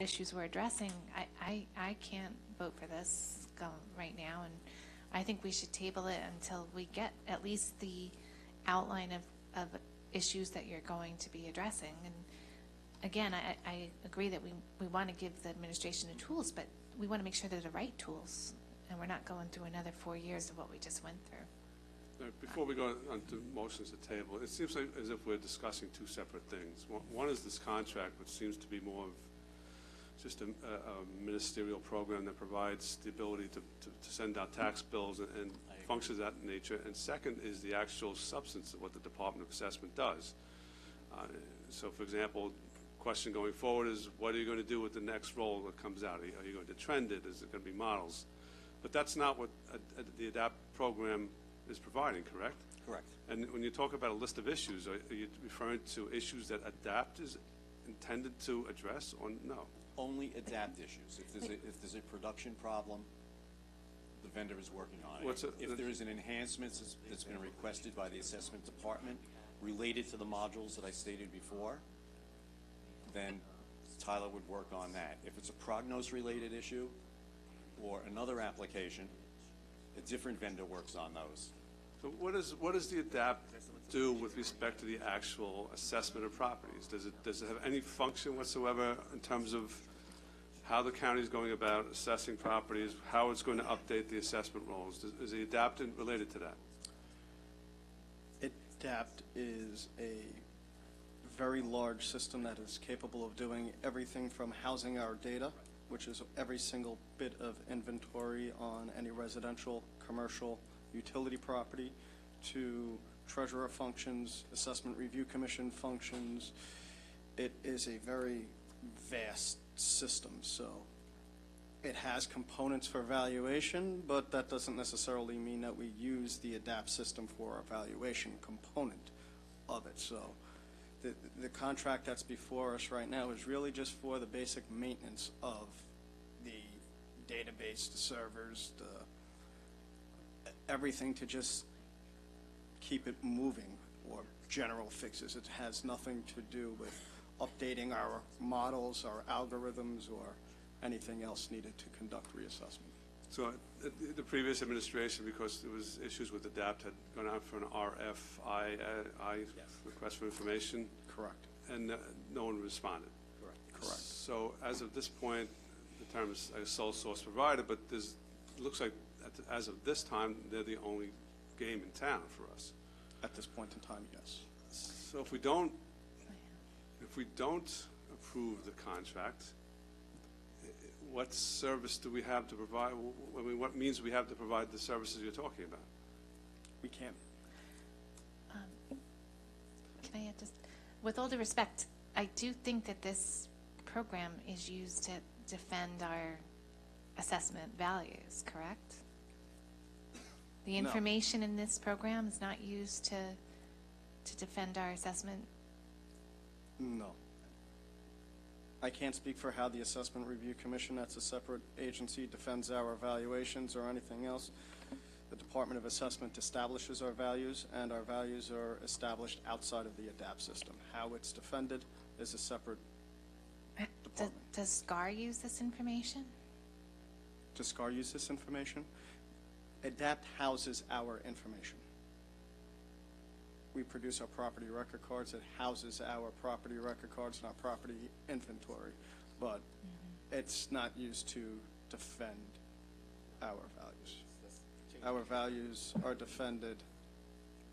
issues we're addressing, I can't vote for this right now, and I think we should table it until we get at least the outline of issues that you're going to be addressing. And again, I agree that we want to give the administration the tools, but we want to make sure they're the right tools, and we're not going through another 4 years of what we just went through. Before we go on to motions to table, it seems like as if we're discussing two separate things. One is this contract, which seems to be more of just a ministerial program that provides the ability to send out tax bills and functions of that nature. And second is the actual substance of what the Department of Assessment does. So, for example, question going forward is, what are you going to do with the next roll that comes out? Are you going to trend it? Is it going to be models? But that's not what the ADAPT program is providing, correct? Correct. And when you talk about a list of issues, are you referring to issues that ADAPT is intended to address, or no? Only ADAPT issues. If there's a production problem, the vendor is working on it. If there is an enhancement that's been requested by the assessment department related to the modules that I stated before, then Tyler would work on that. If it's a prognosis-related issue or another application, a different vendor works on those. So what does the ADAPT do with respect to the actual assessment of properties? Does it have any function whatsoever in terms of how the county is going about assessing properties, how it's going to update the assessment rolls? Is the ADAPT related to that? ADAPT is a very large system that is capable of doing everything from housing our data, which is every single bit of inventory on any residential, commercial, utility property, to treasurer functions, assessment review commission functions. It is a very vast system, so it has components for valuation, but that doesn't necessarily mean that we use the ADAPT system for our valuation component of it. So the contract that's before us right now is really just for the basic maintenance of the database, the servers, everything to just keep it moving, or general fixes. It has nothing to do with updating our models, our algorithms, or anything else needed to conduct reassessment. So the previous administration, because there was issues with ADAPT, had gone out for an RFI, request for information. Correct. And no one responded. Correct. So as of this point, the term is a sole source provider, but it looks like as of this time, they're the only game in town for us. At this point in time, yes. So if we don't approve the contract, what service do we have to provide? I mean, what means we have to provide the services you're talking about? We can't. Can I just, with all due respect, I do think that this program is used to defend our assessment values, correct? The information in this program is not used to defend our assessment? No. I can't speak for how the Assessment Review Commission, that's a separate agency, defends our evaluations or anything else. The Department of Assessment establishes our values, and our values are established outside of the ADAPT system. How it's defended is a separate department. Does SCAR use this information? Does SCAR use this information? ADAPT houses our information. We produce our property record cards. It houses our property record cards and our property inventory, but it's not used to defend our values. Our values are defended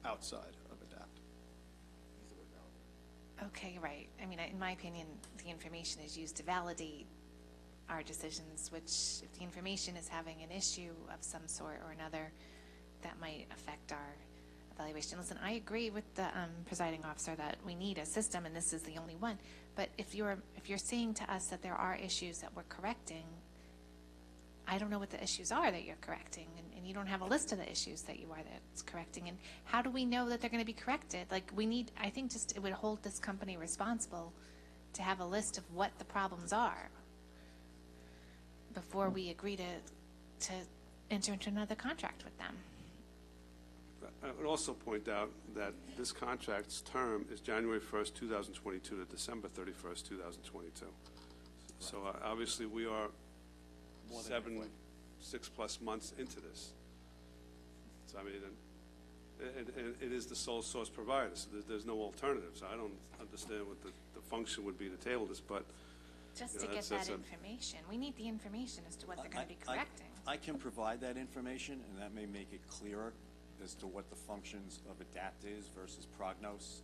outside of ADAPT. Okay, right. I mean, in my opinion, the information is used to validate our decisions, which if the information is having an issue of some sort or another, that might affect our evaluation. Listen, I agree with the presiding officer that we need a system, and this is the only one. But if you're saying to us that there are issues that we're correcting, I don't know what the issues are that you're correcting, and you don't have a list of the issues that you are that's correcting. And how do we know that they're going to be corrected? Like, I think just it would hold this company responsible to have a list of what the problems are before we agree to enter into another contract with them. I would also point out that this contract's term is January 1st, 2022 to December 31st, 2022. So obviously, we are More than halfway. 6+ months into this. So I mean, and it is the sole source provider, so there's no alternatives. I don't understand what the function would be to table this, but Just you to know, get that's that a- information. We need the information as to what they're going to be correcting. I can provide that information, and that may make it clearer as to what the functions of ADAPT is versus Prognos.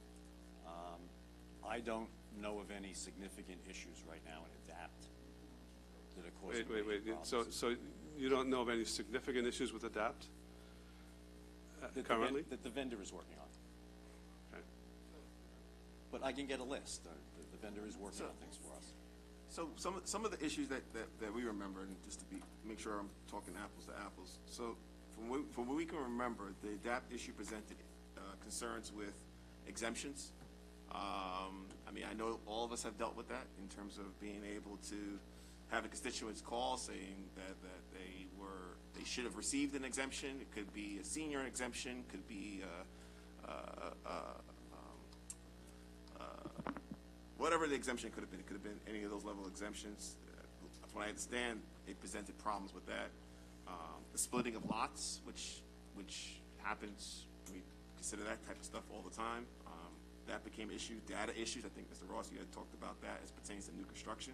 I don't know of any significant issues right now in ADAPT that are causing wait. major problems. So you don't know of any significant issues with ADAPT currently? That the vendor is working on. Okay. But I can get a list. The vendor is working on things for us. So some of the issues that we remember, and just to make sure I'm talking apples to apples. So from what we can remember, the ADAPT issue presented concerns with exemptions. I mean, I know all of us have dealt with that in terms of being able to have a constituent's call saying that they should have received an exemption. It could be a senior exemption, could be whatever the exemption could have been. It could have been any of those level exemptions. From what I understand, it presented problems with that. The splitting of lots, which happens, we consider that type of stuff all the time. That became an issue. Data issues, I think Mr. Ross, you had talked about that as pertains to new construction.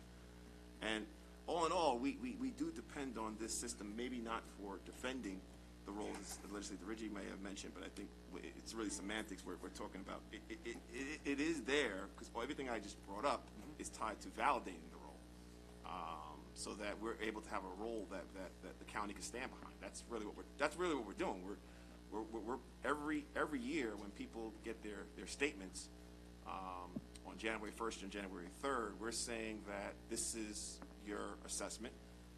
And all in all, we do depend on this system, maybe not for defending the roles that Legislator Ridgey may have mentioned, but I think it's really semantics we're talking about. It is there, because everything I just brought up is tied to validating the role, so that we're able to have a role that the county can stand behind. That's really what we're doing. We're every year when people get their statements on January 1st and January 3rd, we're saying that this is your assessment,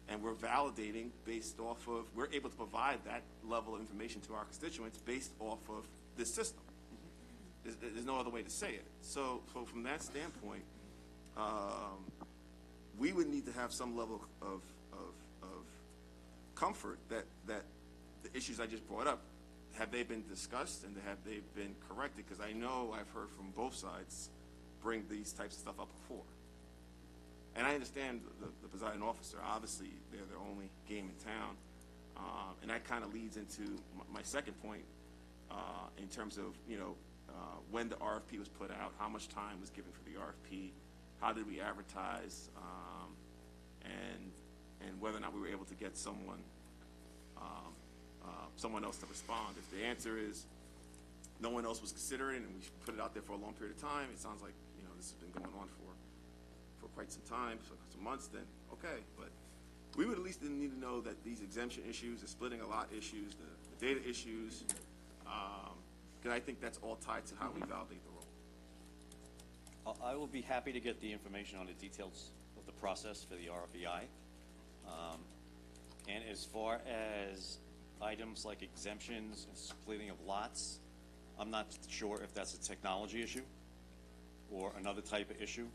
and we're validating based off of, we're able to provide that level of information to our constituents based off of this system. There's no other way to say it. So from that standpoint, we would need to have some level of comfort that the issues I just brought up, have they been discussed and have they been corrected? Because I know I've heard from both sides bring these types of stuff up before. And I understand the presiding officer, obviously, they're their only game in town. And that kind of leads into my second point in terms of, when the RFP was put out, how much time was given for the RFP, how did we advertise, and whether or not we were able to get someone else to respond. If the answer is no one else was considering and we put it out there for a long period of time, it sounds like, this has been going on for quite some time, for some months, then okay. But we would at least need to know that these exemption issues, the splitting a lot issues, the data issues, because I think that's all tied to how we validate the role. I will be happy to get the information on the details of the process for the RFEI. And as far as items like exemptions and splitting of lots, I'm not sure if that's a technology issue or another type of issue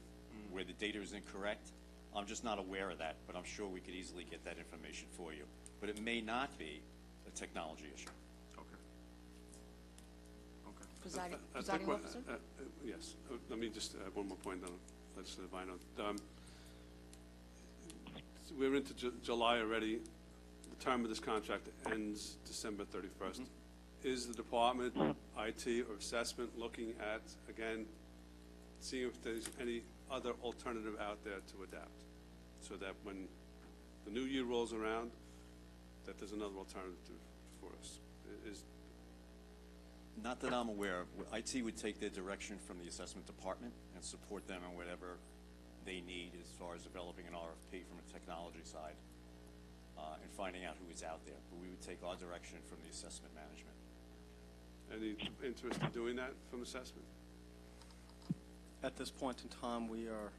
where the data is incorrect. I'm just not aware of that, but I'm sure we could easily get that information for you. But it may not be a technology issue. Okay. Presiding officer? Yes. Let me just add one more point on Legislative Bino. We're into July already. The term of this contract ends December 31st. Is the department, IT, or assessment looking at, again, seeing if there's any other alternative out there to adapt, so that when the new year rolls around, that there's another alternative for us? Not that I'm aware of. IT would take their direction from the assessment department and support them on whatever they need as far as developing an RFP from a technology side and finding out who is out there. But we would take our direction from the assessment management. Any interest in doing that from assessment? At this point in time, we are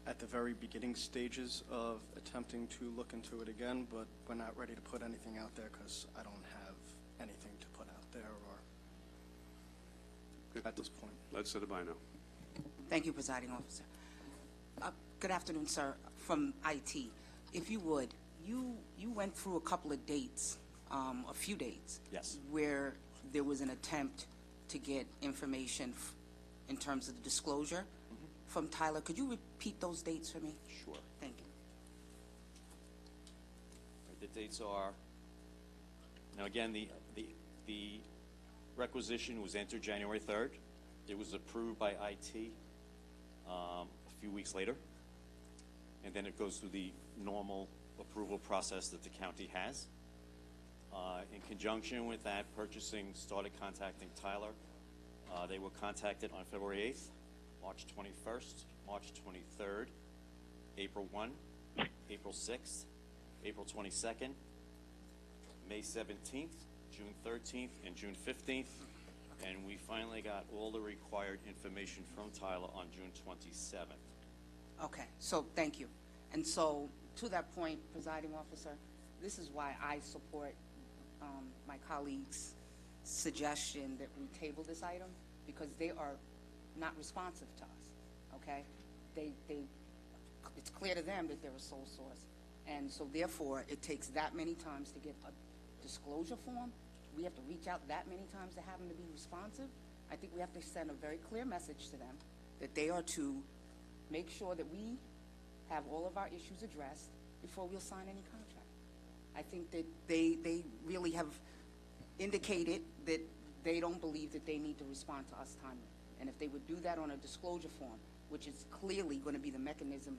at the very beginning stages of attempting to look into it again, but we're not ready to put anything out there because I don't have anything to put out there or at this point. Legislative Bino. Thank you, Presiding Officer. Good afternoon, sir, from IT. If you would, you went through a couple of dates, a few dates. Yes. Where there was an attempt to get information in terms of the disclosure from Tyler. Could you repeat those dates for me? Sure. Thank you. dates are, now again, the requisition was entered January 3rd. It was approved by IT a few weeks later. And then it goes through the normal approval process that the county has. In conjunction with that, purchasing started contacting Tyler. They were contacted on February 8th, March 21st, March 23rd, April 1, April 6th, April 22nd, May 17th, June 13th, and June 15th. And we finally got all the required information from Tyler on June 27th. Okay, so thank you. And so to that point, presiding officer, this is why I support my colleague's suggestion that we table this item, because they are not responsive to us, okay? It's clear to them that they're a sole source. And so therefore, it takes that many times to get a disclosure form. We have to reach out that many times to have them to be responsive. I think we have to send a very clear message to them that they are to make sure that we have all of our issues addressed before we'll sign any contract. I think that they really have indicated that they don't believe that they need to respond to us timely. And if they would do that on a disclosure form, which is clearly going to be the mechanism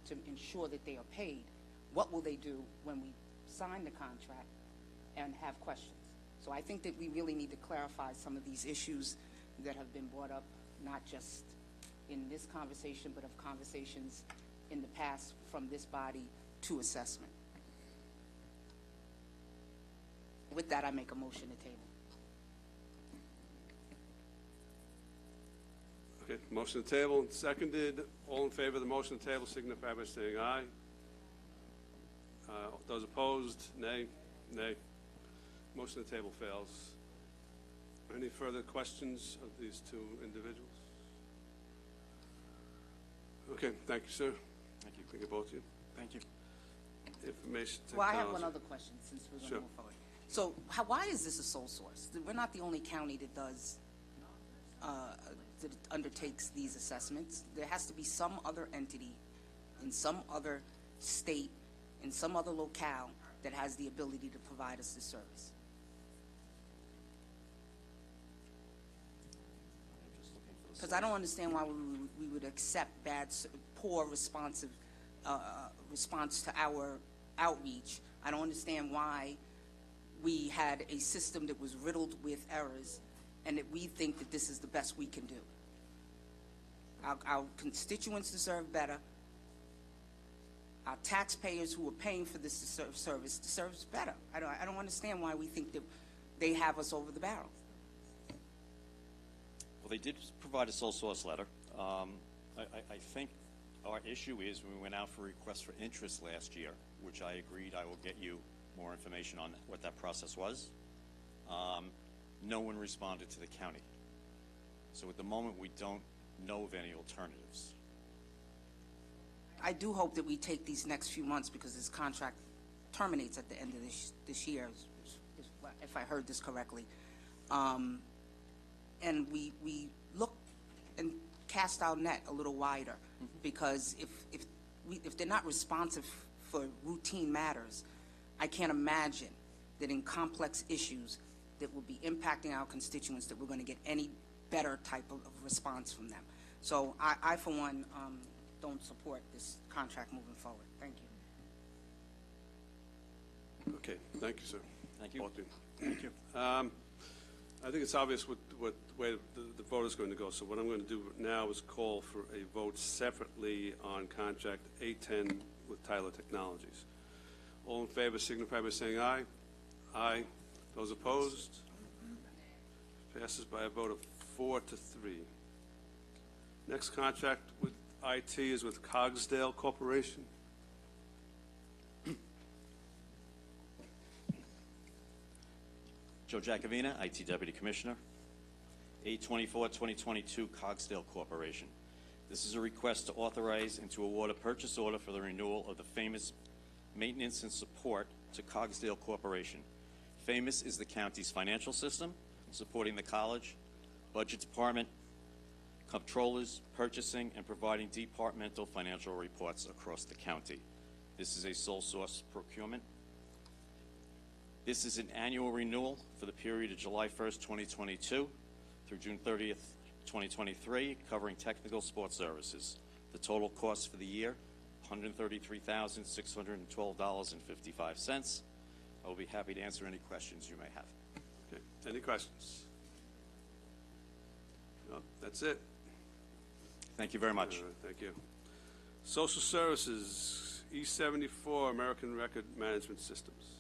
to ensure that they are paid, what will they do when we sign the contract and have questions? So I think that we really need to clarify some of these issues that have been brought up, not just in this conversation, but of conversations in the past from this body to assessment. With that, I make a motion to table. Okay, motion to table, seconded. All in favor of the motion to table signify by saying aye. Those opposed, nay. Nay. Motion to table fails. Any further questions of these two individuals? Okay, thank you, sir. Thank you. Thank you, both of you. Thank you. Information Well, I technology. have one other question since we're going to Sure. move forward. So why is this a sole source? We're not the only county that does, that undertakes these assessments. There has to be some other entity in some other state, in some other locale that has the ability to provide us this service. Because I don't understand why we would accept poor response to our outreach. I don't understand why we had a system that was riddled with errors and that we think that this is the best we can do. Our constituents deserve better. Our taxpayers who are paying for this service deserves better. I don't understand why we think that they have us over the barrel. Well, they did provide a sole source letter. I think our issue is when we went out for requests for interest last year, which I agreed I will get you more information on what that process was. No one responded to the county. So at the moment, we don't know of any alternatives. I do hope that we take these next few months, because this contract terminates at the end of this year, if I heard this correctly. And we look and cast our net a little wider, because if they're not responsive for routine matters, I can't imagine that in complex issues that will be impacting our constituents that we're going to get any better type of response from them. So I for one, don't support this contract moving forward. Thank you. Okay, thank you, sir. Thank you. Both of you. Thank you. I think it's obvious what way the vote is going to go. So what I'm going to do now is call for a vote separately on contract 810 with Tyler Technologies. All in favor signify by saying aye. Aye. Those opposed? Passes by a vote of 4-3. Next contract with IT is with Cogsdale Corporation. Joe Jacovina, IT Deputy Commissioner. 8/24/2022, Cogsdale Corporation. This is a request to authorize and to award a purchase order for the renewal of the Famous maintenance and support to Cogsdale Corporation. Famous is the county's financial system, supporting the college, budget department, controllers, purchasing, and providing departmental financial reports across the county. This is a sole source procurement. This is an annual renewal for the period of July 1st, 2022 through June 30th, 2023, covering technical sports services. The total cost for the year, $133,612.55. I will be happy to answer any questions you may have. Okay. Any questions? No, that's it. Thank you very much. All right, thank you. Social Services, E74, American Record Management Systems.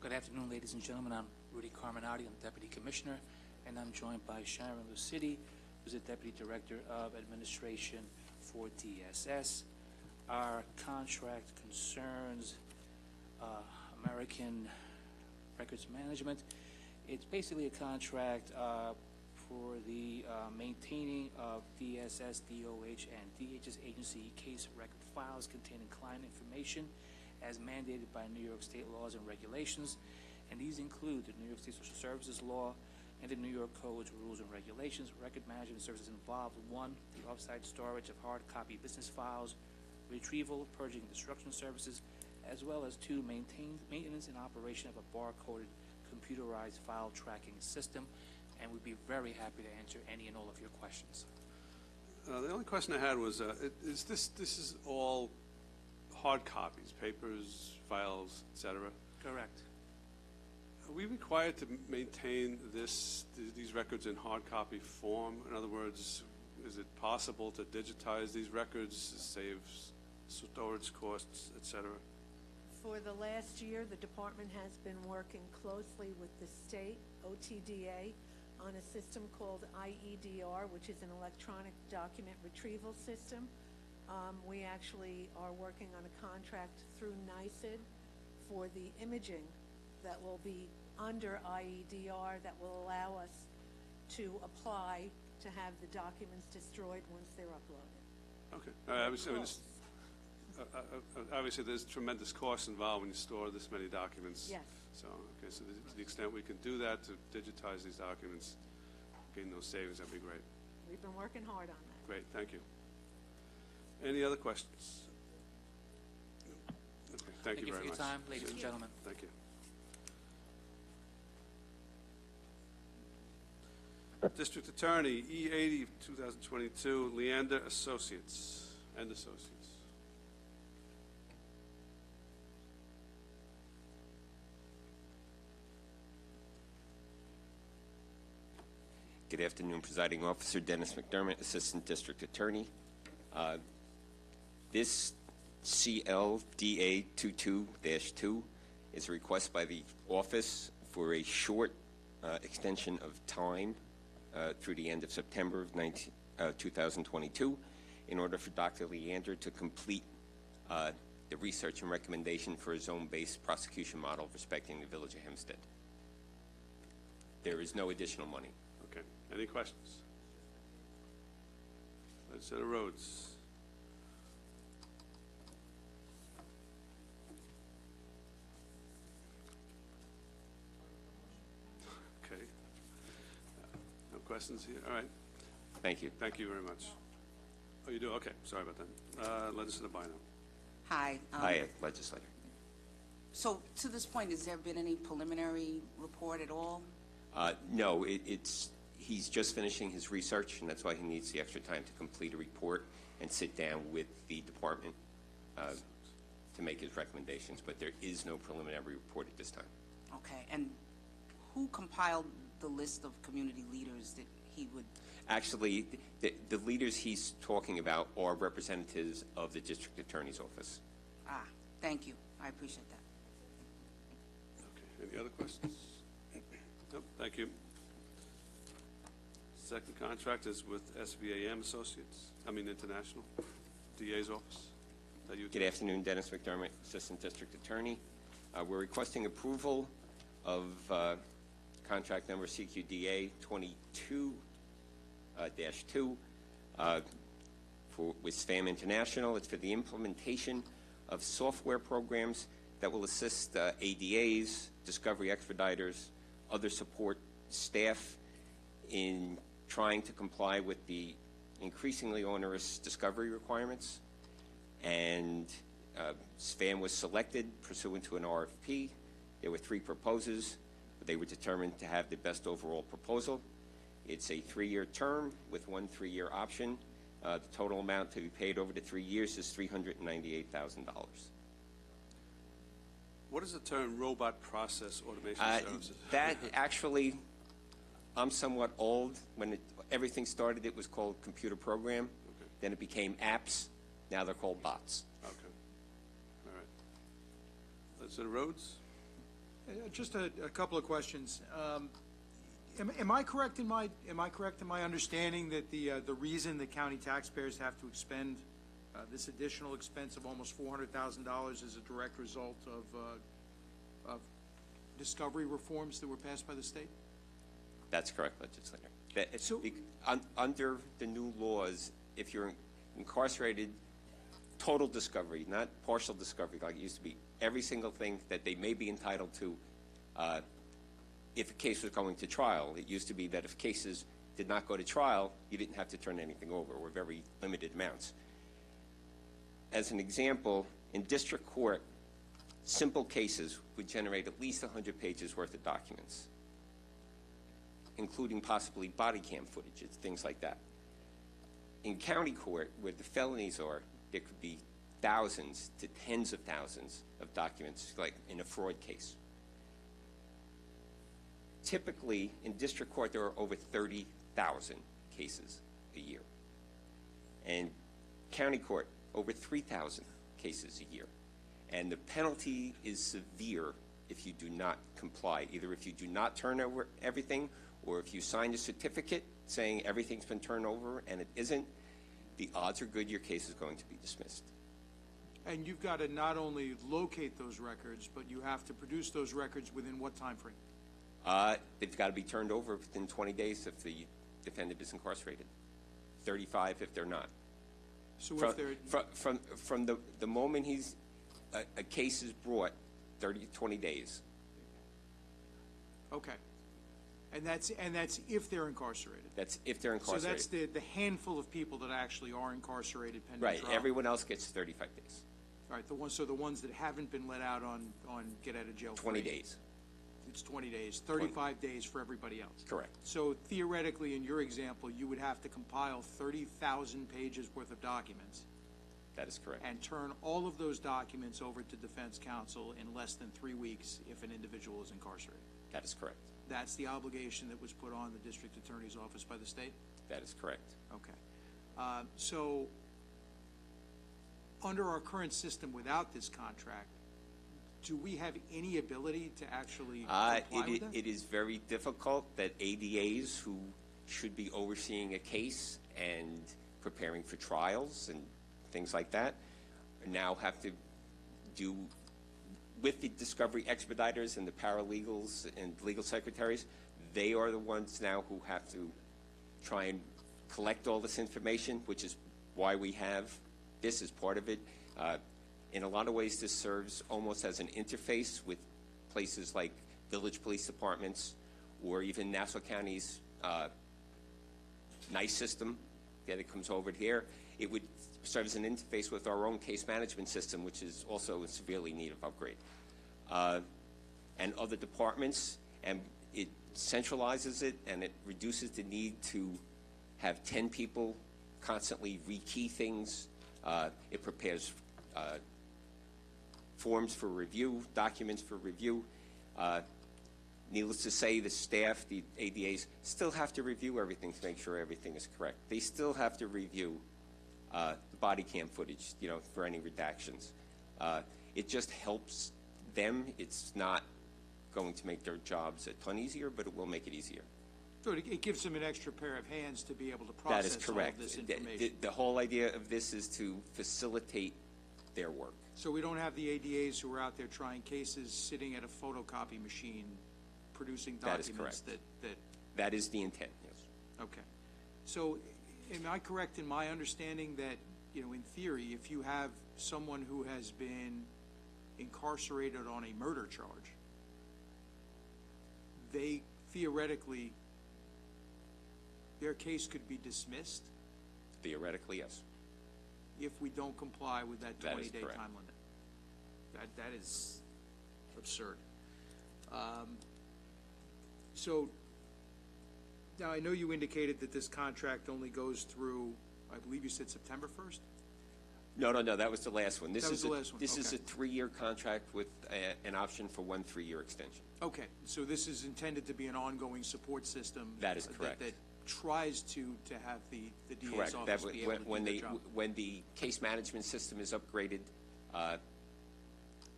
Good afternoon, ladies and gentlemen. I'm Rudy Carminati. I'm Deputy Commissioner, and I'm joined by Sharon Lucidi, who's the Deputy Director of Administration for DSS. Our contract concerns American Records Management. It's basically a contract for the maintaining of DSS, DOH, and DHS agency case record files containing client information as mandated by New York State laws and regulations, and these include the New York State Social Services Law and the New York Code's rules and regulations. Record management services involve 1, the off-site storage of hard copy business files, retrieval, purging, and destruction services, as well as 2, maintenance and operation of a bar-coded computerized file tracking system, and we'd be very happy to answer any and all of your questions. The only question I had was, this is all hard copies, papers, files, etc.? Correct. Are we required to maintain these records in hard copy form? In other words, is it possible to digitize these records to save storage costs, etc.? For the last year, the department has been working closely with the state, OTDA, on a system called IEDR, which is an electronic document retrieval system. We actually are working on a contract through NYSID for the imaging that will be under IEDR that will allow us to apply to have the documents destroyed once they're uploaded. Okay. Obviously, there's tremendous cost involved when you store this many documents. Yes. So, okay, so to the extent we can do that to digitize these documents, gain those savings, that'd be great. We've been working hard on that. Great, thank you. Any other questions? Okay, thank you very much. Thank you for your time, ladies and gentlemen. Thank you. District Attorney, E80 of 2022, Leander Associates and Associates. Good afternoon, Presiding Officer Dennis McDermott, Assistant District Attorney. This CLDA 22-2 is a request by the office for a short extension of time through the end of September of 2022 in order for Dr. Leander to complete the research and recommendation for a zone-based prosecution model respecting the Village of Hempstead. There is no additional money. Okay, any questions? Legislator Rhodes. Okay. No questions here? All right. Thank you. Thank you very much. Oh, you do? Okay. Sorry about that. Legislator Bino. Hi. Hi, Legislator. So to this point, has there been any preliminary report at all? No, he's just finishing his research, and that's why he needs the extra time to complete a report and sit down with the department to make his recommendations. But there is no preliminary report at this time. Okay, and who compiled the list of community leaders that he would? Actually, the leaders he's talking about are representatives of the District Attorney's Office. Ah, thank you. I appreciate that. Okay, any other questions? Nope, thank you. Second contract is with SVAM Associates, International, DA's office. Is that you? Good afternoon, Dennis McDermott, Assistant District Attorney. We're requesting approval of contract number CQDA 22-2 with SVAM International. It's for the implementation of software programs that will assist ADAs, discovery expediters, other support staff in trying to comply with the increasingly onerous discovery requirements, and SFAM was selected pursuant to an RFP. There were 3 proposers. They were determined to have the best overall proposal. It's a 3-year term with 1 3-year option. The total amount to be paid over the 3 years is $398,000. What is the term robot process automation services? That actually, I'm somewhat old. When everything started, it was called computer program. Okay. Then it became apps. Now they're called bots. Okay. All right. Is it roads? Just a couple of questions. Am I correct in my understanding that the reason the county taxpayers have to expend this additional expense of almost $400,000 is a direct result of discovery reforms that were passed by the state? That's correct, legislator. Under the new laws, if you're incarcerated, total discovery, not partial discovery like it used to be, every single thing that they may be entitled to if a case was going to trial. It used to be that if cases did not go to trial, you didn't have to turn anything over, or very limited amounts. As an example, in district court, simple cases would generate at least 100 pages worth of documents, including possibly body cam footage, things like that. In county court, where the felonies are, there could be thousands to tens of thousands of documents, like in a fraud case. Typically, in district court, there are over 30,000 cases a year. And county court, over 3,000 cases a year. And the penalty is severe if you do not comply, either if you do not turn over everything, or if you sign a certificate saying everything's been turned over and it isn't, the odds are good your case is going to be dismissed. And you've got to not only locate those records, but you have to produce those records within what time frame? They've got to be turned over within 20 days if the defendant is incarcerated, 35 if they're not. So From the moment a case is brought, 20 days. Okay. And that's if they're incarcerated? That's if they're incarcerated. So that's the handful of people that actually are incarcerated pending right. trial? Everyone else gets 35 days. All right. The ones that haven't been let out on get out of jail 20 free. days. It's 20 days, 35 days for everybody else. Correct. So theoretically, in your example, you would have to compile 30,000 pages worth of documents. That is correct. And turn all of those documents over to defense counsel in less than 3 weeks if an individual is incarcerated. That is correct. That's the obligation that was put on the district attorney's office by the state? That is correct. Okay. So under our current system without this contract, do we have any ability to actually comply with that? It is very difficult that ADAs who should be overseeing a case and preparing for trials and things like that now have to do, with the discovery expediters and the paralegals and legal secretaries, they are the ones now who have to try and collect all this information, which is why we have this as part of it. In a lot of ways, this serves almost as an interface with places like village police departments or even Nassau County's NICE system that comes over here. It would serve as an interface with our own case management system, which is also in severely need of upgrade. And other departments, and it centralizes it, and it reduces the need to have 10 people constantly rekey things. It prepares forms for review, documents for review. Needless to say, the staff, the ADAs, still have to review everything to make sure everything is correct. They still have to review the body cam footage, for any redactions. It just helps them. It's not going to make their jobs a ton easier, but it will make it easier. So it gives them an extra pair of hands to be able to process That is correct. all of this information. The whole idea of this is to facilitate their work. So we don't have the ADAs who are out there trying cases, sitting at a photocopy machine, producing That is documents correct. that That is the intent, yes. Okay. So am I correct in my understanding that, in theory, if you have someone who has been incarcerated on a murder charge, they theoretically their case could be dismissed Theoretically, yes. if we don't comply with that That is 20-day correct. time limit. That is absurd. So, now I know you indicated that this contract only goes through, I believe you said September 1st? No, that was the last one. That was the last one, This is okay. a 3-year contract with an option for 1 3-year extension. Okay, so this is intended to be an ongoing support system. That is correct. That tries to have the DA's Correct. office be able to do their job. When the case management system is upgraded,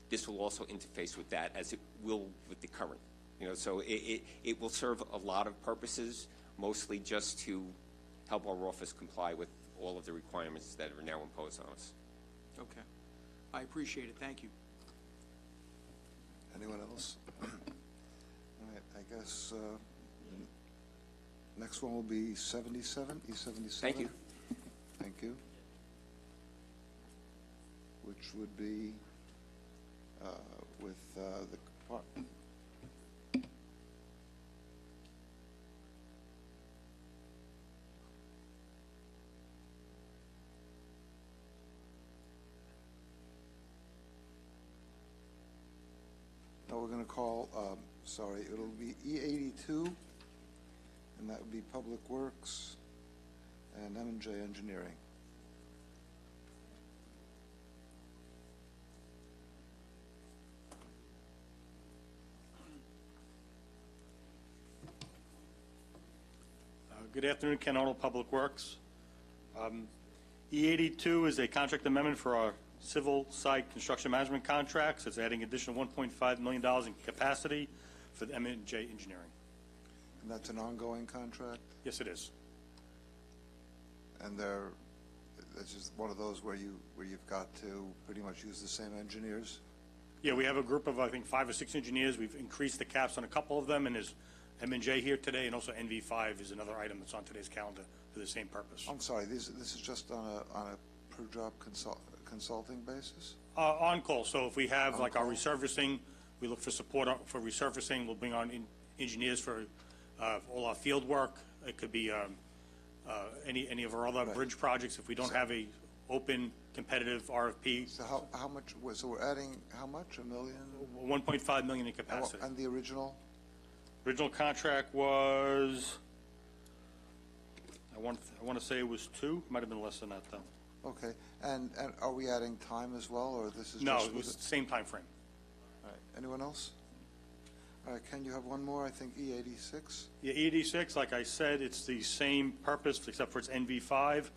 this will also interface with that, as it will with the current. So it will serve a lot of purposes, mostly just to help our office comply with all of the requirements that are now imposed on us. Okay, I appreciate it, thank you. Anyone else? All right, I guess next one will be 77, E77. Thank you. Thank you. Which would be with the department. Now we're going to call, it'll be E82, and that would be Public Works and M&J Engineering. Good afternoon, Ken Arnold, Public Works. E82 is a contract amendment for our civil site construction management contracts. It's adding additional $1.5 million in capacity for the M&J Engineering. And that's an ongoing contract? Yes, it is. And this is one of those where you've got to pretty much use the same engineers? Yeah, we have a group of, I think, 5 or 6 engineers. We've increased the caps on a couple of them, and there's M&J here today, and also NV5 is another item that's on today's calendar for the same purpose. I'm sorry, this is just on a per job consulting basis? On call, so if we have like our On call. resurfacing, we look for support for resurfacing. We'll bring on engineers for all our field work. It could be any of our other bridge projects. If we don't have a open competitive RFP, So how much, so we're adding how much, $1 million? 1.5 million in capacity. And the original? Original contract was, I want to say it was 2. Might have been less than that though. Okay, and are we adding time as well, or this is just? No, it with was the same time frame. All right, anyone else? All right, Ken, you have one more, I think, E86? Yeah, E86, like I said, it's the same purpose, except for it's NV5,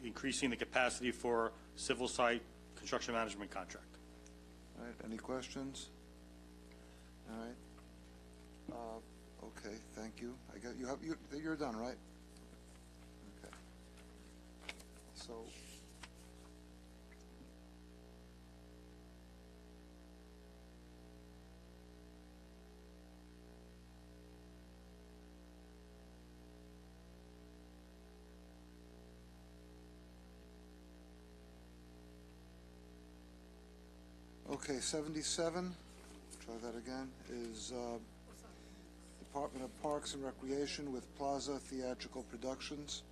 increasing the capacity for civil site construction management contract. All right, any questions? All right. Okay, thank you. I got, you're done, right? Okay. So. Okay, 77, try that again, is Department of Parks and Recreation with Plaza Theatrical Productions.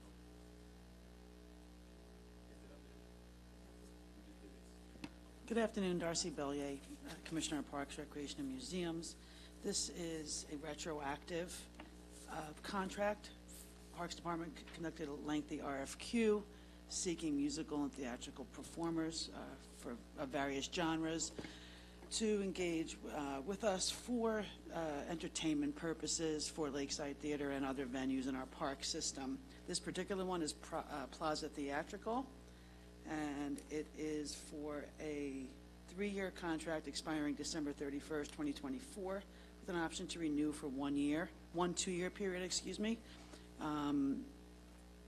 Good afternoon, Darcy Bellier, Commissioner of Parks, Recreation, and Museums. This is a retroactive contract. Parks Department conducted a lengthy RFQ seeking musical and theatrical performers for various genres to engage with us for entertainment purposes for Lakeside Theater and other venues in our park system. This particular one is Plaza Theatrical, and it is for a 3-year contract expiring December 31st, 2024, with an option to renew for 1 year, 1 2-year period, excuse me.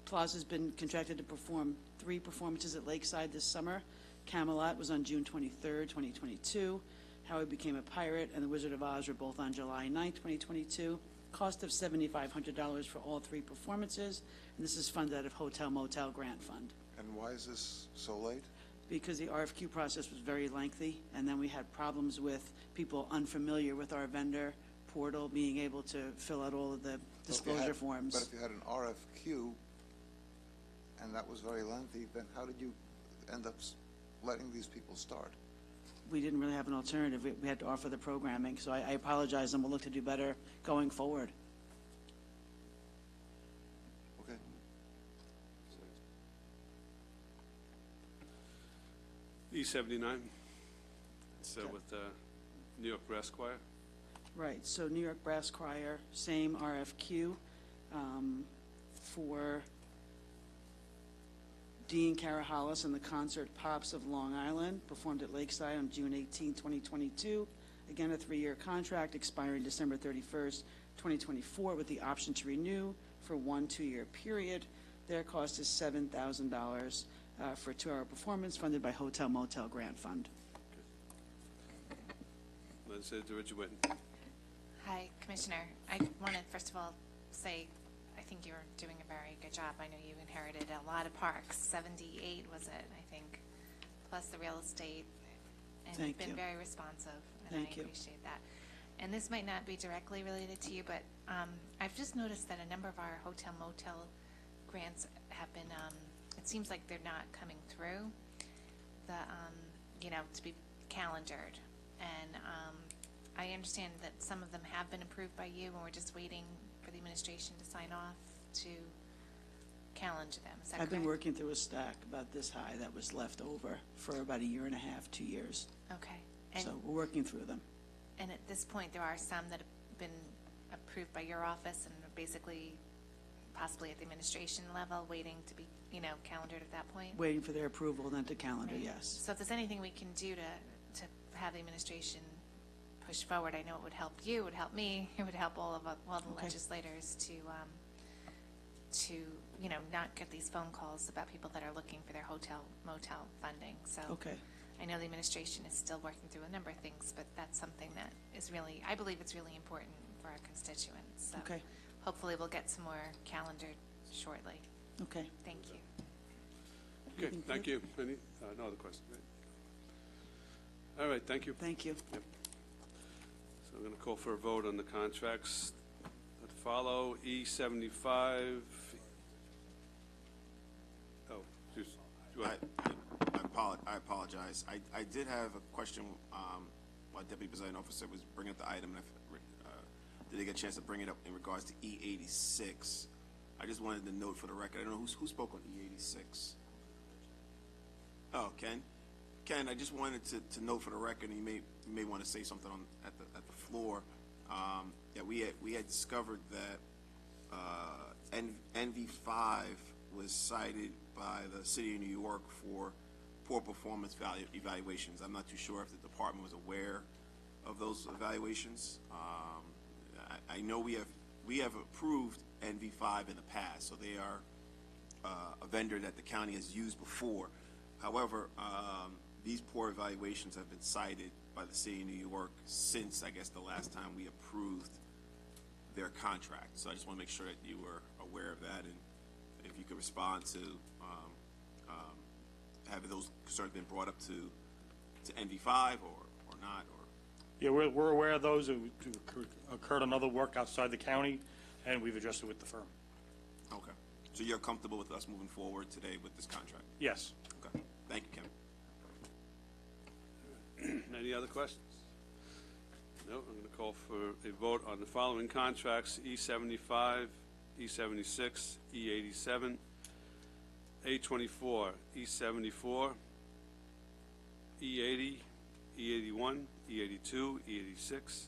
Plaza's been contracted to perform 3 performances at Lakeside this summer. Camelot was on June 23rd, 2022. How He Became a Pirate and The Wizard of Oz were both on July 9th, 2022. Cost of $7,500 for all 3 performances, and this is funded out of Hotel Motel Grant Fund. And why is this so late? Because the RFQ process was very lengthy, and then we had problems with people unfamiliar with our vendor portal, being able to fill out all of the disclosure forms. But if you had an RFQ and that was very lengthy, then how did you end up letting these people start? We didn't really have an alternative. We had to offer the programming, so I apologize, and we'll look to do better going forward. Okay. E79, so Okay. with New York Brass Choir. Right, so New York Brass Choir, same RFQ for Dean Karahalis and the Concert Pops of Long Island, performed at Lakeside on June 18, 2022. Again, a 3-year contract expiring December 31st, 2024, with the option to renew for 1 2-year period. Their cost is $7,000 for a 2-hour performance funded by Hotel Motel Grant Fund. Legislator DeWitt. Hi, Commissioner. I want to first of all say I think you're doing a very good job. I know you inherited a lot of parks, 78 was it, I think, plus the real estate. And Thank you've been you. very responsive, and Thank I you. appreciate that. And this might not be directly related to you, but I've just noticed that a number of our hotel motel grants have been, it seems like they're not coming through, to be calendared. And I understand that some of them have been approved by you, and we're just waiting for the administration to sign off to calendar them. Is that correct? I've been working through a stack about this high that was left over for about 1.5 years, 2 years. Okay. And, So we're working through them. and at this point, there are some that have been approved by your office and are basically possibly at the administration level, waiting to be, calendared at that point? Waiting for their approval, then to calendar, Right. yes. So if there's anything we can do to have the administration push forward, I know it would help you, it would help me, it would help all the Okay. legislators to not get these phone calls about people that are looking for their hotel motel funding. So Okay. I know the administration is still working through a number of things, but that's something that is really, I believe it's really important for our constituents. So Okay. hopefully we'll get some more calendared shortly. Okay. Thank you. Okay, thank you. Any, no other questions? All right, thank you. Thank you. Yep. So I'm going to call for a vote on the contracts that follow. E75. Oh, just, go ahead. I apologize. I did have a question while Deputy Presiding Officer was bringing up the item. And did I get a chance to bring it up in regards to E86? I just wanted to note for the record, I don't know who spoke on E86. Oh, Ken? Ken, I just wanted to note for the record, and you may want to say something at the floor. Yeah, we had discovered that NV5 was cited by the City of New York for poor performance evaluations. I'm not too sure if the department was aware of those evaluations. I know we have approved NV5 in the past, so they are a vendor that the county has used before. However, these poor evaluations have been cited by the City of New York since, I guess, the last time we approved their contract. So I just want to make sure that you were aware of that, and if you could respond to have those concerns been brought up to NV5 or not, or Yeah, we're aware of those. It occurred on other work outside the county, and we've addressed it with the firm. okay. So you're comfortable with us moving forward today with this contract? Yes. Okay. Thank you, Ken. Any other questions? No, I'm going to call for a vote on the following contracts: E75, E76, E87, A24, E74, E80, E81, E82, E86,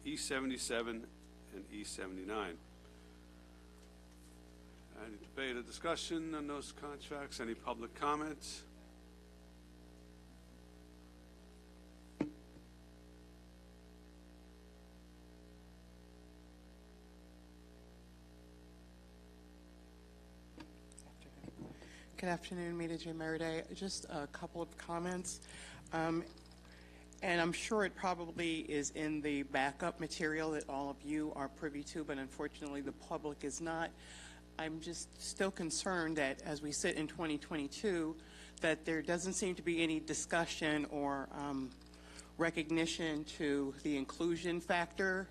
E77, and E79. Any debate or discussion on those contracts? Any public comments? Good afternoon, Mita J. Meriday. Just a couple of comments. And I'm sure it probably is in the backup material that all of you are privy to, but unfortunately the public is not. I'm just still concerned that as we sit in 2022, that there doesn't seem to be any discussion or recognition to the inclusion factor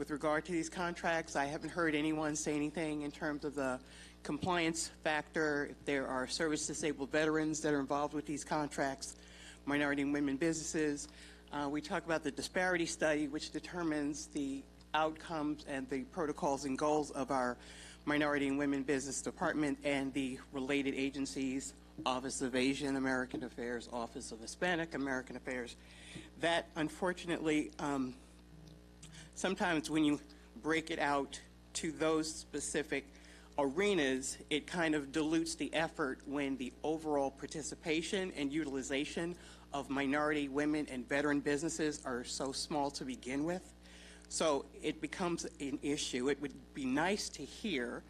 with regard to these contracts. I haven't heard anyone say anything in terms of the compliance factor, if there are service-disabled veterans that are involved with these contracts, minority and women businesses. We talk about the disparity study, which determines the outcomes and the protocols and goals of our Minority and Women Business Department and the related agencies, Office of Asian American Affairs, Office of Hispanic American Affairs. That, unfortunately, sometimes when you break it out to those specific arenas, it kind of dilutes the effort when the overall participation and utilization of minority, women, and veteran businesses are so small to begin with. So it becomes an issue. It would be nice to hear,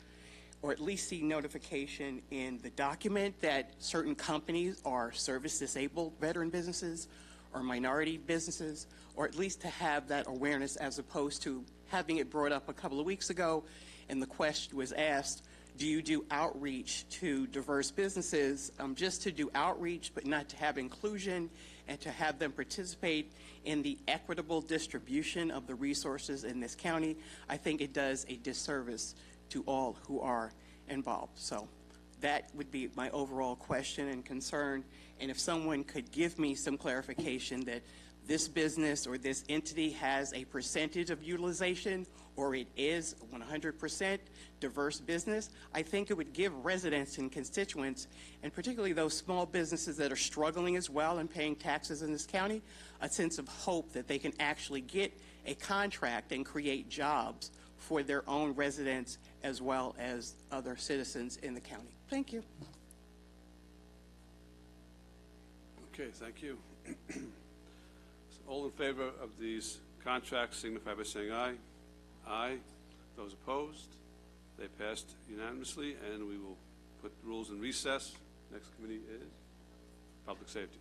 or at least see notification in the document, that certain companies are service-disabled veteran businesses or minority businesses, or at least to have that awareness, as opposed to having it brought up a couple of weeks ago and the question was asked, do you do outreach to diverse businesses? Just to do outreach, but not to have inclusion and to have them participate in the equitable distribution of the resources in this county, I think it does a disservice to all who are involved. So that would be my overall question and concern. And if someone could give me some clarification that this business or this entity has a percentage of utilization, or it is 100% diverse business, I think it would give residents and constituents, and particularly those small businesses that are struggling as well and paying taxes in this county, a sense of hope that they can actually get a contract and create jobs for their own residents as well as other citizens in the county. Thank you. Okay, thank you. So all in favor of these contracts signify by saying aye. Aye. Those opposed? They passed unanimously, and we will put rules in recess. Next committee is Public Safety.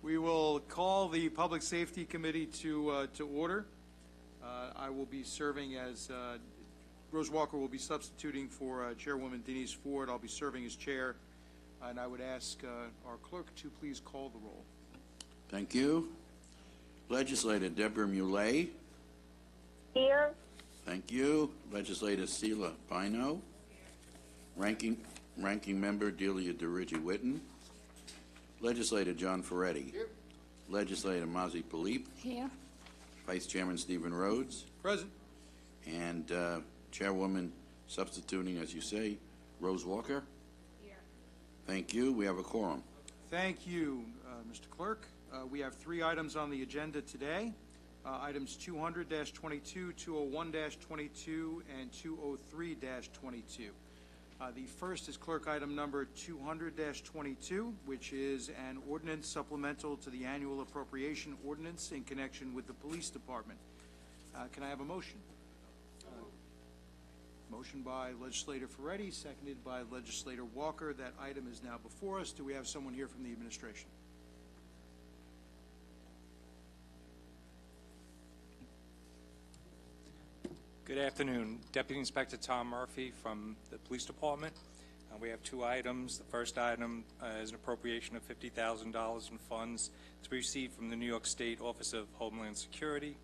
We will call the Public Safety Committee to order. I will be serving as, Rose Walker will be substituting for Chairwoman Denise Ford. I'll be serving as chair, and I would ask our clerk to please call the roll. Thank you. Legislator Deborah Muley, Here. Thank you. Legislator Sheila Bino. Ranking Member Delia DeRigi-Witten. Legislator John Ferretti. Here. Legislator Mazi Palip. Here. Vice Chairman Stephen Rhodes. Present. And Chairwoman substituting, as you say, Rose Walker. Here. Thank you. We have a quorum. Thank you, Mr. Clerk. We have 3 items on the agenda today. Items 200-22, 201-22, and 203-22. The first is clerk item number 200-22, which is an ordinance supplemental to the annual appropriation ordinance in connection with the police department. Can I have a motion? Motion by Legislator Ferretti, seconded by Legislator Walker. That item is now before us. Do we have someone here from the administration? Good afternoon. Deputy Inspector Tom Murphy from the Police Department. We have 2 items. The first item is an appropriation of $50,000 in funds to be received from the New York State Office of Homeland Security.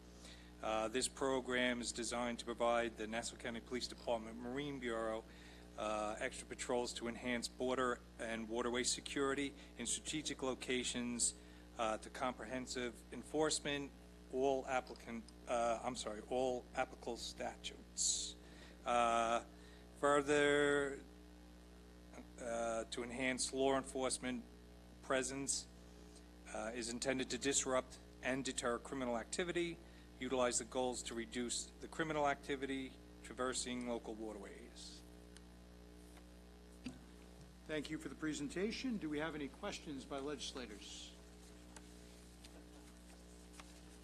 This program is designed to provide the Nassau County Police Department Marine Bureau extra patrols to enhance border and waterway security in strategic locations to comprehensive enforcement all applicable statutes. Further, to enhance law enforcement presence is intended to disrupt and deter criminal activity, utilize the goals to reduce the criminal activity traversing local waterways. Thank you for the presentation. Do we have any questions by legislators?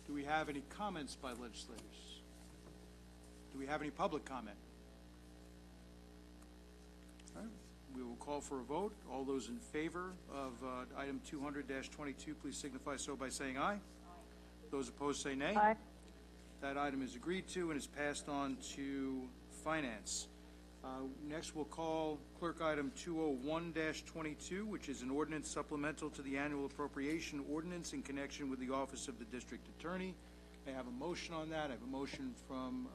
Do we have any comments by legislators? Do we have any public comment? All right. We will call for a vote. All those in favor of item 200-22, please signify so by saying aye. Aye. Those opposed say nay. Aye. That item is agreed to and is passed on to Finance. Next, we'll call clerk item 201-22, which is an ordinance supplemental to the annual appropriation ordinance in connection with the Office of the District Attorney. I have a motion on that. I have a motion from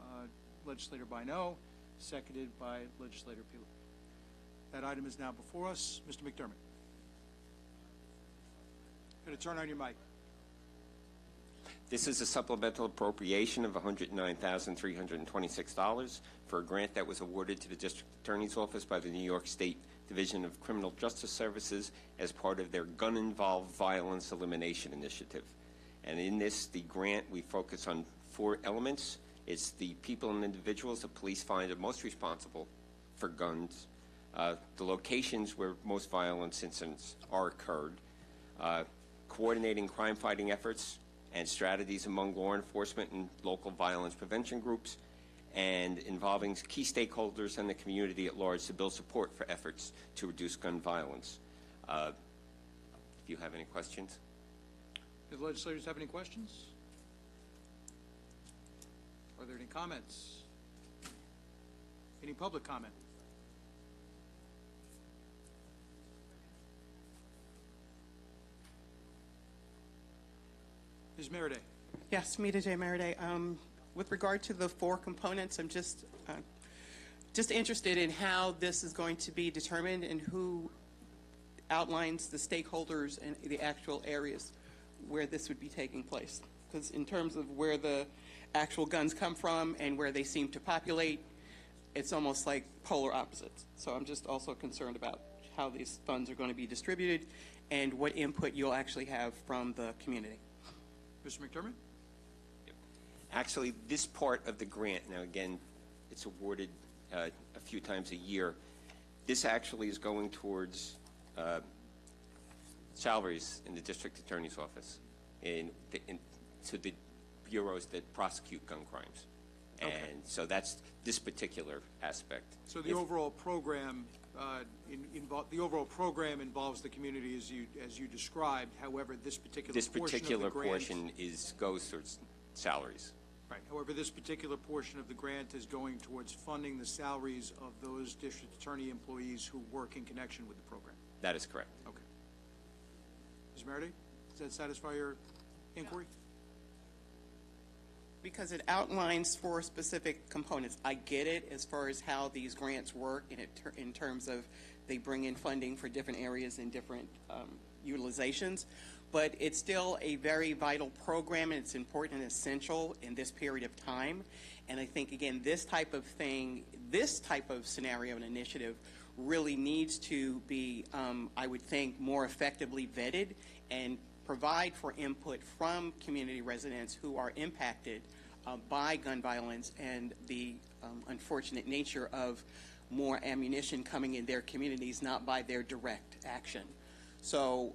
Legislator Bino, seconded by Legislator Palip. That item is now before us. Mr. McDermott. Going to turn on your mic. This is a supplemental appropriation of $109,326 for a grant that was awarded to the District Attorney's Office by the New York State Division of Criminal Justice Services as part of their gun-involved violence elimination initiative. And in this, the grant, we focus on 4 elements. It's the people and individuals the police find are most responsible for guns, the locations where most violence incidents are occurred, coordinating crime-fighting efforts and strategies among law enforcement and local violence prevention groups, and involving key stakeholders and the community at large to build support for efforts to reduce gun violence. If you have any questions. Do the legislators have any questions? Are there any comments? Any public comment? Ms. Meriday. Yes, Mita J. Meriday. With regard to the 4 components, I'm just interested in how this is going to be determined and who outlines the stakeholders and the actual areas where this would be taking place. Because in terms of where the actual guns come from and where they seem to populate, it's almost like polar opposites. So I'm just also concerned about how these funds are going to be distributed and what input you'll actually have from the community. Mr. McDermott? Actually, this part of the grant, now again, it's awarded a few times a year. This actually is going towards salaries in the District Attorney's Office, to the bureaus that prosecute gun crimes. Okay. And so that's this particular aspect. So the overall program involves the community as you described. However, this particular portion goes towards salaries. Right. However, this particular portion of the grant is going towards funding the salaries of those district attorney employees who work in connection with the program. That is correct. Okay. Ms. Meriday, does that satisfy your inquiry? Because it outlines four specific components. I get it as far as how these grants work in terms of they bring in funding for different areas and different utilizations, but it's still a very vital program, and it's important and essential in this period of time. And I think, again, this type of thing, this type of scenario and initiative really needs to be, I would think, more effectively vetted and provide for input from community residents who are impacted by gun violence and the unfortunate nature of more ammunition coming in their communities, not by their direct action. So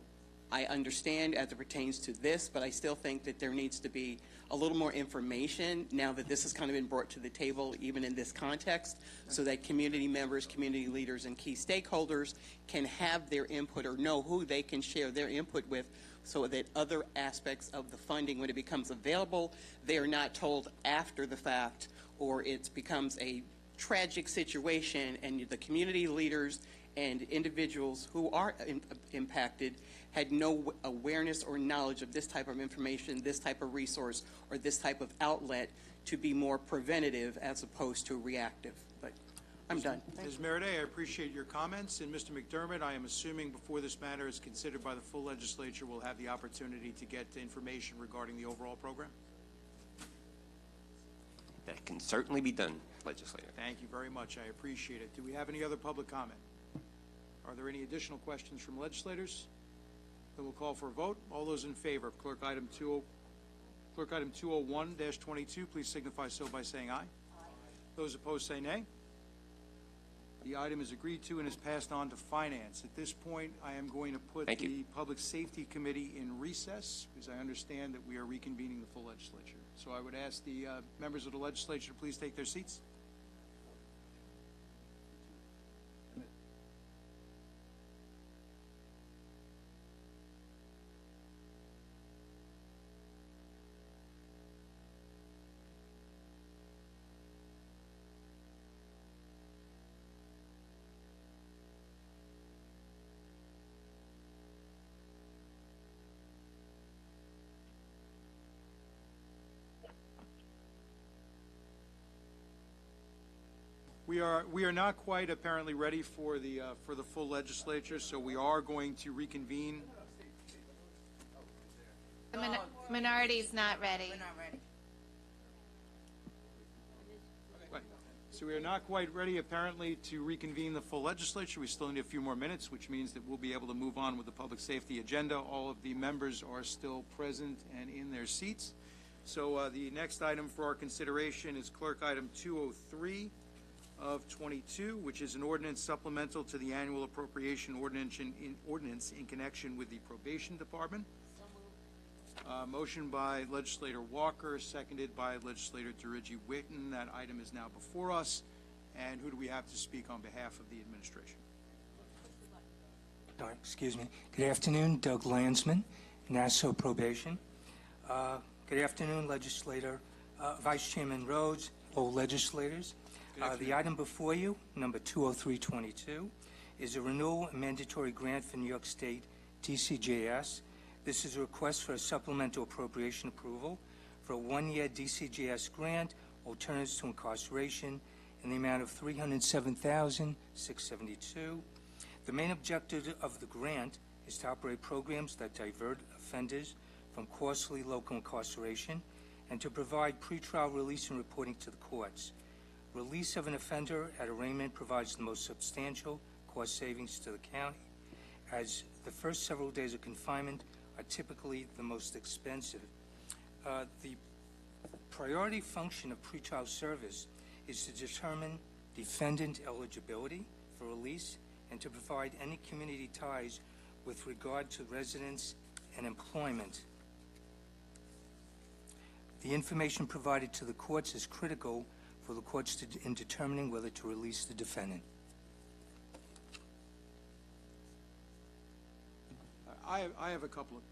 I understand as it pertains to this, but I still think that there needs to be a little more information now that this has kind of been brought to the table, even in this context, so that community members, community leaders, and key stakeholders can have their input or know who they can share their input with, so that other aspects of the funding, when it becomes available, they are not told after the fact, or it becomes a tragic situation and the community leaders and individuals who are impacted had no awareness or knowledge of this type of information, this type of resource, or this type of outlet to be more preventative as opposed to reactive. But I'm done. Ms. Meriday, I appreciate your comments. And Mr. McDermott, I am assuming before this matter is considered by the full legislature, we'll have the opportunity to get information regarding the overall program? That can certainly be done, legislator. Thank you very much. I appreciate it. Do we have any other public comment? Are there any additional questions from legislators? Then we'll call for a vote. All those in favor of clerk item 201-22, please signify so by saying aye. Aye. Those opposed say nay. The item is agreed to and is passed on to Finance. At this point, I am going to put the Public Safety Committee in recess, because I understand that we are reconvening the full legislature. So I would ask the members of the legislature to please take their seats. We are not quite apparently ready for the full legislature, so we are going to reconvene. The minority's not ready. We're not ready. Right. So we are not quite ready apparently to reconvene the full legislature. We still need a few more minutes, which means that we'll be able to move on with the public safety agenda. All of the members are still present and in their seats. So the next item for our consideration is clerk item 203 of 22, which is an ordinance supplemental to the annual appropriation ordinance in connection with the probation department. Motion by legislator Walker, seconded by legislator Dirigi Whitten. That item is now before us. And who do we have to speak on behalf of the administration? Excuse me. Good afternoon, Doug Landsman, Nassau Probation. Good afternoon, legislator, Vice Chairman Rhodes, all legislators. The item before you, number 20322, is a renewal and mandatory grant for New York State DCJS. This is a request for a supplemental appropriation approval for a one-year DCJS grant, alternatives to incarceration, in the amount of $307,672. The main objective of the grant is to operate programs that divert offenders from costly local incarceration and to provide pretrial release and reporting to the courts. Release of an offender at arraignment provides the most substantial cost savings to the county, as the first several days of confinement are typically the most expensive. The priority function of pretrial service is to determine defendant eligibility for release and to provide any community ties with regard to residence and employment. The information provided to the courts is critical for the courts in determining whether to release the defendant. I have a couple of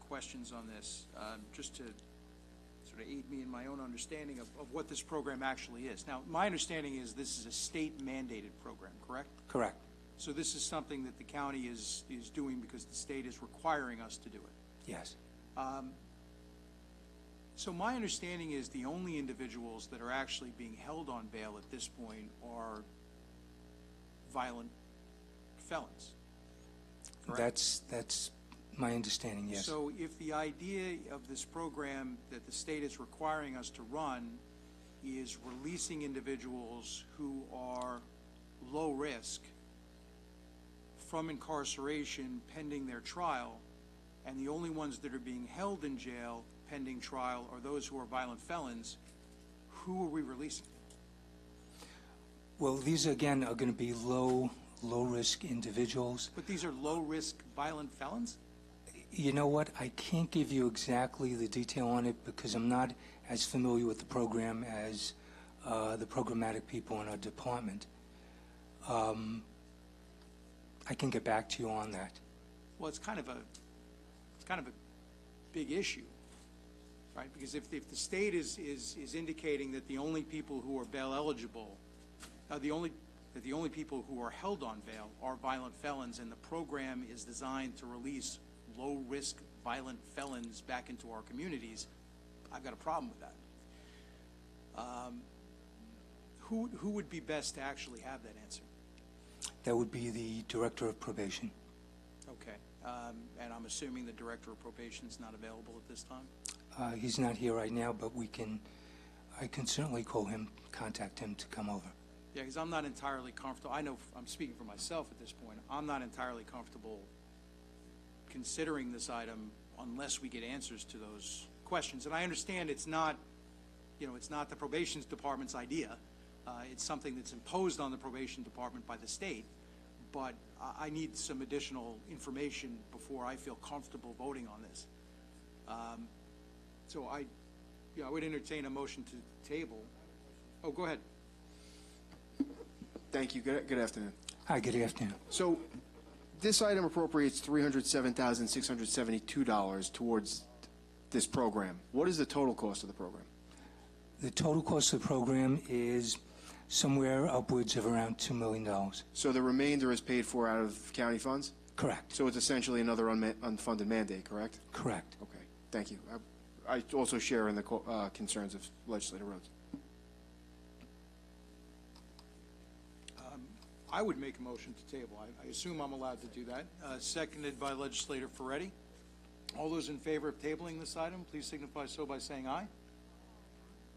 questions on this, just to sort of aid me in my own understanding of what this program actually is. Now, my understanding is this is a state-mandated program, correct? Correct. So this is something that the county is doing because the state is requiring us to do it. Yes. So my understanding is the only individuals that are actually being held on bail at this point are violent felons. Correct? That's my understanding, yes. So if the idea of this program that the state is requiring us to run is releasing individuals who are low risk from incarceration pending their trial, and the only ones that are being held in jail pending trial are those who are violent felons, who are we releasing? Well, these, again, are going to be low-risk individuals. But these are low-risk violent felons? You know what? I can't give you exactly the detail on it because I'm not as familiar with the program as the programmatic people in our department. I can get back to you on that. Well, it's kind of a big issue, right? Because if the state is indicating that the only people who are bail eligible, that the only people who are held on bail are violent felons, and the program is designed to release low-risk violent felons back into our communities, I've got a problem with that. Who would be best to actually have that answer? That would be the Director of Probation. Okay. And I'm assuming the Director of Probation is not available at this time? He's not here right now, but I can certainly call him, contact him to come over. Yeah, because I'm not entirely comfortable. I know I'm speaking for myself at this point. I'm not entirely comfortable considering this item unless we get answers to those questions. And I understand it's not the probation department's idea. It's something that's imposed on the probation department by the state. But I need some additional information before I feel comfortable voting on this. So I would entertain a motion to table. Oh, go ahead. Thank you. Good afternoon. Hi, good afternoon. So this item appropriates $307,672 towards this program. What is the total cost of the program? The total cost of the program is somewhere upwards of around $2 million. So the remainder is paid for out of county funds? Correct. So it's essentially another unfunded mandate, correct? Correct. Okay, thank you. I also share in the concerns of Legislator Rhodes. I would make a motion to table. I assume I'm allowed to do that. Seconded by Legislator Ferretti. All those in favor of tabling this item, please signify so by saying aye.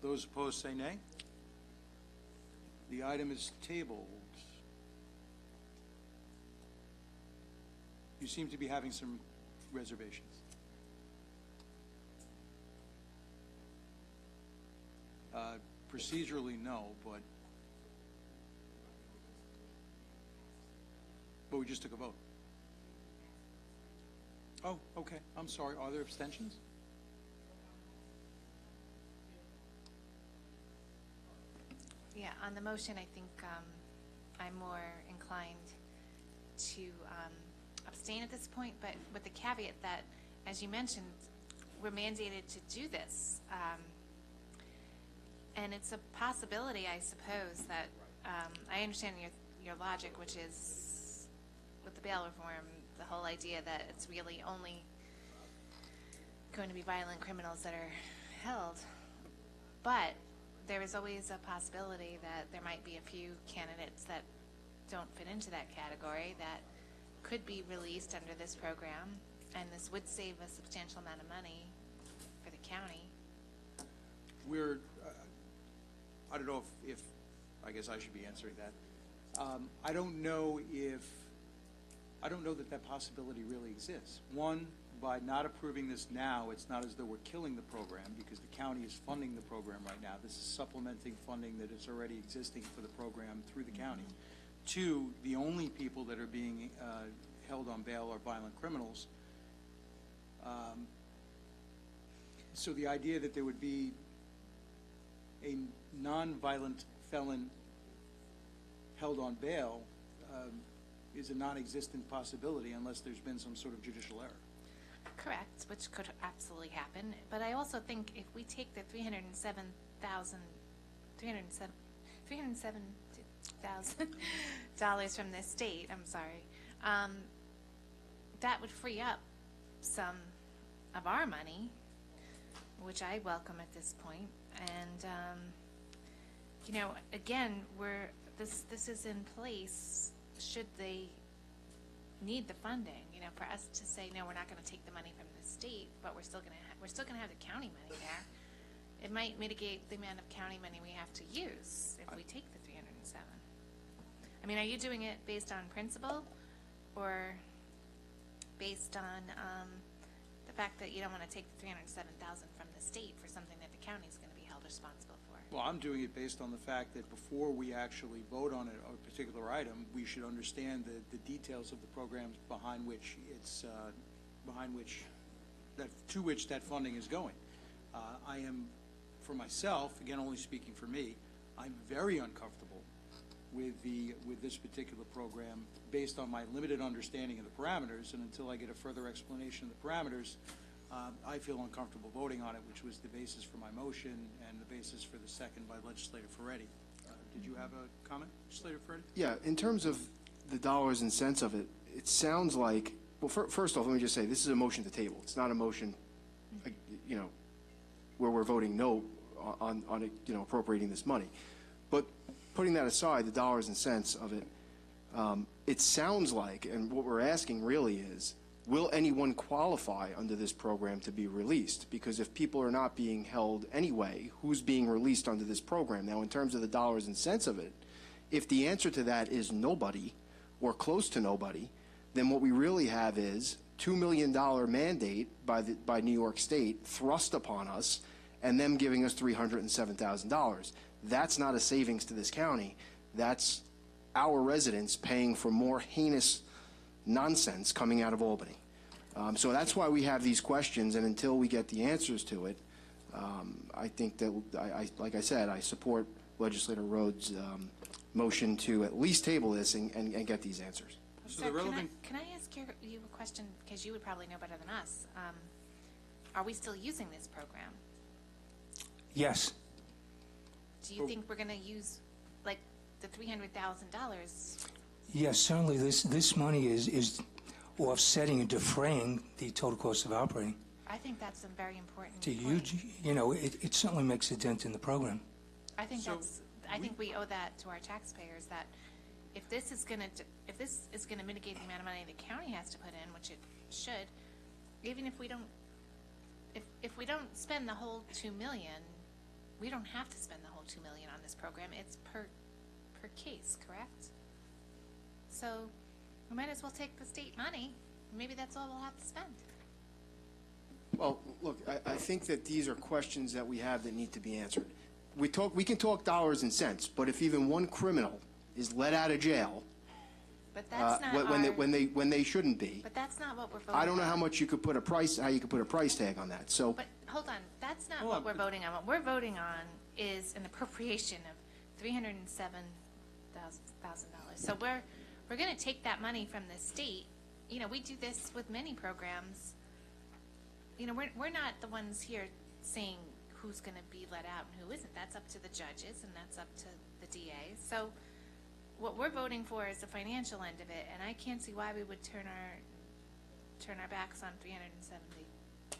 Those opposed say nay. The item is tabled. You seem to be having some reservations. Procedurally, no, but we just took a vote. Oh, okay. I'm sorry. Are there abstentions? Yeah, on the motion, I think I'm more inclined to abstain at this point, but with the caveat that, as you mentioned, we're mandated to do this. And it's a possibility, I suppose, that I understand your logic, which is with the bail reform, the whole idea that it's really only going to be violent criminals that are held. But there is always a possibility that there might be a few candidates that don't fit into that category that could be released under this program, and this would save a substantial amount of money for the county. We're, I don't know if I guess I should be answering that. I don't know that possibility really exists. One, by not approving this now, it's not as though we're killing the program because the county is funding the program right now. This is supplementing funding that is already existing for the program through the county. Two, the only people that are being held on bail are violent criminals. So the idea that there would be a non-violent felon held on bail is a non-existent possibility unless there's been some sort of judicial error. Correct, which could absolutely happen. But I also think if we take the $307,000 from the state, that would free up some of our money, which I welcome at this point. And, you know, again, this is in place should they need the funding, you know, for us to say, no, we're not going to take the money from the state, but we're still going to have the county money there. It might mitigate the amount of county money we have to use if we take the 307. I mean, are you doing it based on principle or based on the fact that you don't want to take the 307,000 from the state for something that the county is going to be held responsible for? Well, I'm doing it based on the fact that before we actually vote on a particular item, we should understand the details of the programs behind which to which that funding is going. I am, for myself, again, only speaking for me, I'm very uncomfortable with this particular program based on my limited understanding of the parameters, and until I get a further explanation of the parameters, I feel uncomfortable voting on it, which was the basis for my motion and the basis for the second by Legislator Ferretti. Did you have a comment, Legislator Ferretti? Yeah, in terms of the dollars and cents of it, it sounds like, well, first off, let me just say, this is a motion to table. It's not a motion, you know, where we're voting no on you know, appropriating this money. But putting that aside, the dollars and cents of it, it sounds like, and what we're asking really is, will anyone qualify under this program to be released? Because if people are not being held anyway, who's being released under this program? Now, in terms of the dollars and cents of it, if the answer to that is nobody or close to nobody, then what we really have is $2 million mandate by New York State thrust upon us and them giving us $307,000. That's not a savings to this county. That's our residents paying for more heinous nonsense coming out of Albany. So that's why we have these questions, and until we get the answers to it, I think that, like I said, I support Legislator Rhodes' motion to at least table this and get these answers. So can I ask you a question, because you would probably know better than us. Are we still using this program? Yes. Do you think we're going to use, like, the $300,000? Yes, certainly this money is offsetting and defraying the total cost of operating. I think that's a very important To point. you know, it certainly makes a dent in the program. I think I think we owe that to our taxpayers, that if this is going to mitigate the amount of money the county has to put in, which it should, even if we don't spend the whole $2 million, we don't have to spend the whole $2 million on this program. It's per case, correct? So we might as well take the state money. Maybe that's all we'll have to spend. Well, look, I think that these are questions that we have that need to be answered. We can talk dollars and cents, but if even one criminal is let out of jail, but that's not when they shouldn't be. But that's not what we're voting I don't know on. how much you could put how you could put a price tag on that. So, But hold on, that's not what we're voting on. What we're voting on is an appropriation of $307,000. So we're going to take that money from the state. You know, we do this with many programs. You know, we're not the ones here saying who's going to be let out and who isn't. That's up to the judges and that's up to the DA. So what we're voting for is the financial end of it, and I can't see why we would turn our backs on $307,000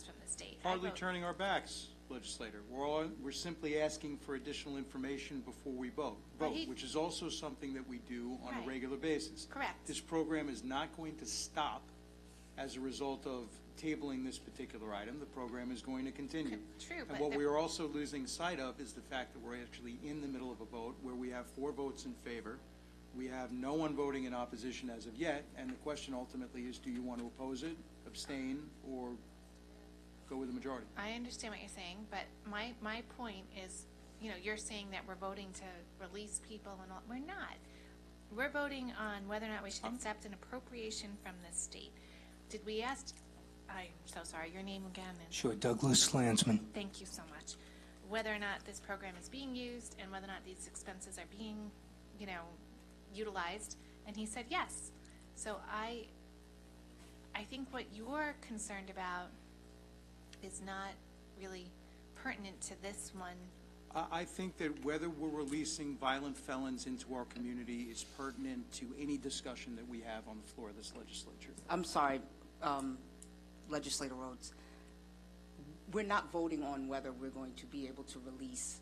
from the state. Hardly turning our backs, Legislator. We're simply asking for additional information before we vote, which is also something that we do on a regular basis. Correct. This program is not going to stop as a result of tabling this particular item. The program is going to continue. True, And but what we are also losing sight of is the fact that we're actually in the middle of a vote where we have 4 votes in favor. We have no one voting in opposition as of yet, and the question ultimately is, do you want to oppose it, abstain, or go with the majority? I understand what you're saying, but my point is, you know, you're saying that we're voting to release people and all. We're not. We're voting on whether or not we should accept an appropriation from the state. Did we ask, I'm so sorry, your name again? Sure, Douglas Landsman. Thank you so much. Whether or not this program is being used and whether or not these expenses are being, you know, utilized, and he said yes. So I think what you're concerned about is not really pertinent to this one. I think that whether we're releasing violent felons into our community is pertinent to any discussion that we have on the floor of this legislature. I'm sorry, Legislator Rhodes. we're not voting on whether we're going to be able to release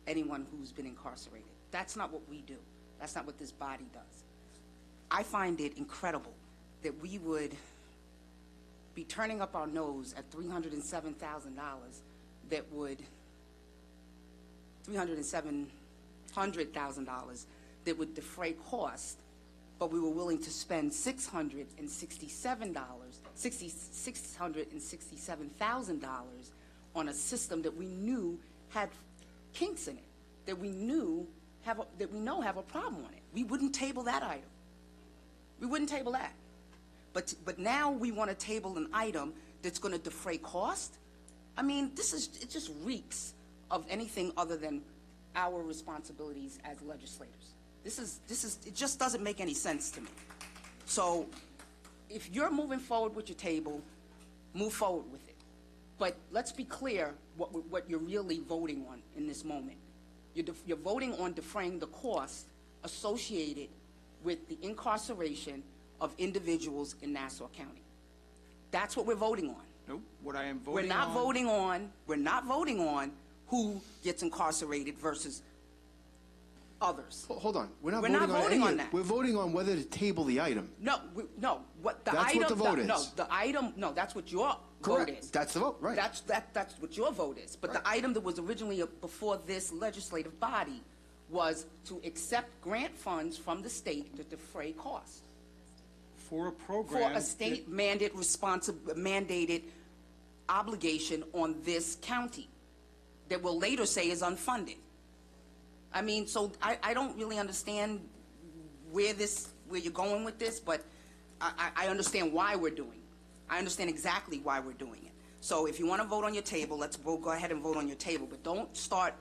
anyone who's been incarcerated. That's not what we do. That's not what this body does. I find it incredible that we would be turning up our nose at $307,000 that would, $307,000 that would defray cost, but we were willing to spend $667,000 on a system that we knew had kinks in it, that we know have a problem on it. We wouldn't table that item. We wouldn't table that. But now we want to table an item that's going to defray cost. I mean, it just reeks of anything other than our responsibilities as legislators. It just doesn't make any sense to me. So if you're moving forward with your table, move forward with it. But let's be clear what you're really voting on in this moment. You're voting on defraying the cost associated with the incarceration of individuals in Nassau County. That's what we're voting on. Nope, what I am voting We're not voting on who gets incarcerated versus others. Hold on. We're not We're voting on that. We're voting on whether to table the item. No, what the That's item, what the vote is. That's what your Correct. vote is. That's the vote, right. That's what your vote is. But the item that was originally before this legislative body was to accept grant funds from the state to defray costs. For a program. For a state mandated obligation on this county that we'll later say is unfunded. I mean, so I don't really understand where you're going with this, but I understand why we're doing it. I understand exactly why we're doing it. So if you want to vote on your table, let's go ahead and vote on your table, but don't start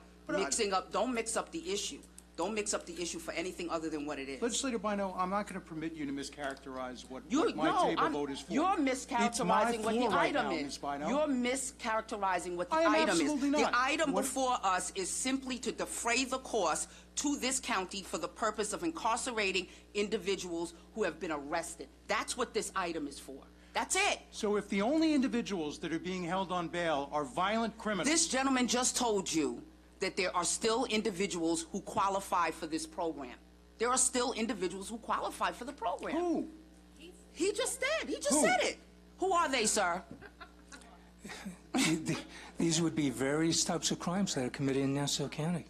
don't mix up the issue. Don't mix up the issue for anything other than what it is. Legislator Bino, I'm not going to permit you to mischaracterize what my table vote is for. You're mischaracterizing what the item is. Ms. Bino. You're mischaracterizing what the I am item is. absolutely not. The item before us is simply to defray the cost to this county for the purpose of incarcerating individuals who have been arrested. That's what this item is for. That's it. So if the only individuals that are being held on bail are violent criminals. This gentleman just told you that there are still individuals who qualify for this program. There are still individuals who qualify for the program. Who? He just said. He just said it. Who are they, sir? These would be various types of crimes that are committed in Nassau County.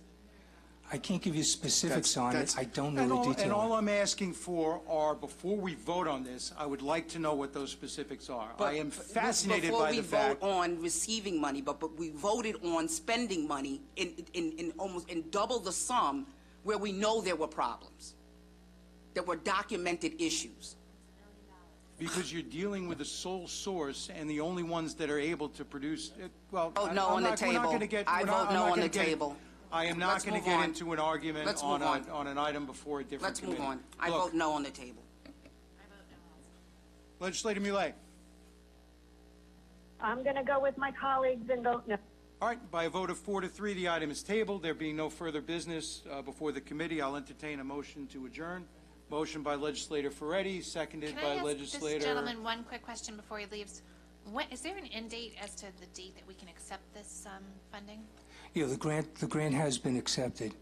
I can't give you specifics on it. I don't know the detail. And all I'm asking for are, before we vote on this, I would like to know what those specifics are. I am fascinated by the fact. Before we vote on receiving money, but we voted on spending money in double the sum where we know there were problems, there were documented issues. Because you're dealing with a sole source, and the only ones that are able to produce, well, I vote no on the table. I vote no on the table. I am not going to get into an argument on an item before a different committee. Let's move on. I vote no on the table. Legislator Millet. I'm going to go with my colleagues and vote no. All right, by a vote of 4-3, the item is tabled. There being no further business before the committee, I'll entertain a motion to adjourn. Motion by Legislator Ferretti, seconded by Legislator. This gentleman one quick question before he leaves. Is there an end date as to the date that we can accept this funding? Yeah, the grant has been accepted.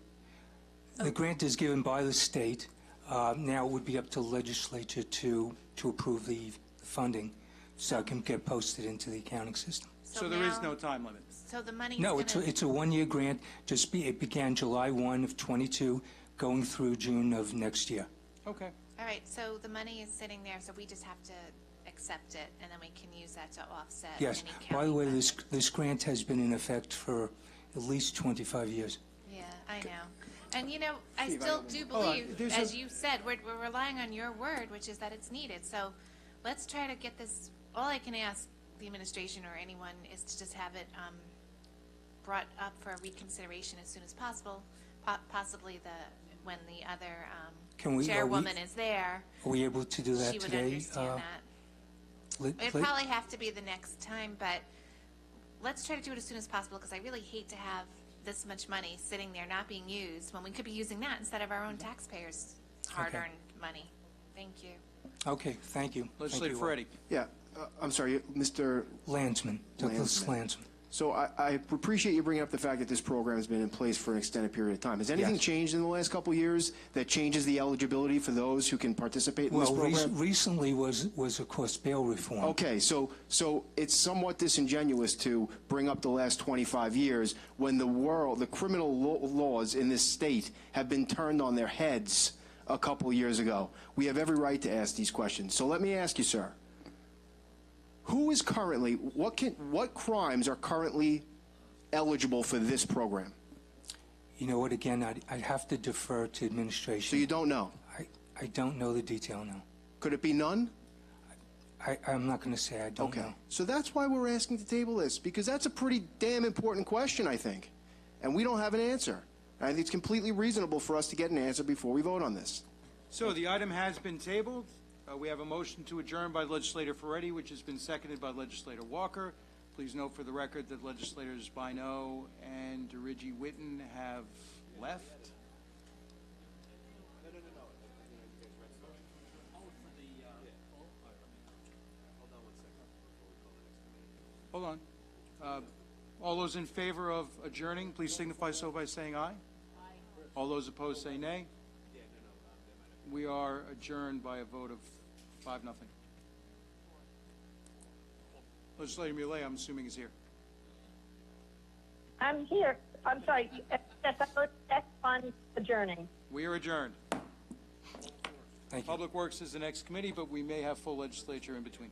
The grant is given by the state. Now it would be up to the legislature to approve the funding, so it can get posted into the accounting system. So there is no time limit? So the money. No, it's a one-year grant. It began July 1 of 22, going through June of next year. Okay. All right, so the money is sitting there, so we just have to accept it, and then we can use that to offset Yes. any county By the way, funding. this grant has been in effect for at least 25 years. Yeah, I know. And, you know, I still do believe, as you said, we're relying on your word, which is that it's needed. So let's try to get this, all I can ask the administration or anyone is to just have it brought up for reconsideration as soon as possible, possibly when the other chairwoman is there. Are we able to do that she would today? Understand that. It'd probably have to be the next time, but let's try to do it as soon as possible, because I really hate to have this much money sitting there not being used when we could be using that instead of our own taxpayers' hard-earned money. Thank you. Okay, thank you. Legislator Ferretti. Yeah, I'm sorry, Mr. Landsman, Douglas Landsman. So I appreciate you bringing up the fact that this program has been in place for an extended period of time. Has anything Yes. changed in the last couple of years that changes the eligibility for those who can participate in this Well, program? recently was, of course, bail reform. Okay, so it's somewhat disingenuous to bring up the last 25 years when the criminal laws in this state have been turned on their heads a couple years ago. We have every right to ask these questions. So let me ask you, sir, who is currently, what crimes are currently eligible for this program? You know what, again, I'd have to defer to administration. So you don't know? I don't know the detail now. Could it be none? I'm not going to say I don't know. So that's why we're asking to table this, because that's a pretty damn important question, I think. And we don't have an answer. I think it's completely reasonable for us to get an answer before we vote on this. So the item has been tabled. We have a motion to adjourn by Legislator Ferretti, which has been seconded by Legislator Walker. Please note for the record that Legislators Bino and DeRigi Witten have left. Hold on. All those in favor of adjourning, please signify so by saying aye. All those opposed say nay. We are adjourned by a vote of 5-0. Legislator Muley, I'm assuming, is here. I'm here. I'm sorry. Yes, I voted yes on adjourning. We are adjourned. Thank you. Public Works is the next committee, but we may have full legislature in between.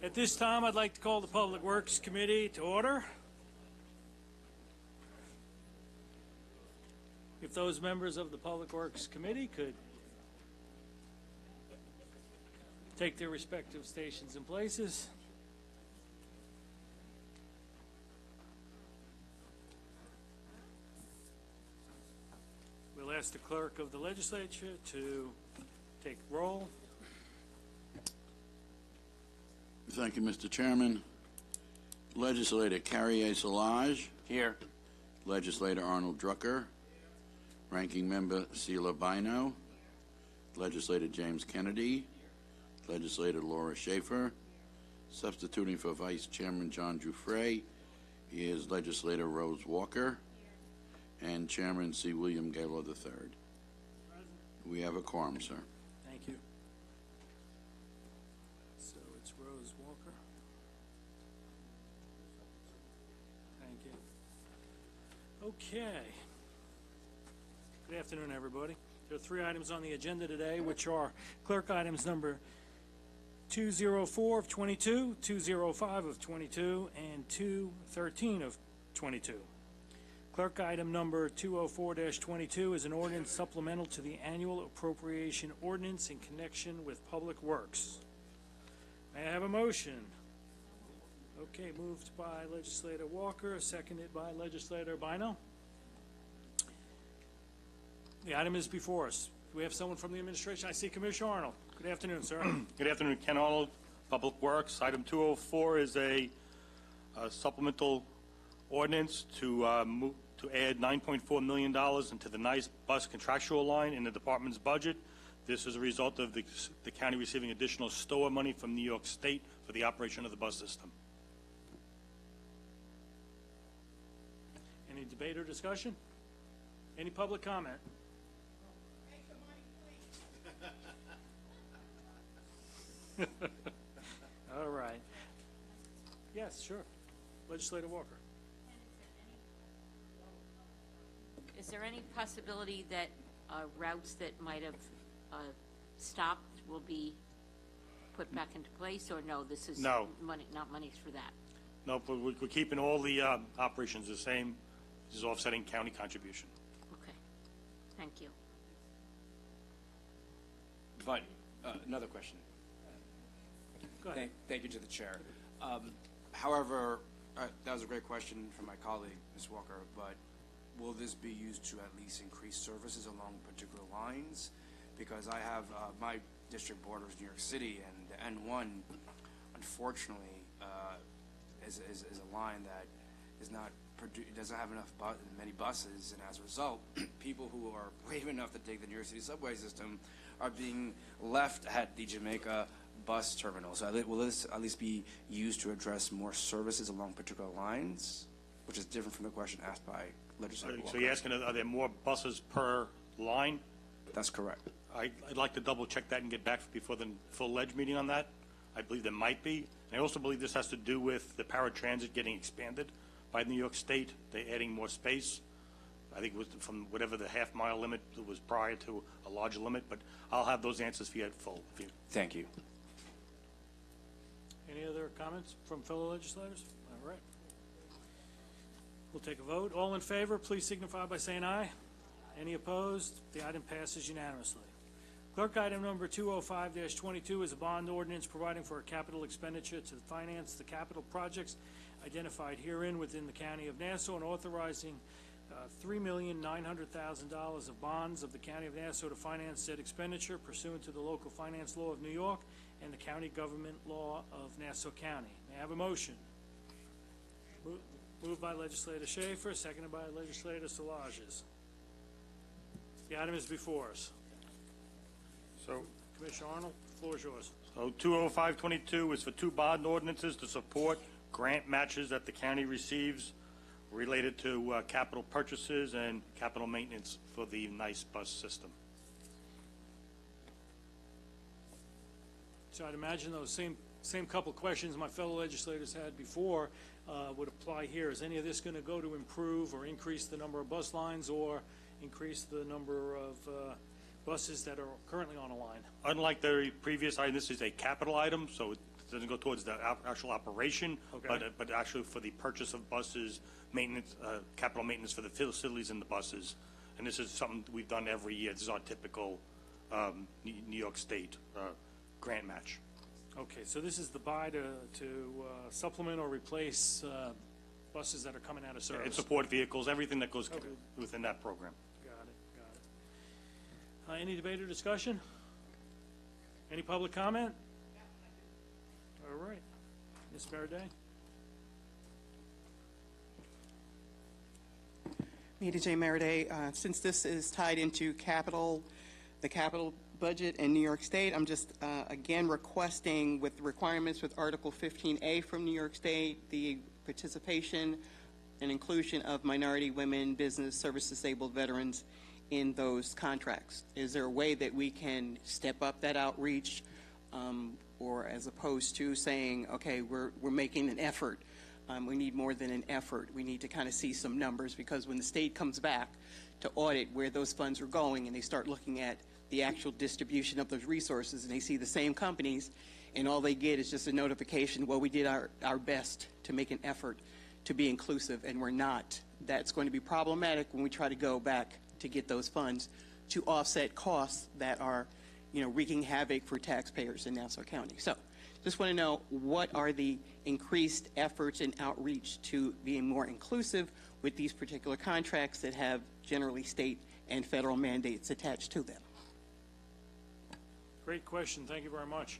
At this time, I'd like to call the Public Works Committee to order. If those members of the Public Works Committee could take their respective stations and places. We'll ask the clerk of the legislature to take roll. Thank you, Mr. Chairman. Legislator Carrie A. Solage. Here. Legislator Arnold Drucker. Ranking Member Sheila Bino. Legislator James Kennedy. Legislator Laura Schaefer. Substituting for Vice Chairman John Giuffre is Legislator Rose Walker. And Chairman C. William Gaylord III. We have a quorum, sir. Thank you. So it's Rose Walker. Thank you. Okay. Good afternoon, everybody. There are 3 items on the agenda today, which are clerk items number 204 of 22, 205 of 22, and 213 of 22. Clerk item number 204-22 is an ordinance supplemental to the annual appropriation ordinance in connection with Public Works. May I have a motion? Okay, moved by Legislator Walker, seconded by Legislator Bino. The item is before us. Do we have someone from the administration? I see Commissioner Arnold. Good afternoon, sir. Good afternoon, Ken Arnold, Public Works. Item 204 is a supplemental ordinance to add $9.4 million into the NICE bus contractual line in the department's budget. This is a result of the county receiving additional STOA money from New York State for the operation of the bus system. Any debate or discussion? Any public comment? All right. Yes, sure. Legislator Walker. Is there any possibility that routes that might have stopped will be put back into place, or no, this is No. money, not money for that? No, but we're keeping all the operations the same. This is offsetting county contribution. Okay. Thank you. But, another question. Go ahead. Thank you to the chair. However, that was a great question from my colleague, Ms. Walker, but will this be used to at least increase services along particular lines? Because I have, my district borders New York City, and the N1, unfortunately, is a line that is not doesn't have enough many buses, and as a result, people who are brave enough to take the New York City subway system are being left at the Jamaica bus terminal. So will this at least be used to address more services along particular lines, which is different from the question asked by Legislator Walker? So you're asking, are there more buses per line? That's correct. I'd like to double check that and get back before the full ledge meeting on that. I believe there might be. And I also believe this has to do with the paratransit getting expanded by New York State. They're adding more space. I think it was from whatever the half-mile limit that was prior to a larger limit, but I'll have those answers for you at full. Thank you. Any other comments from fellow legislators? All right. We'll take a vote. All in favor, please signify by saying aye. Any opposed? The item passes unanimously. Clerk, item number 205-22 is a bond ordinance providing for a capital expenditure to finance the capital projects identified herein within the County of Nassau and authorizing $3,900,000 of bonds of the County of Nassau to finance said expenditure pursuant to the local finance law of New York and the county government law of Nassau County. May I have a motion? Moved by Legislator Schaefer, seconded by Legislator Szilagyi. The item is before us. So, Commissioner Arnold, the floor is yours. So 205-22 is for two bond ordinances to support grant matches that the county receives related to capital purchases and capital maintenance for the NICE bus system. So I'd imagine those same couple questions my fellow legislators had before would apply here. Is any of this going to go to improve or increase the number of bus lines or increase the number of buses that are currently on a line? Unlike the previous item, this is a capital item, so it doesn't go towards the actual operation, Okay. but actually for the purchase of buses, maintenance, capital maintenance for the facilities in the buses. And this is something we've done every year. This is our typical New York State grant match. Okay, so this is the buy to supplement or replace buses that are coming out of service. And support vehicles, everything that goes Okay. within that program. Got it. Any debate or discussion? Any public comment? All right. Ms. Maraday? Nita J. Maraday, since this is tied into the capital budget in New York State, I'm just again requesting with requirements with Article 15A from New York State, the participation and inclusion of minority women, business, service disabled veterans in those contracts. Is there a way that we can step up that outreach, or as opposed to saying, okay, we're making an effort? We need more than an effort. We need to kind of see some numbers, because when the state comes back to audit where those funds are going and they start looking at the actual distribution of those resources and they see the same companies and all they get is just a notification, well, we did our best to make an effort to be inclusive, and we're not. That's going to be problematic when we try to go back to get those funds to offset costs that are, wreaking havoc for taxpayers in Nassau County. So just want to know, what are the increased efforts and outreach to being more inclusive with these particular contracts that have generally state and federal mandates attached to them? Great question. Thank you very much.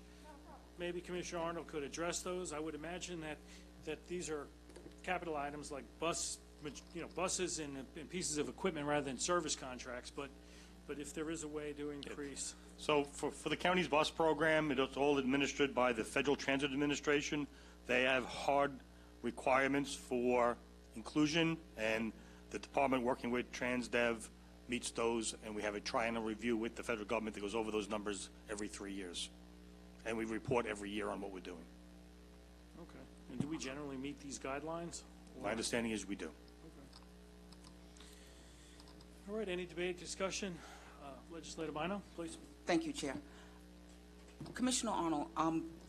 Maybe Commissioner Arnold could address those. I would imagine that these are capital items like buses and pieces of equipment rather than service contracts, but if there is a way to increase. So for the county's bus program, it's all administered by the Federal Transit Administration. They have hard requirements for inclusion, and the department working with TransDev meets those, and we have a triennial review with the federal government that goes over those numbers every 3 years. And we report every year on what we're doing. Okay. And do we generally meet these guidelines? My understanding is we do. All right, any debate, discussion? Legislator Bino, please. Thank you, Chair. Commissioner Arnold,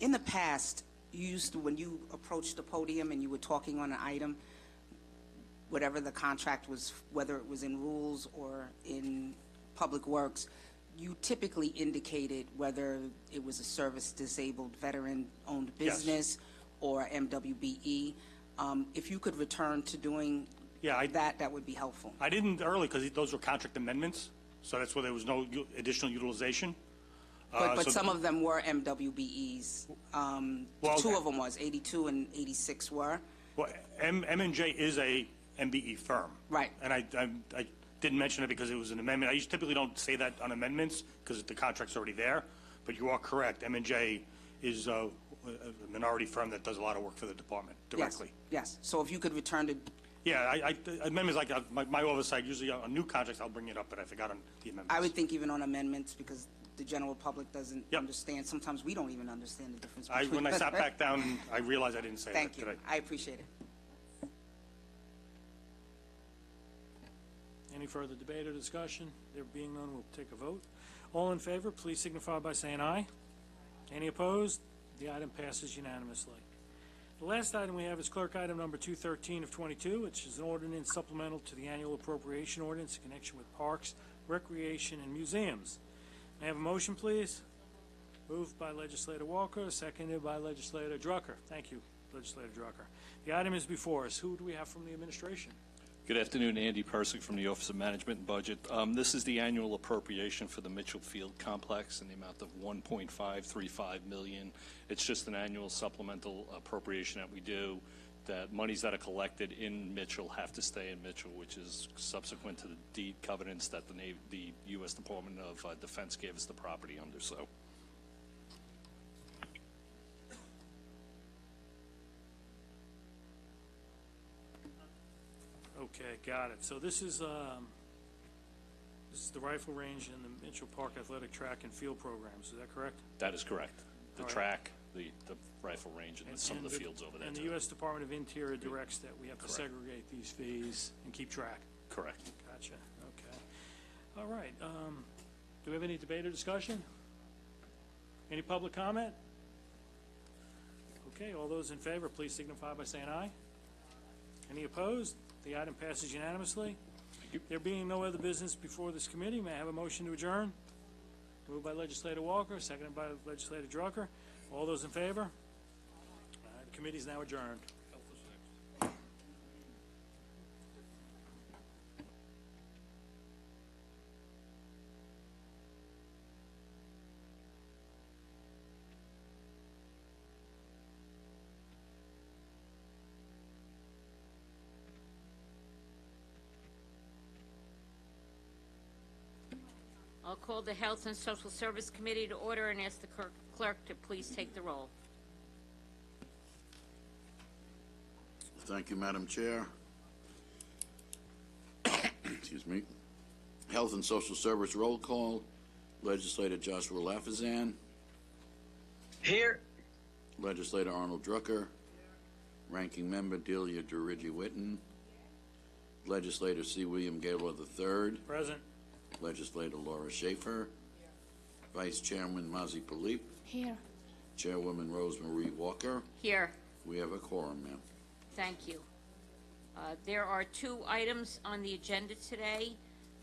in the past, you used to, when you approached the podium and you were talking on an item, whatever the contract was, whether it was in rules or in Public Works, you typically indicated whether it was a service-disabled veteran-owned Yes. business or MWBE. If you could return to doing that would be helpful. I didn't early because those were contract amendments, so that's where there was no additional utilization. But so some of them were MWBEs. Well, two of them was, 82 and 86 were. Well, M&J is a MBE firm. Right. And I didn't mention it because it was an amendment. I typically don't say that on amendments because the contract's already there, but you are correct. M&J is a minority firm that does a lot of work for the department directly. Yes. So if you could return to. Yeah, amendments like my oversight, usually on new contracts, I'll bring it up, but I forgot on the amendments. I would think even on amendments, because the general public doesn't understand. Sometimes we don't even understand the difference between. When I sat back down, I realized I didn't say Thank that you. today. I appreciate it. Any further debate or discussion? There being none, we'll take a vote. All in favor, please signify by saying aye. Any opposed? The item passes unanimously. The last item we have is clerk item number 213 of 22, which is an ordinance supplemental to the annual appropriation ordinance in connection with parks, recreation, and museums. May I have a motion, please? Moved by Legislator Walker, seconded by Legislator Drucker. Thank you, Legislator Drucker. The item is before us. Who do we have from the administration? Good afternoon, Andy Persick from the Office of Management and Budget. This is the annual appropriation for the Mitchell Field Complex in the amount of $1.535 million. It's just an annual supplemental appropriation that we do. That monies that are collected in Mitchell have to stay in Mitchell, which is subsequent to the deed covenants that the U.S. Department of Defense gave us the property under. So. Okay, got it. So this is the rifle range and the Mitchell Park Athletic Track and Field programs. Is that correct? That is correct. The All right. track, the rifle range, and some of the fields over there. And the too. U.S. Department of Interior directs that we have to Correct. segregate these fees and keep track. Correct. Gotcha. Okay. All right. Do we have any debate or discussion? Any public comment? Okay. All those in favor, please signify by saying aye. Any opposed? The item passes unanimously. There being no other business before this committee, may I have a motion to adjourn? Moved by Legislator Walker, seconded by Legislator Drucker. All those in favor? The committee is now adjourned. I'll call the Health and Social Service Committee to order and ask the clerk to please take the roll. Thank you, Madam Chair. Excuse me. Health and Social Service roll call. Legislator Joshua Lafazan. Here. Legislator Arnold Drucker. Ranking Member Delia Durigi-Witten. Legislator C. William Gaylor III. Present. Legislator Laura Schaefer. Vice Chairman Mazi Palip. Here. Chairwoman Rosemarie Walker. Here. We have a quorum, ma'am. Thank you. There are two items on the agenda today,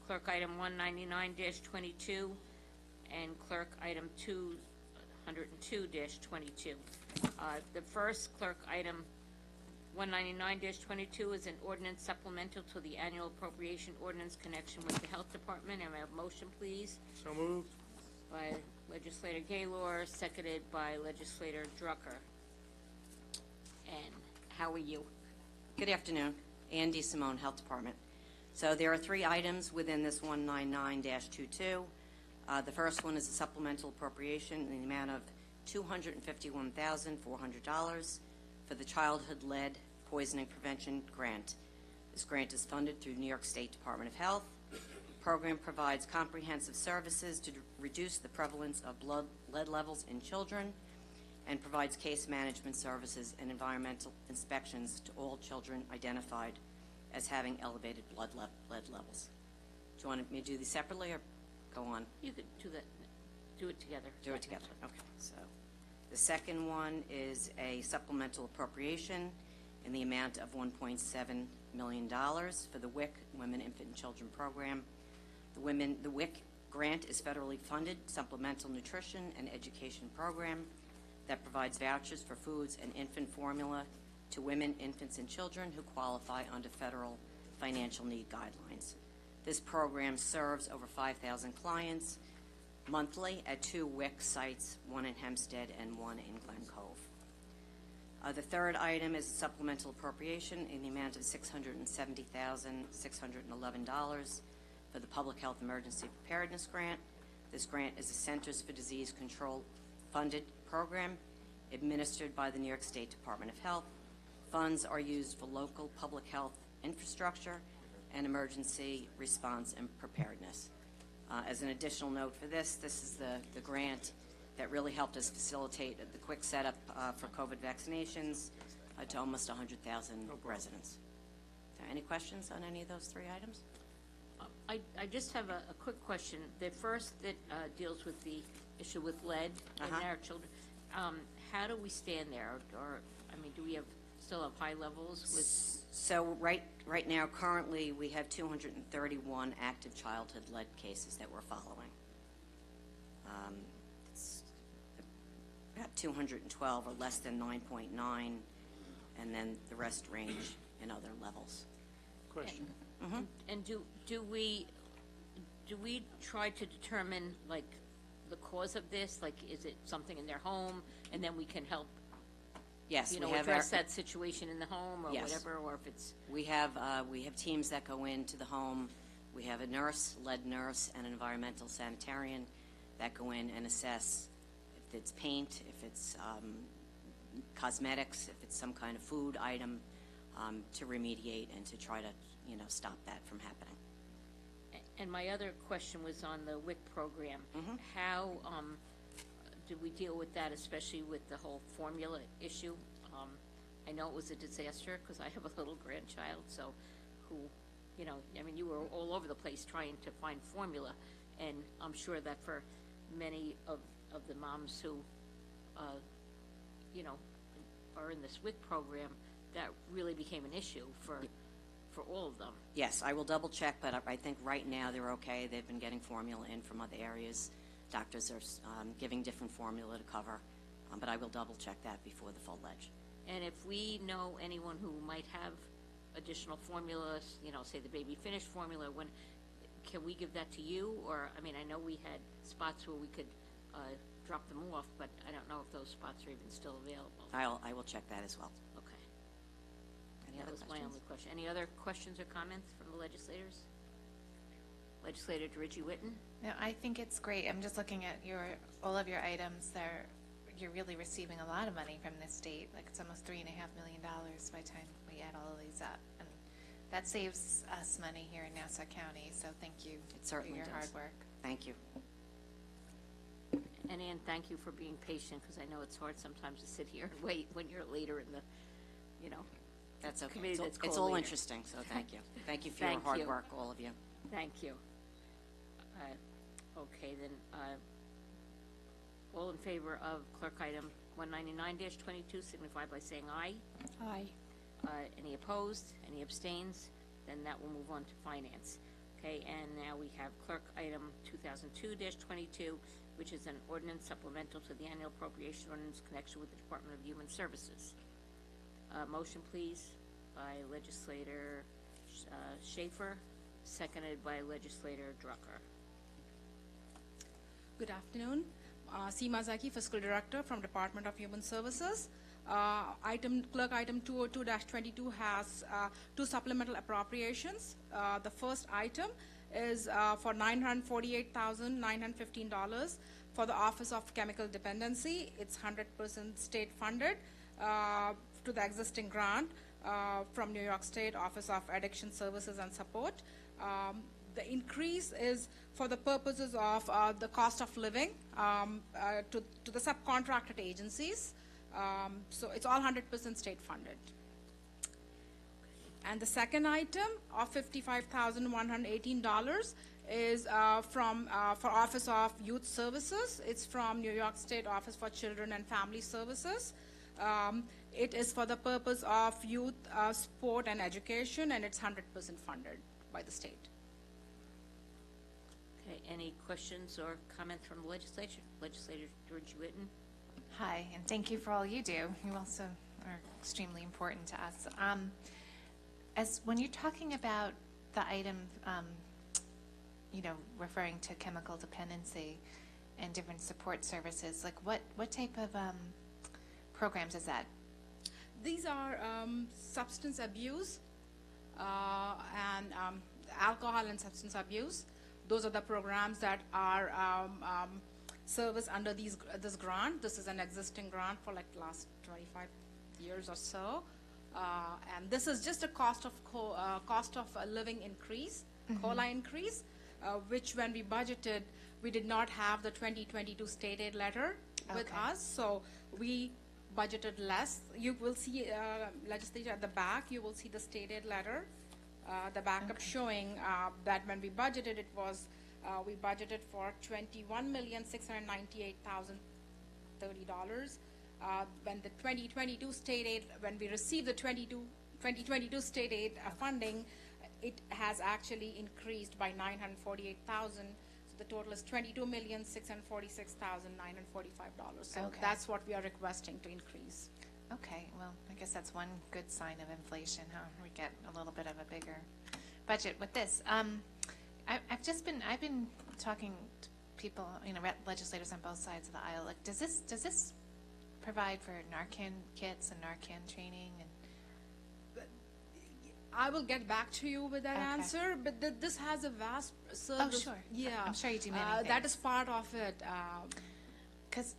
clerk item 199-22 and clerk item 202-22. The first clerk item 199-22 is an ordinance supplemental to the annual appropriation ordinance connection with the Health Department. And I have a motion, please. So moved. By Legislator Gaylor, seconded by Legislator Drucker. And how are you? Good afternoon. Andy Simone, Health Department. So there are three items within this 199-22. The first one is a supplemental appropriation in the amount of $251,400 for the Childhood Lead Poisoning Prevention Grant. This grant is funded through New York State Department of Health. The program provides comprehensive services to reduce the prevalence of lead levels in children and provides case management services and environmental inspections to all children identified as having elevated lead levels. Do you want me to do these separately or go on? You could do that. Do it together. Do it together. Okay. So the second one is a supplemental appropriation in the amount of $1.7 million for the WIC, Women, Infant, and Children Program. The WIC grant is federally funded supplemental nutrition and education program that provides vouchers for foods and infant formula to women, infants, and children who qualify under federal financial need guidelines. This program serves over 5,000 clients monthly at 2 WIC sites, one in Hempstead and one in Glen Cove. The third item is a supplemental appropriation in the amount of $670,611 for the Public Health Emergency Preparedness Grant. This grant is a Centers for Disease Control funded program administered by the New York State Department of Health. Funds are used for local public health infrastructure and emergency response and preparedness. As an additional note for this is the grant that really helped us facilitate the quick setup for COVID vaccinations to almost 100,000 residents. Any questions on any of those 3 items? I just have a quick question. The first that deals with the issue with lead in our children. How do we stand there? Or I mean, do we still have high levels with? So right now, currently, we have 231 active childhood lead cases that we're following. It's about 212 are less than 9.9, and then the rest range in other levels. Question. And do we try to determine, like, the cause of this? Like, is it something in their home, and then we can help? Yes, we have address that situation in the home or whatever, or if it's. We have teams that go into the home. We have a nurse, lead nurse, and an environmental sanitarian that go in and assess if it's paint, if it's cosmetics, if it's some kind of food item, to remediate and to try to stop that from happening. And my other question was on the WIC program. How do we deal with that, especially with the whole formula issue? I know it was a disaster because I have a little grandchild, so you were all over the place trying to find formula, and I'm sure that for many of the moms who, are in this WIC program, that really became an issue for all of them. Yes, I will double check, but I think right now they're okay. They've been getting formula in from other areas. Doctors are giving different formula to cover, but I will double check that before the full ledge. And if we know anyone who might have additional formulas, say the baby finish formula, can we give that to you? Or, I mean, I know we had spots where we could drop them off, but I don't know if those spots are even still available. I will check that as well. Okay. Any other That was questions? my only question. Any other questions or comments from the legislators? Legislator DeRicci Whitten? No, I think it's great. I'm just looking at all of your items there. You're really receiving a lot of money from the state. Like, it's almost $3.5 million by the time we add all of these up. And that saves us money here in Nassau County. So thank you for your hard work. Thank you. And Ann, thank you for being patient, because I know it's hard sometimes to sit here and wait when you're later in the, That's okay. committee that's It's called all later. interesting, so thank you. Thank you for your Thank hard you. work, all of you. Thank you. Okay, then, all in favor of clerk item 199-22 signify by saying aye. Aye. Any opposed? Any abstains? Then that will move on to finance. Okay, and now we have clerk item 2002-22, which is an ordinance supplemental to the annual appropriation ordinance in connection with the Department of Human Services. Motion, please, by Legislator Schaefer, seconded by Legislator Drucker. Good afternoon. Seema Zaki, Fiscal Director from Department of Human Services. Clerk item 202-22 has 2 supplemental appropriations. The first item is for $948,915 for the Office of Chemical Dependency. It's 100% state funded to the existing grant from New York State Office of Addiction Services and Support. The increase is for the purposes of the cost of living to the subcontracted agencies. So it's all 100% state funded. And the second item of $55,118 is for Office of Youth Services. It's from New York State Office for Children and Family Services. It is for the purpose of youth sport and education, and it's 100% funded by the state. Okay, any questions or comments from the legislature? Legislator George Witten? Hi, and thank you for all you do. You also are extremely important to us. As when you're talking about the item, referring to chemical dependency and different support services, like what type of programs is that? These are substance abuse and alcohol and substance abuse. Those are the programs that are serviced under this grant. This is an existing grant for like last 25 years or so, and this is just a cost of living increase, COLA increase, which when we budgeted, we did not have the 2022 state aid letter with us, so we budgeted less. You will see legislature at the back. You will see the state aid letter, the backup showing that when we budgeted, it was we budgeted for $21,698,030. When the 2022 state aid, when we received the 2022 state aid funding, it has actually increased by $948,000. So the total is $22,646,945. So that's what we are requesting to increase. Okay, well, I guess that's one good sign of inflation, huh? We get a little bit of a bigger budget with this. I've been talking to people, legislators on both sides of the aisle. Like, does this provide for Narcan kits and Narcan training? And I will get back to you with that answer, but this has a vast service. Oh, sure. Yeah. I'm sure you do many things. That is part of it. Because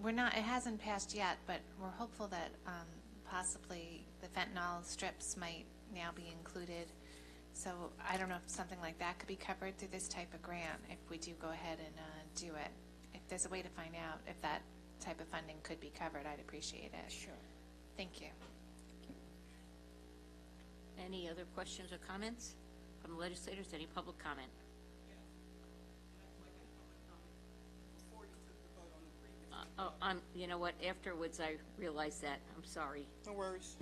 it hasn't passed yet, but we're hopeful that possibly the fentanyl strips might now be included. So I don't know if something like that could be covered through this type of grant if we do go ahead and do it. If there's a way to find out if that type of funding could be covered, I'd appreciate it. Sure. Thank you. Any other questions or comments from the legislators? Any public comment? You know what? Afterwards, I realized that. I'm sorry. No worries.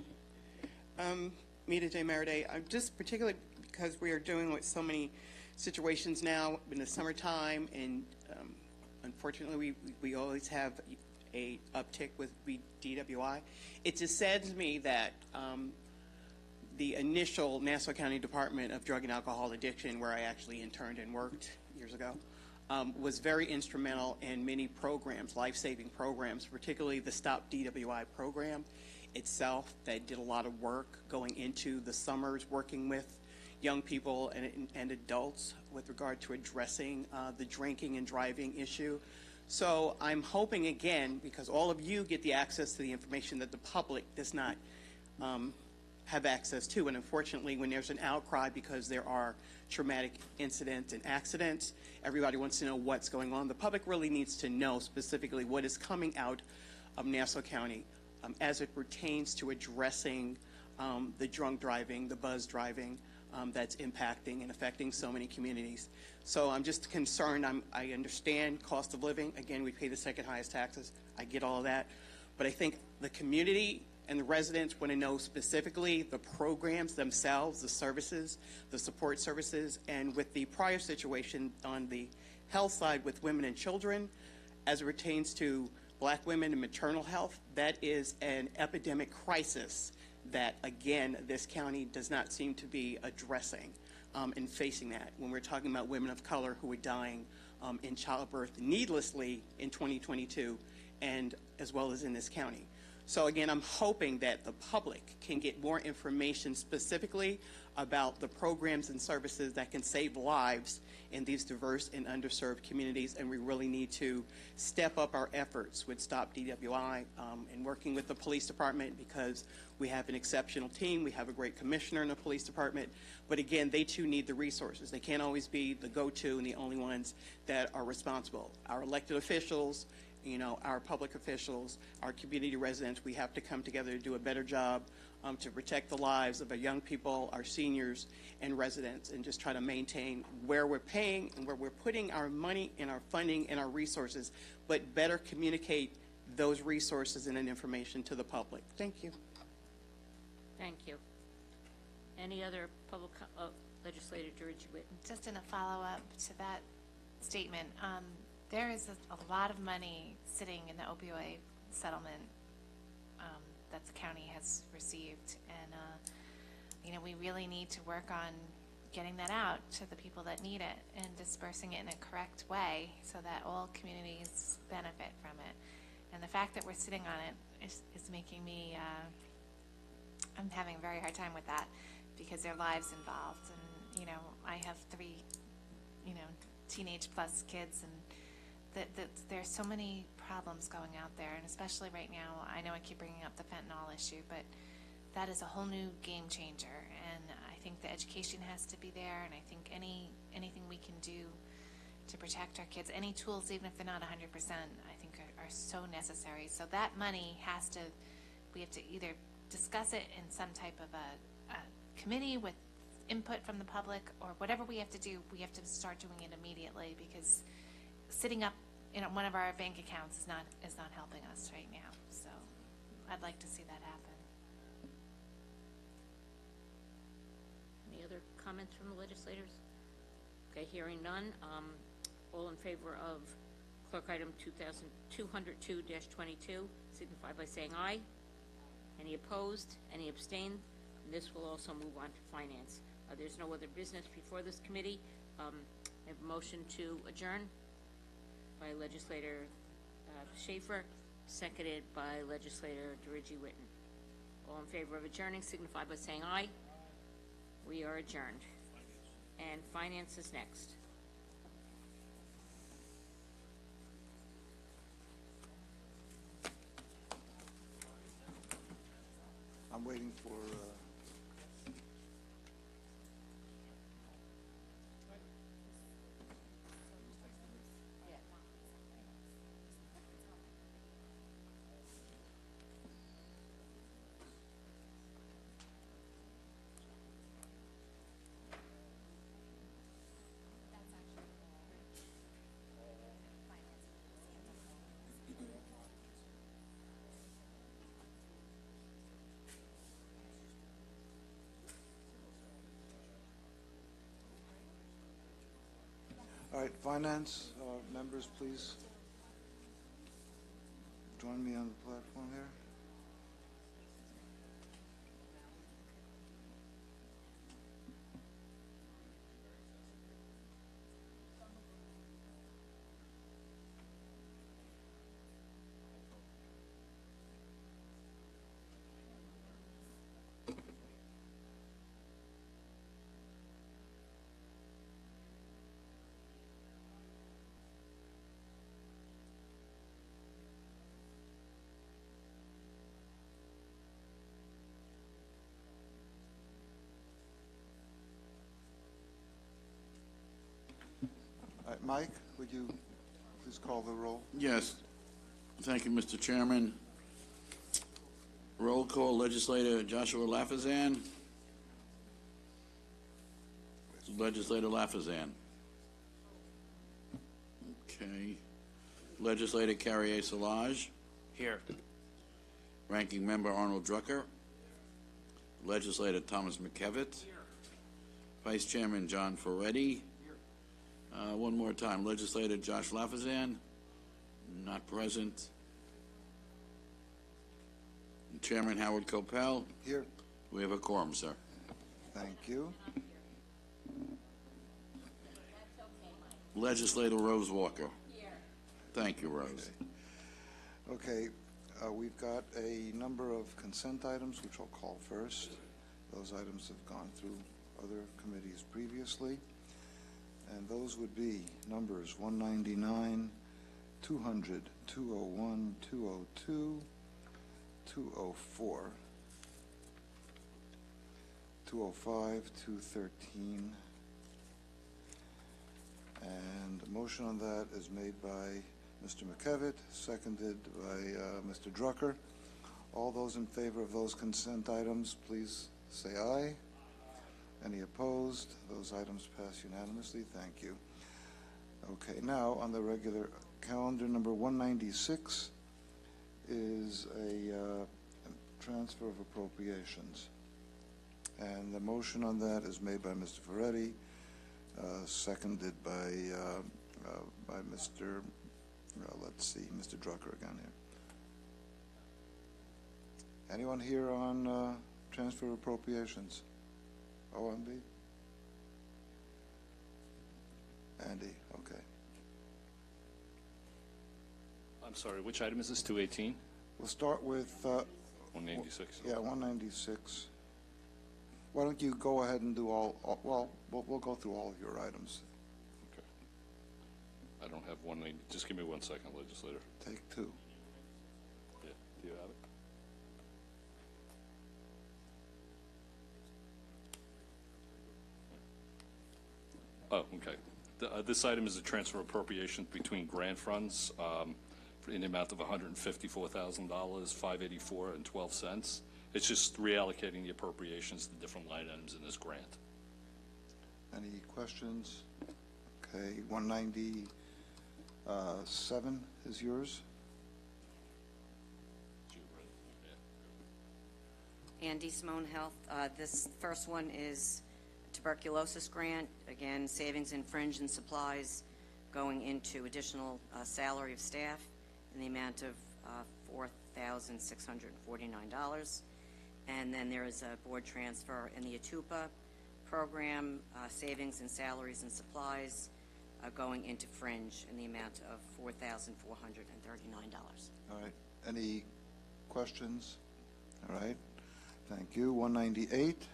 Mita J. Meriday, just particularly because we are dealing with so many situations now in the summertime, and unfortunately, we always have a uptick with DWI. It just saddens me that the initial Nassau County Department of Drug and Alcohol Addiction, where I actually interned and worked years ago, was very instrumental in many programs, life-saving programs, particularly the Stop DWI program itself, that did a lot of work going into the summers, working with young people and adults with regard to addressing the drinking and driving issue. So I'm hoping, again, because all of you get the access to the information that the public does not have access to, and unfortunately when there's an outcry because there are traumatic incidents and accidents, everybody wants to know what's going on. The public really needs to know specifically what is coming out of Nassau County as it pertains to addressing the drunk driving, the buzz driving that's impacting and affecting so many communities. So I'm just concerned. I understand cost of living. Again, we pay the second highest taxes. I get all of that. But I think the community and the residents want to know specifically the programs themselves, the services, the support services, and with the prior situation on the health side with women and children, as it pertains to black women and maternal health, that is an epidemic crisis that, again, this county does not seem to be addressing and facing that when we're talking about women of color who are dying in childbirth needlessly in 2022 and as well as in this county. So again, I'm hoping that the public can get more information specifically about the programs and services that can save lives in these diverse and underserved communities, and we really need to step up our efforts with Stop DWI and working with the police department, because we have an exceptional team. We have a great commissioner in the police department, but again, they too need the resources. They can't always be the go-to and the only ones that are responsible. Our elected officials, our public officials, our community residents, we have to come together to do a better job to protect the lives of our young people, our seniors, and residents, and just try to maintain where we're paying and where we're putting our money and our funding and our resources, but better communicate those resources and information to the public. Thank you. Thank you. Any other public Legislator Dirigi Whitten. Just in a follow-up to that statement, there is a lot of money sitting in the opioid settlement that the county has received, and we really need to work on getting that out to the people that need it and dispersing it in a correct way so that all communities benefit from it. And the fact that we're sitting on it is making me, I'm having a very hard time with that because there are lives involved. And, I have 3, teenage plus kids, and there's so many problems going out there. And especially right now, I know I keep bringing up the fentanyl issue, but that is a whole new game changer. And I think the education has to be there, and I think anything we can do to protect our kids, any tools, even if they're not 100%, I think are so necessary. So that money we have to either discuss it in some type of a committee with input from the public, or whatever we have to do, we have to start doing it immediately, because sitting up in one of our bank accounts is not helping us right now. So I'd like to see that happen. Any other comments from the legislators? Okay, hearing none. All in favor of clerk item 2202-22 signify by saying aye. Any opposed? Any abstained? And this will also move on to finance. There's no other business before this committee. I have a motion to adjourn by Legislator Schaefer, seconded by Legislator Dirigi Whitten. All in favor of adjourning signify by saying aye. We are adjourned. And finance is next. I'm waiting for All right, finance members, please join me on the platform here. All right, Mike, would you please call the roll? Yes. Thank you, Mr. Chairman. Roll call, Legislator Joshua Lafazan. Legislator Lafazan. Okay. Legislator Carrier Solage. Here. Ranking Member Arnold Drucker. Legislator Thomas McKevitt. Vice Chairman John Ferretti. One more time, Legislator Josh Lafazan, not present. Chairman Howard Copel. Here. We have a quorum, sir. Thank you. Legislator Rose Walker. Here. Thank you, Rose. Okay, we've got a number of consent items, which I'll call first. Those items have gone through other committees previously. And those would be numbers 199, 200, 201, 202, 204, 205, 213. And the motion on that is made by Mr. McKevitt, seconded by Mr. Drucker. All those in favor of those consent items, please say aye. Any opposed? Those items pass unanimously. Thank you. Okay, now on the regular calendar, number 196 is a transfer of appropriations. And the motion on that is made by Mr. Ferretti, seconded by Mr., let's see, Mr. Drucker again here. Anyone here on transfer appropriations? OMB? Andy, okay. I'm sorry, which item is this, 218? We'll start with... 196. Yeah, 196. Why don't you go ahead and do well, we'll go through all of your items. Okay. I don't have 190. Just give me 1 second, legislator. Take two. Yeah, do you have it? Oh, okay. This item is a transfer appropriation between grant funds in the amount of $154,000, $584.12. It's just reallocating the appropriations to different line items in this grant. Any questions? Okay, 197 is yours. Andy Simone Health. This first one is tuberculosis grant. Again, savings in fringe and supplies going into additional salary of staff in the amount of $4,649. And then there is a board transfer in the ATUPA program, savings in salaries and supplies going into fringe in the amount of $4,439. All right. Any questions? All right. Thank you. 198.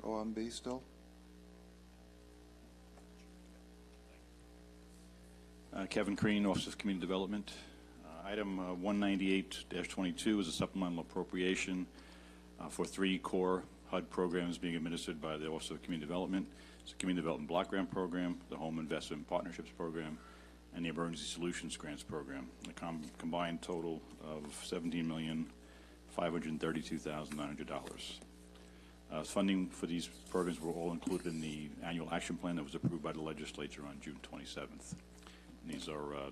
OMB still? Kevin Crean, Office of Community Development. Item 198-22 is a supplemental appropriation for 3 core HUD programs being administered by the Office of Community Development. It's a Community Development Block Grant Program, the Home Investment Partnerships Program, and the Emergency Solutions Grants Program. A combined total of $17,532,900. Funding for these programs were all included in the annual action plan that was approved by the legislature on June 27th. And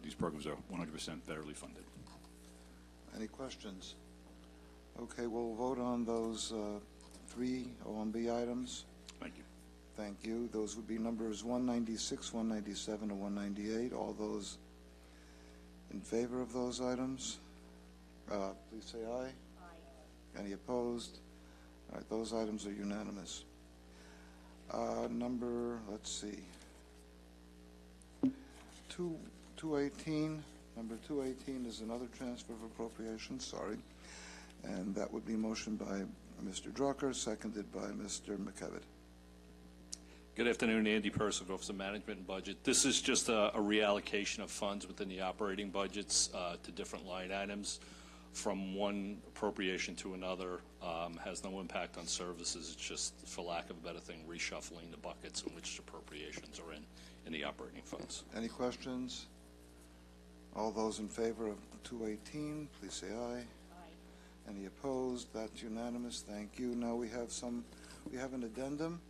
these programs are 100% federally funded. Any questions? Okay, we'll vote on those 3 OMB items. Thank you. Thank you. Those would be numbers 196, 197, and 198. All those in favor of those items, please say aye. Aye. Any opposed? All right, those items are unanimous. Let's see, 218. Number 218 is another transfer of appropriations, sorry. And that would be motioned by Mr. Drucker, seconded by Mr. McKevitt. Good afternoon, Andy Persick, Office of Management and Budget. This is just a reallocation of funds within the operating budgets to different line items from one appropriation to another. Has no impact on services. It's just, for lack of a better thing, reshuffling the buckets in which appropriations are in the operating funds. Any questions? All those in favor of 218, please say aye. Aye. Any opposed? That's unanimous. Thank you. Now we have an addendum,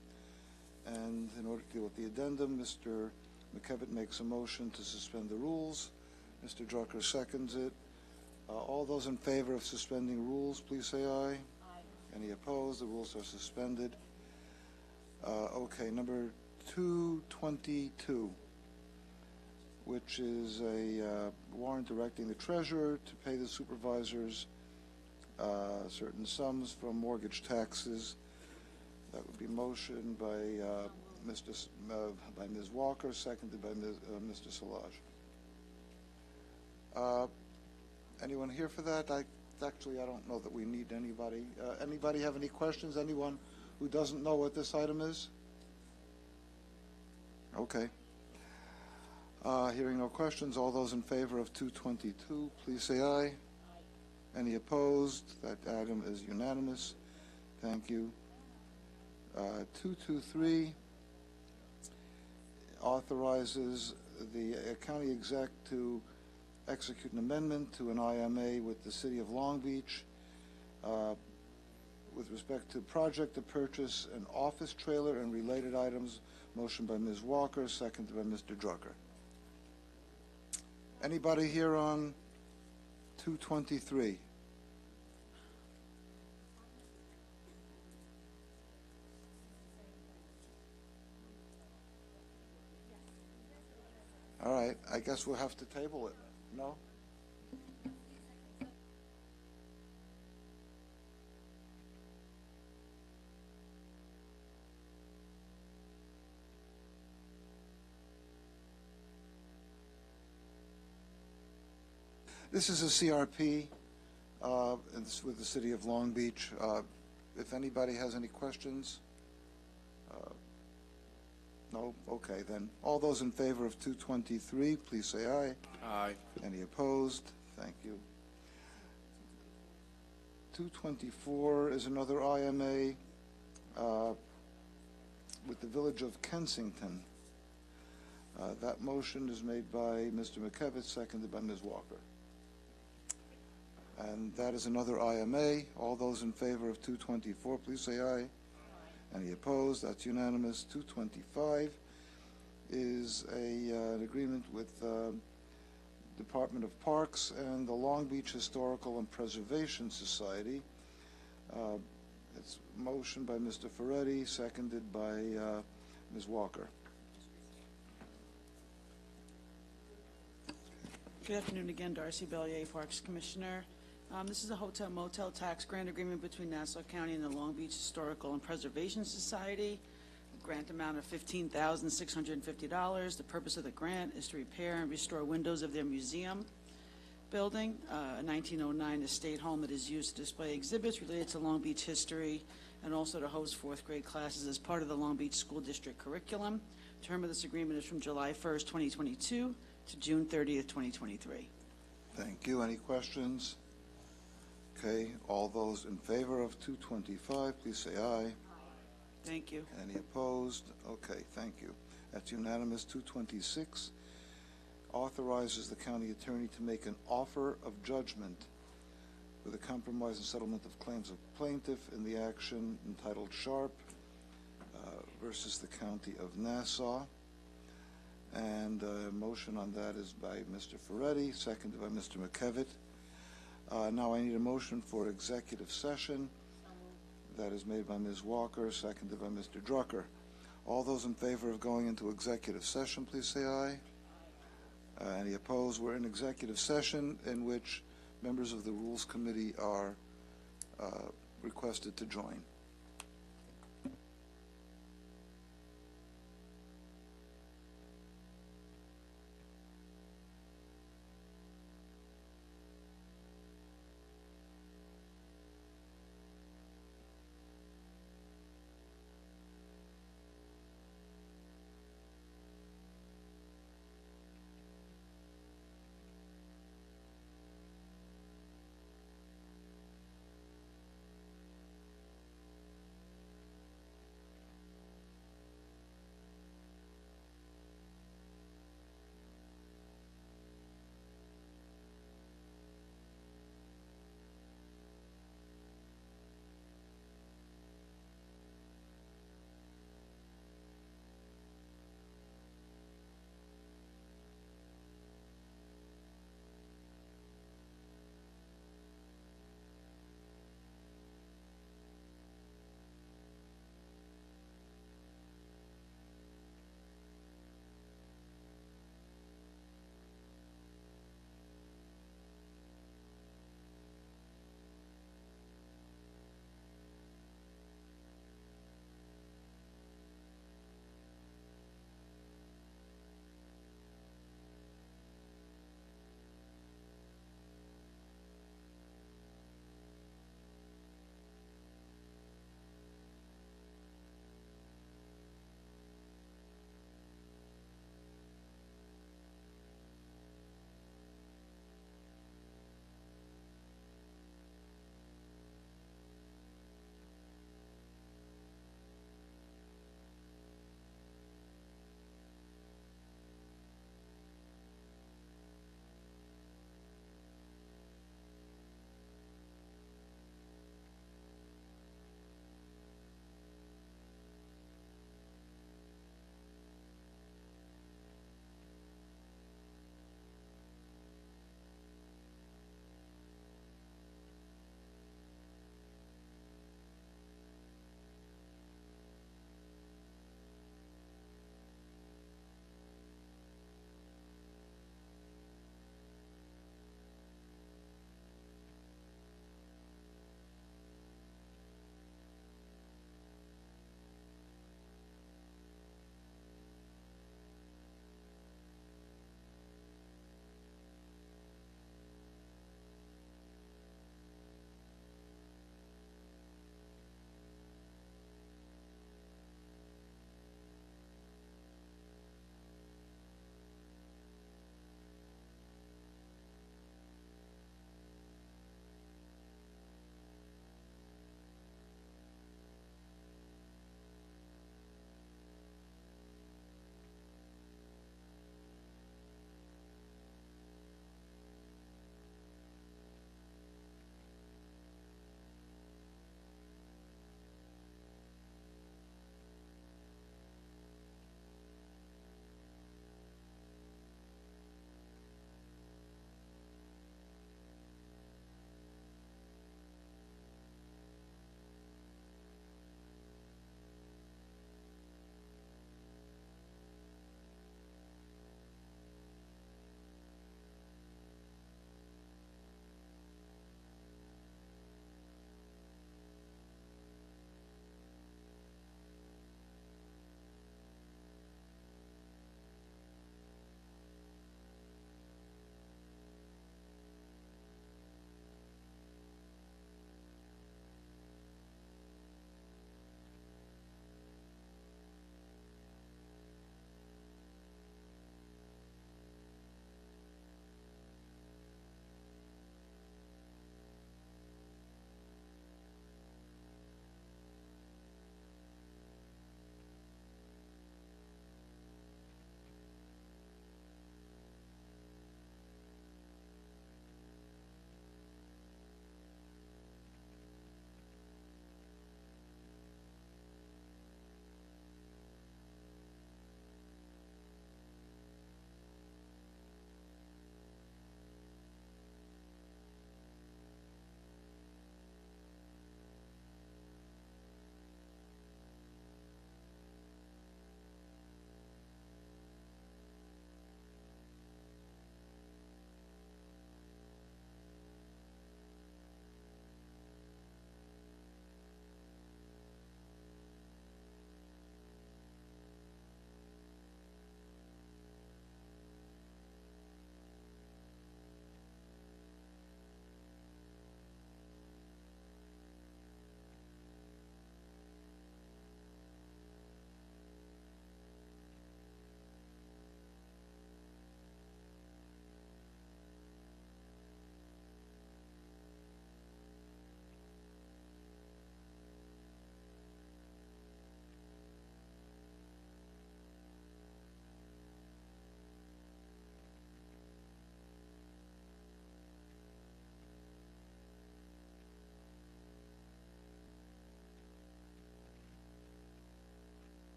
and in order to deal with the addendum, Mr. McKevitt makes a motion to suspend the rules. Mr. Drucker seconds it. All those in favor of suspending rules, please say aye. Aye. Any opposed? The rules are suspended. Okay, number 222, which is a warrant directing the treasurer to pay the supervisors certain sums from mortgage taxes. That would be motioned by by Ms. Walker, seconded by Mr. Solage. Anyone here for that? I don't know that we need anybody. Anybody have any questions? Anyone who doesn't know what this item is? Okay. Hearing no questions, all those in favor of 222, please say aye. Aye. Any opposed? That item is unanimous. Thank you. 223 authorizes the county exec to execute an amendment to an IMA with the City of Long Beach with respect to project to purchase an office trailer and related items. Motion by Ms. Walker, seconded by Mr. Drucker. Anybody here on 223? I guess we'll have to table it, no? This is a CRP, and it's with the City of Long Beach. If anybody has any questions? No? Okay, then. All those in favor of 223, please say aye. Aye. Any opposed? Thank you. 224 is another IMA with the Village of Kensington. That motion is made by Mr. McKevitt, seconded by Ms. Walker. And that is another IMA. All those in favor of 224, please say aye. Any opposed? That's unanimous. 225 is an agreement with Department of Parks and the Long Beach Historical and Preservation Society. It's a motion by Mr. Ferretti, seconded by Ms. Walker. Good afternoon again, Darcy Bellier, Parks Commissioner. This is a hotel motel tax grant agreement between Nassau County and the Long Beach Historical and Preservation Society. Grant amount of $15,650. The purpose of the grant is to repair and restore windows of their museum building, a 1909 estate home that is used to display exhibits related to Long Beach history and also to host fourth grade classes as part of the Long Beach School District curriculum. Term of this agreement is from July 1st, 2022 to June 30th, 2023. Thank you. Any questions? Okay, all those in favor of 225, please say aye. Thank you. Any opposed? Okay, thank you. That's unanimous. 226 authorizes the county attorney to make an offer of judgment with a compromise and settlement of claims of plaintiff in the action entitled Sharp versus the County of Nassau. And a motion on that is by Mr. Ferretti, seconded by Mr. McKevitt. Now I need a motion for executive session. That is made by Ms. Walker, seconded by Mr. Drucker. All those in favor of going into executive session, please say aye. Any opposed? We're in executive session in which members of the Rules Committee are requested to join.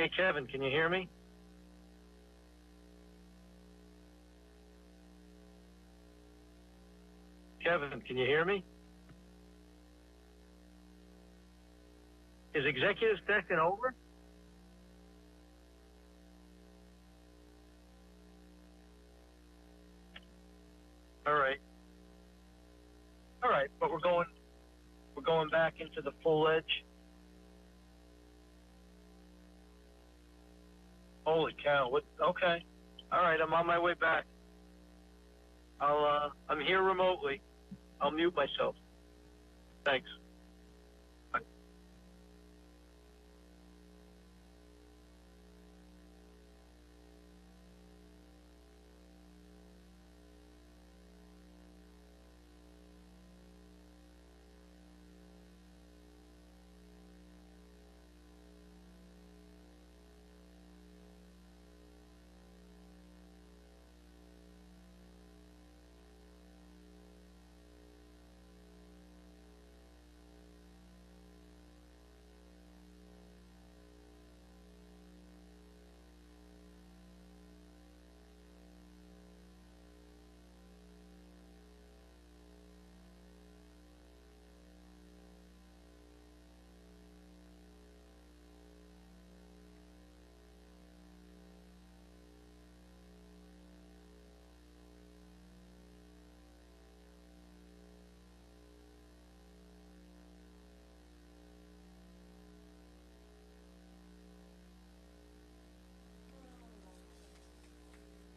Hey, Kevin, can you hear me? Kevin, can you hear me? Is executive session over? All right. All right, but we're going back into the full edge. Holy cow! What? Okay. All right, I'm on my way back. I'm here remotely. I'll mute myself. Thanks. Bye.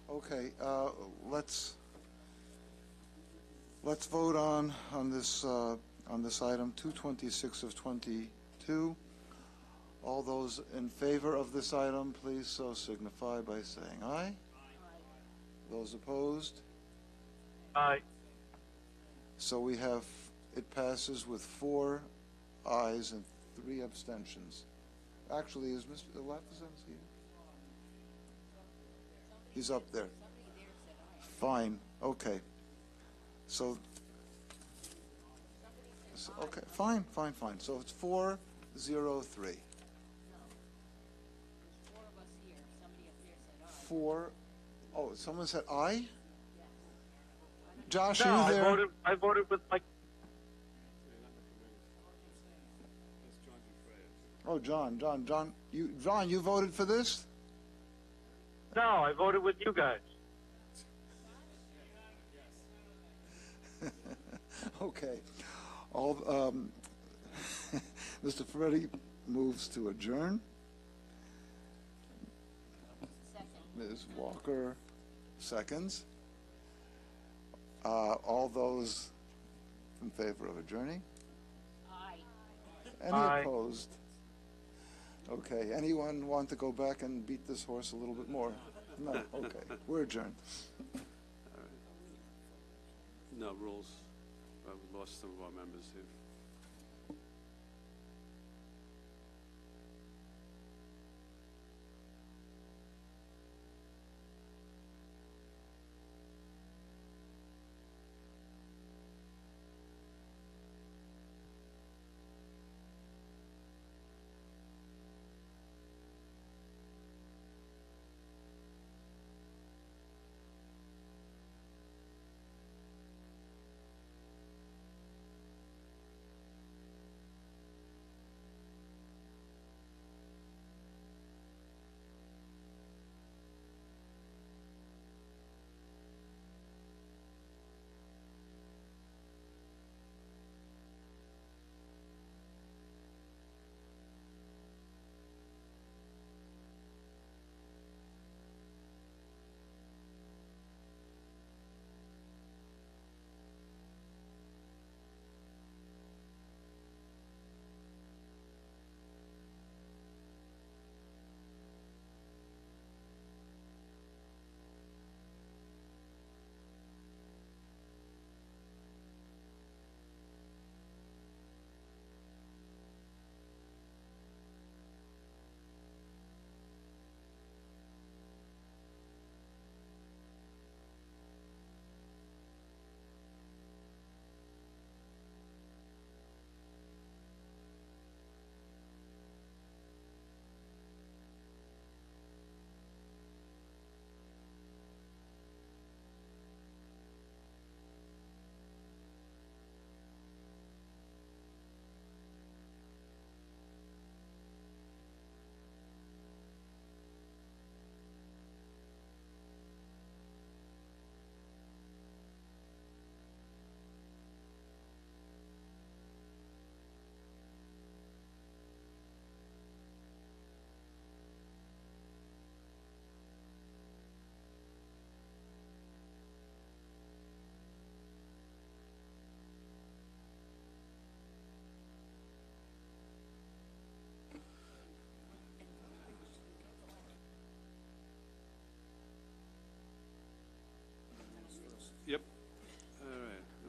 Okay, let's vote on this item 226 of 22. All those in favor of this item, please so signify by saying aye. Those opposed? Aye. So we have, it passes with 4 ayes and 3 abstentions. Actually, is Mr. Lafazette here? He's up there. Fine, okay. So, okay, fine. So it's 403. 4, oh, someone said aye? Josh, No, are you there? I voted with my. Oh, John, you voted for this? No, I voted with you guys. Okay. Mr. Ferretti moves to adjourn. Ms. Walker seconds. All those in favor of adjourning? Aye. Any Aye. opposed? Okay, anyone want to go back and beat this horse a little bit more? No, okay, we're adjourned. No rules. We lost some of our members here.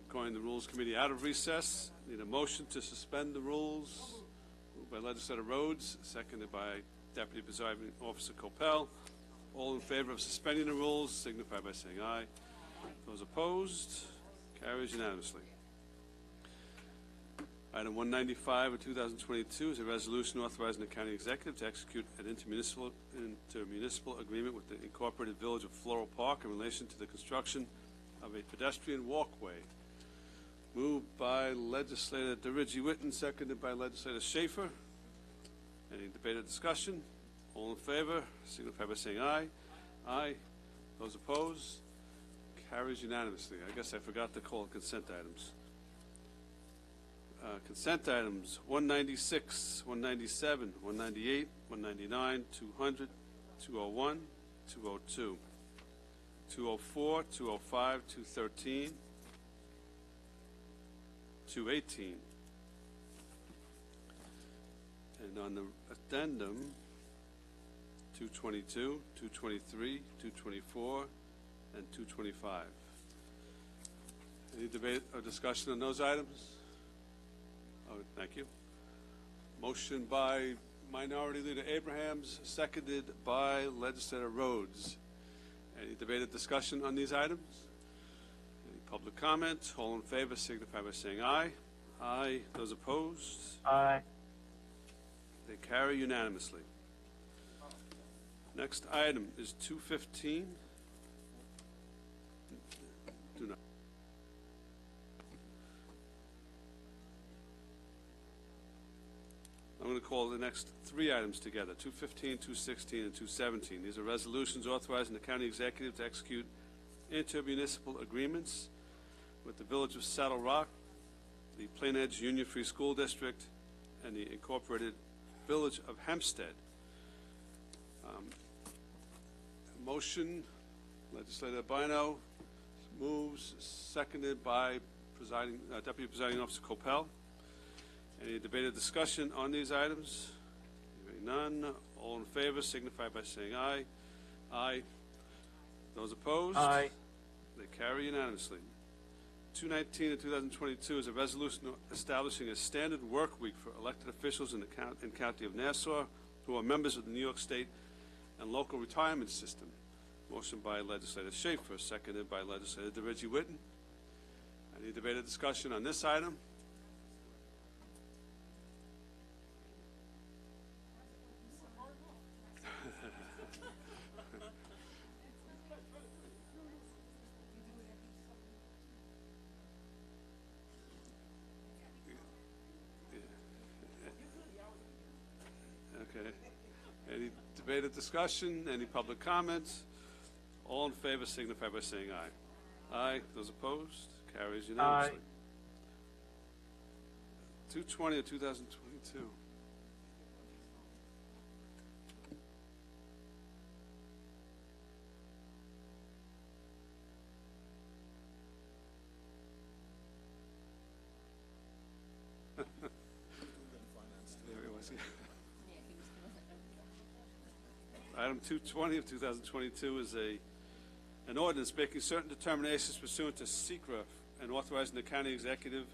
calling the Rules Committee out of recess. Need a motion to suspend the rules. Moved by Legislator Rhodes, seconded by Deputy Presiding Officer Copel. All in favor of suspending the rules signify by saying aye. Those opposed, carries unanimously. Item 195 of 2022 is a resolution authorizing the county executive to execute an intermunicipal agreement with the Incorporated Village of Floral Park in relation to the construction of a pedestrian walkway. Moved by Legislator DeRidge Whitten, seconded by Legislator Schaefer. Any debate or discussion? All in favor, signify by saying aye. Aye. Those opposed? Carries unanimously. I guess I forgot to call consent items. Consent items 196, 197, 198, 199, 200, 201, 202, 204, 205, 213, 218. And on the addendum, 222, 223, 224, and 225. Any debate or discussion on those items? Oh, thank you. Motion by Minority Leader Abrahams, seconded by Legislator Rhodes. Any debate or discussion on these items? Any public comment? All in favor signify by saying aye. Aye. Those opposed? Aye. They carry unanimously. Next item is 215. Do not. I'm going to call the next three items together, 215, 216, and 217. These are resolutions authorizing the county executive to execute intermunicipal agreements with the Village of Saddle Rock, the Plain Edge Union Free School District, and the Incorporated Village of Hempstead. Motion, Legislator Bino moves, seconded by Deputy Presiding Officer Copel. Any debate or discussion on these items? Hearing none. All in favor signify by saying aye. Aye. Those opposed? Aye. They carry unanimously. 219 of 2022 is a resolution establishing a standard work week for elected officials in the County of Nassau who are members of the New York State and local retirement system. Motion by Legislator Schaefer, seconded by Legislator DeRidge Whitten. Any debate or discussion on this item? Okay. Any debate or discussion? Any public comments? All in favor signify by saying aye. Aye. Those opposed? Carries unanimously. Aye. 220 of 2022. There he was. Item 220 of 2022 is an ordinance making certain determinations pursuant to SECRA and authorizing the county executive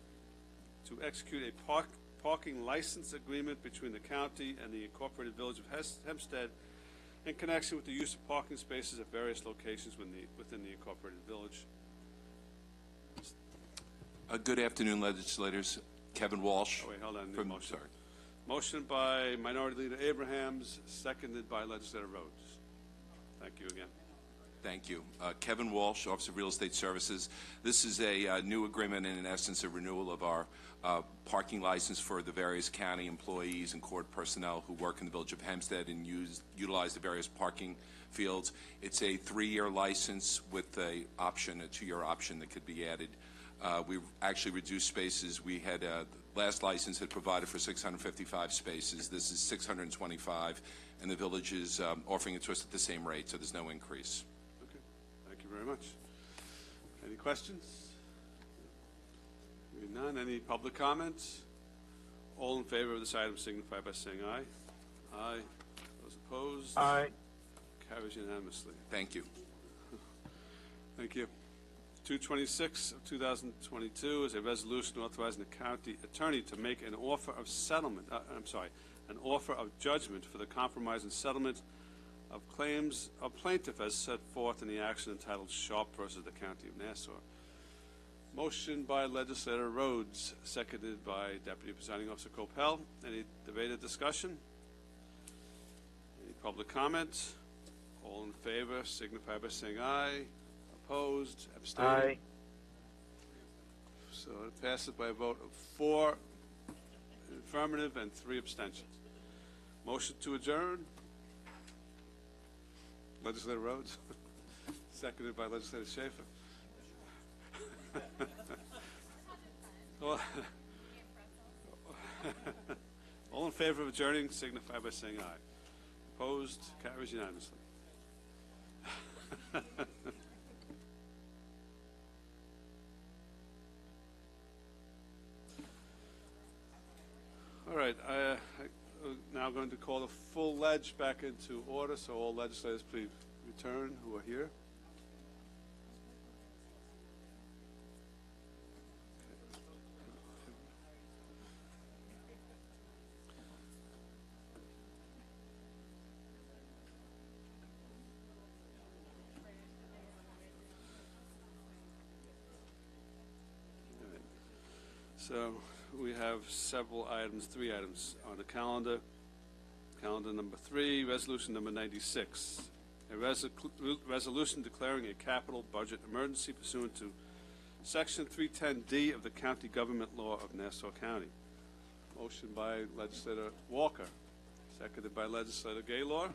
to execute a parking license agreement between the county and the Incorporated Village of Hempstead in connection with the use of parking spaces at various locations within the Incorporated Village. Good afternoon, legislators. Kevin Walsh. Oh, wait, hold on. From, Motion. sorry. Motion by Minority Leader Abrahams, seconded by Legislator Rhodes. Thank you again. Thank you. Kevin Walsh, Office of Real Estate Services. This is a new agreement and, in essence, a renewal of our parking license for the various county employees and court personnel who work in the Village of Hempstead and utilize the various parking fields. It's a 3-year license with a 2-year option that could be added. We've actually reduced spaces. We had last license had provided for 655 spaces. This is 625, and the village is offering it to us at the same rate, so there's no increase. Okay. Thank you very much. Any questions? Hearing none. Any public comments? All in favor of this item signify by saying aye. Aye. Those opposed? Aye. Carries unanimously. Thank you. Thank you. 226 of 2022 is a resolution authorizing the county attorney to make an offer of settlement, an offer of judgment for the compromise and settlement of claims of plaintiff as set forth in the action entitled Sharp versus the County of Nassau. Motion by Legislator Rhodes, seconded by Deputy Presiding Officer Copel. Any debated discussion? Any public comment? All in favor signify by saying aye. Opposed? Abstaining? Aye. So it passes by a vote of 4 affirmative and 3 abstentions. Motion to adjourn. Legislator Rhodes, seconded by Legislator Schaefer. All in favor of adjourning signify by saying aye. Opposed? Carries unanimously. All right, I'm now going to call the full ledge back into order, so all legislators please return who are here. So we have several items, 3 items on the calendar. Calendar number 3, resolution number 96, a resolution declaring a capital budget emergency pursuant to Section 310D of the County Government Law of Nassau County. Motion by Legislator Walker, seconded by Legislator Gaylor.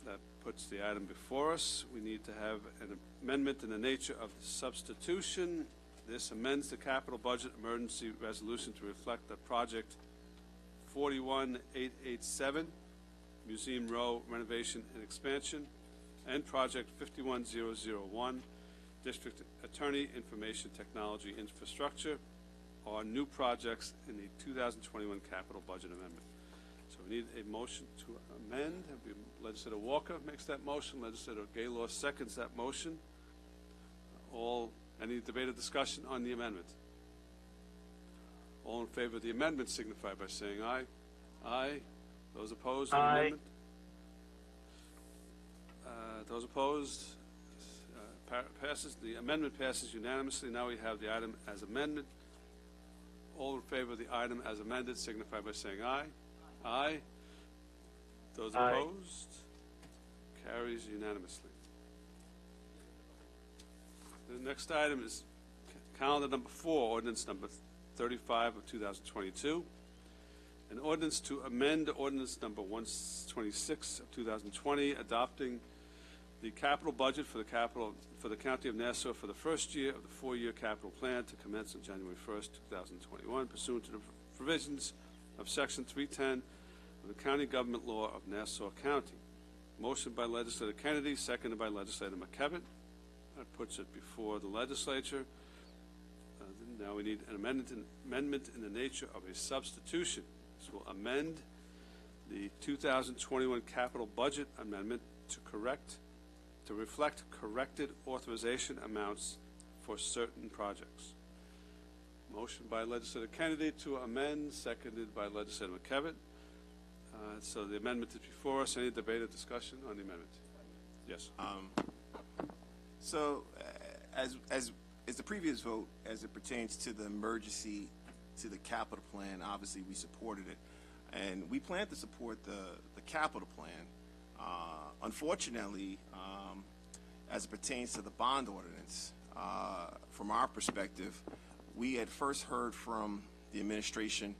That puts the item before us. We need to have an amendment in the nature of substitution. This amends the capital budget emergency resolution to reflect that project 41887, Museum Row renovation and expansion, and project 51001, District Attorney Information Technology Infrastructure, are new projects in the 2021 capital budget amendment. So we need a motion to amend. Legislator Walker makes that motion. Legislator Gaylor seconds that motion. Any debate or discussion on the amendment? All in favor of the amendment signify by saying aye. Aye. Those opposed to the amendment? Those opposed? Passes. The amendment passes unanimously. Now we have the item as amendment. All in favor of the item as amended signify by saying aye. Aye. Those opposed? Carries unanimously. The next item is calendar number 4, ordinance number 35 of 2022. An ordinance to amend ordinance number 126 of 2020, adopting the capital budget for the County of Nassau for the first year of the 4-year capital plan to commence on January 1st, 2021, pursuant to the provisions of Section 310 of the County Government Law of Nassau County. Motion by Legislator Kennedy, seconded by Legislator McKevitt. That puts it before the legislature. Now we need an amendment in the nature of a substitution. This will amend the 2021 capital budget amendment to reflect corrected authorization amounts for certain projects. Motion by Legislator Kennedy to amend, seconded by Legislator McKevitt. So the amendment is before us. Any debate or discussion on the amendment? Yes. So, as the previous vote, as it pertains to the emergency, to the capital plan, obviously we supported it, and we plan to support the capital plan. Unfortunately, as it pertains to the bond ordinance, from our perspective, we had first heard from the administration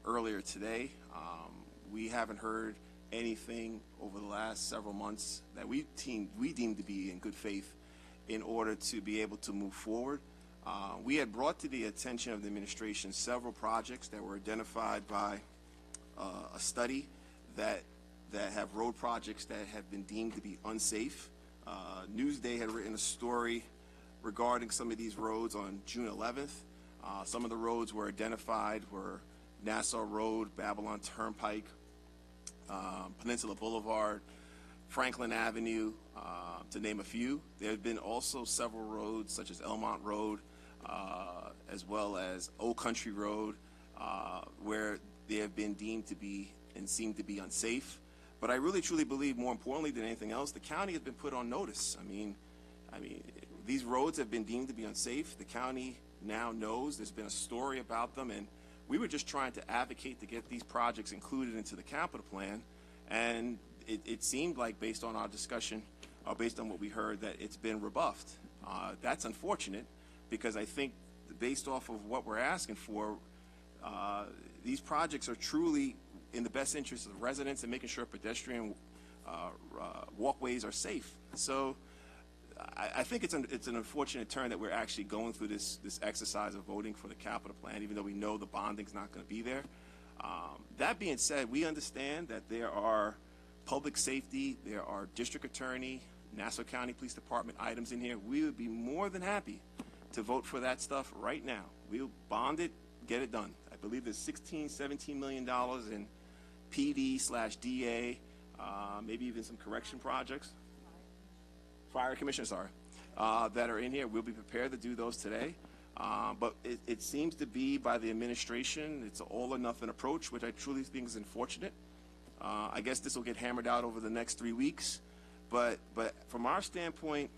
earlier today. We haven't heard anything over the last several months that we deem to be in good faith in order to be able to move forward. We had brought to the attention of the administration several projects that were identified by a study that have road projects that have been deemed to be unsafe. Newsday had written a story regarding some of these roads on June 11th. Some of the roads were identified were Nassau Road, Babylon Turnpike, Peninsula Boulevard, Franklin Avenue, to name a few. There have been also several roads, such as Elmont Road, as well as Old Country Road, where they have been deemed to be and seem to be unsafe. But I really truly believe, more importantly than anything else, the county has been put on notice. I mean, these roads have been deemed to be unsafe. The county now knows. There's been a story about them, and we were just trying to advocate to get these projects included into the capital plan, and it seemed like, based on our discussion, or based on what we heard, that it's been rebuffed. That's unfortunate, because I think, based off of what we're asking for, these projects are truly in the best interest of the residents and making sure pedestrian walkways are safe. So I think it's an unfortunate turn that we're actually going through this exercise of voting for the capital plan, even though we know the bonding's not going to be there. That being said, we understand that there are public safety, there are district attorney, Nassau County Police Department items in here. We would be more than happy to vote for that stuff right now. We'll bond it, get it done. I believe there's $17 million in PD/DA, maybe even some correction projects. Fire Commission, sorry, that are in here. We'll be prepared to do those today. But it seems to be, by the administration, it's an all or nothing approach, which I truly think is unfortunate. I guess this will get hammered out over the next 3 weeks. But from our standpoint,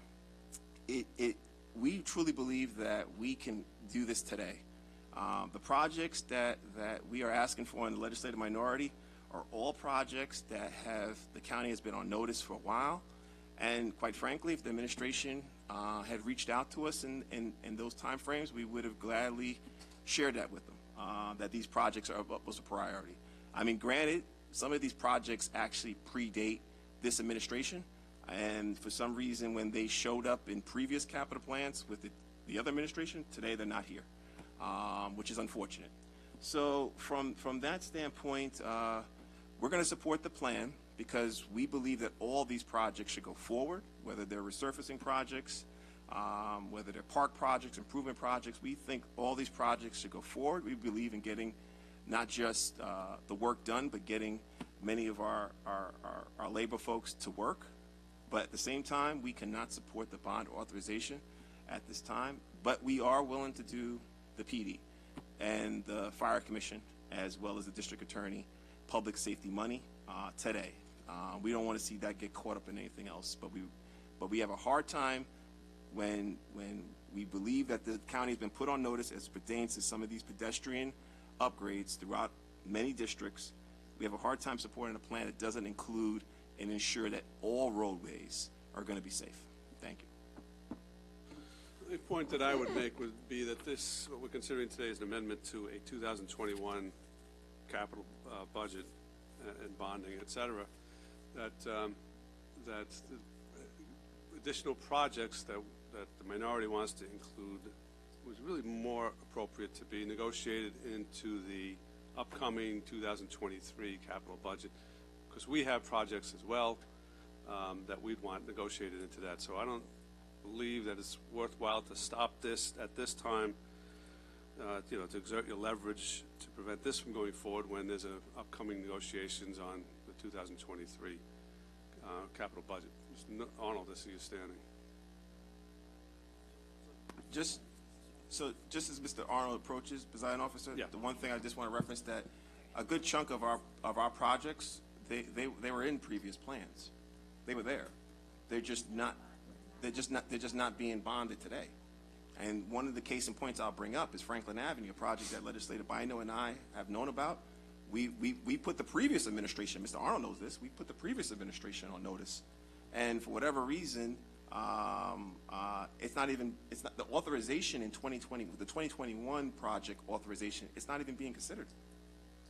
we truly believe that we can do this today. The projects that we are asking for in the legislative minority are all projects that the county has been on notice for a while. And quite frankly, if the administration had reached out to us in those time frames, we would have gladly shared that with them, that these projects was a priority. I mean, granted, some of these projects actually predate this administration, and for some reason, when they showed up in previous capital plans with the other administration, today they're not here, which is unfortunate. So from that standpoint, we're going to support the plan, because we believe that all these projects should go forward, whether they're resurfacing projects, whether they're park projects, improvement projects. We think all these projects should go forward. We believe in getting not just the work done, but getting many of our labor folks to work. But at the same time, we cannot support the bond authorization at this time. But we are willing to do the PD and the Fire Commission, as well as the District Attorney, public safety money today. We don't want to see that get caught up in anything else. But we have a hard time when we believe that the county has been put on notice as it pertains to some of these pedestrian upgrades throughout many districts. We have a hard time supporting a plan that doesn't include and ensure that all roadways are going to be safe. Thank you. The point that I would make would be that what we're considering today is an amendment to a 2021 capital budget and bonding, et cetera, that the additional projects that the minority wants to include was really more appropriate to be negotiated into the upcoming 2023 capital budget, because we have projects as well that we'd want negotiated into that. So I don't believe that it's worthwhile to stop this at this time, to exert your leverage to prevent this from going forward when there's upcoming negotiations on the 2023 capital budget. Arnold, I see you standing. Just as Mr. Arnold approaches, Presiding Officer, yeah. The one thing I just want to reference, that a good chunk of our projects, they were in previous plans. They were there. They're just not being bonded today. And one of the case in points I'll bring up is Franklin Avenue, a project that Legislator Bino and I have known about. We put the previous administration, Mr. Arnold knows this, we put the previous administration on notice. And for whatever reason, it's not the authorization in 2020, the 2021 project authorization, it's not even being considered.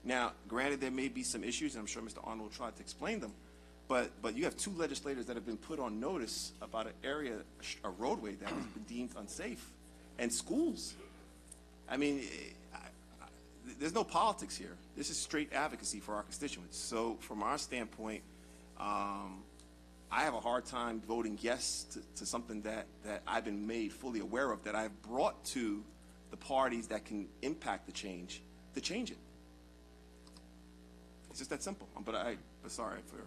Now, granted, there may be some issues, and I'm sure Mr. Arnold will try to explain them, but you have two legislators that have been put on notice about an area, a roadway that has been deemed unsafe, and schools. I mean, there's no politics here. This is straight advocacy for our constituents. So from our standpoint, I have a hard time voting yes to something that I've been made fully aware of, that I've brought to the parties that can impact the change, to change it. It's just that simple. But sorry for...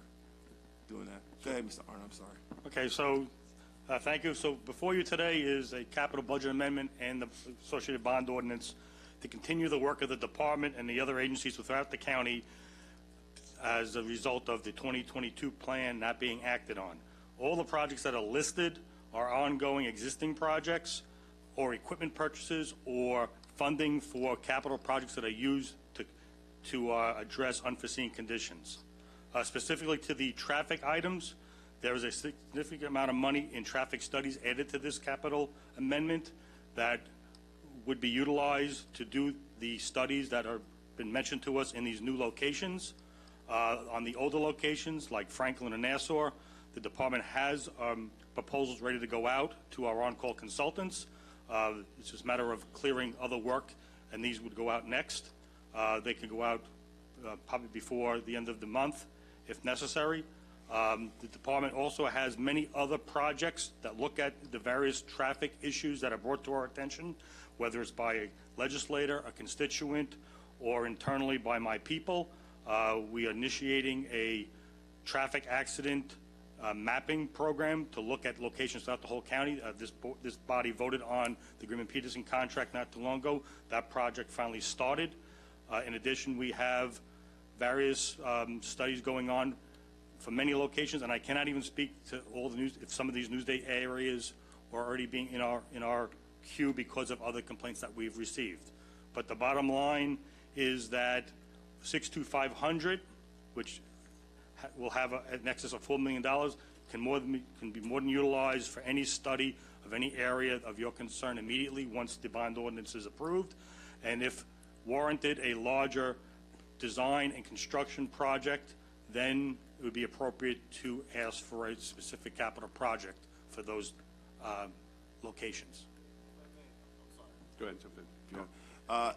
doing that. Go ahead, Mr. Arnold, I'm sorry. Okay, so, thank you. So before you today is a capital budget amendment and the associated bond ordinance to continue the work of the department and the other agencies throughout the county as a result of the 2022 plan not being acted on. All the projects that are listed are ongoing existing projects or equipment purchases or funding for capital projects that are used to address unforeseen conditions. Specifically to the traffic items, there is a significant amount of money in traffic studies added to this capital amendment that would be utilized to do the studies that are been mentioned to us in these new locations. On the older locations like Franklin and Nassau, the department has proposals ready to go out to our on-call consultants. It's just a matter of clearing other work, and these would go out next. They can go out probably before the end of the month, if necessary. The department also has many other projects that look at the various traffic issues that are brought to our attention, whether it's by a legislator, a constituent, or internally by my people. We are initiating a traffic accident mapping program to look at locations throughout the whole county. This body voted on the Greenman-Peterson contract not too long ago. That project finally started. In addition, we have various studies going on for many locations, and I cannot even speak to all the news, if some of these Newsday areas are already being in our queue because of other complaints that we've received. But the bottom line is that 62500, which will have an excess of $4 million, can be more than utilized for any study of any area of your concern immediately once the bond ordinance is approved. And if warranted a larger design and construction project, then it would be appropriate to ask for a specific capital project for those locations. Go ahead, jump in.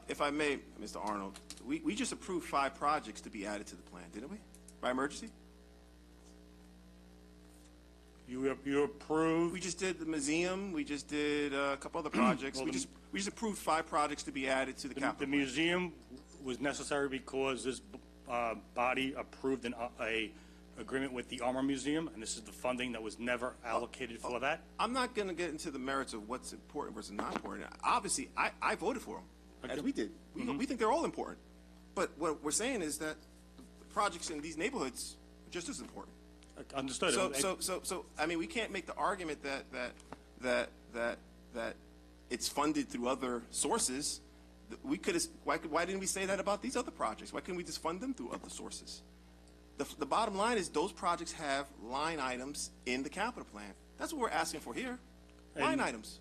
If I may, Mr. Arnold, we just approved 5 projects to be added to the plan, didn't we? By emergency? You approved? We just did the museum. We just did a couple other projects. Well, we just approved 5 projects to be added to the capital The plan. museum was necessary because this body approved a agreement with the Armor Museum, and this is the funding that was never allocated for that. I'm not going to get into the merits of what's important versus not important. Obviously, I voted for them, as we did. We think they're all important. But what we're saying is that the projects in these neighborhoods are just as important. Understood. So I mean, we can't make the argument that it's funded through other sources. We could. Why didn't we say that about these other projects? Why couldn't we just fund them through other sources? The bottom line is those projects have line items in the capital plan. That's what we're asking for here. Line items.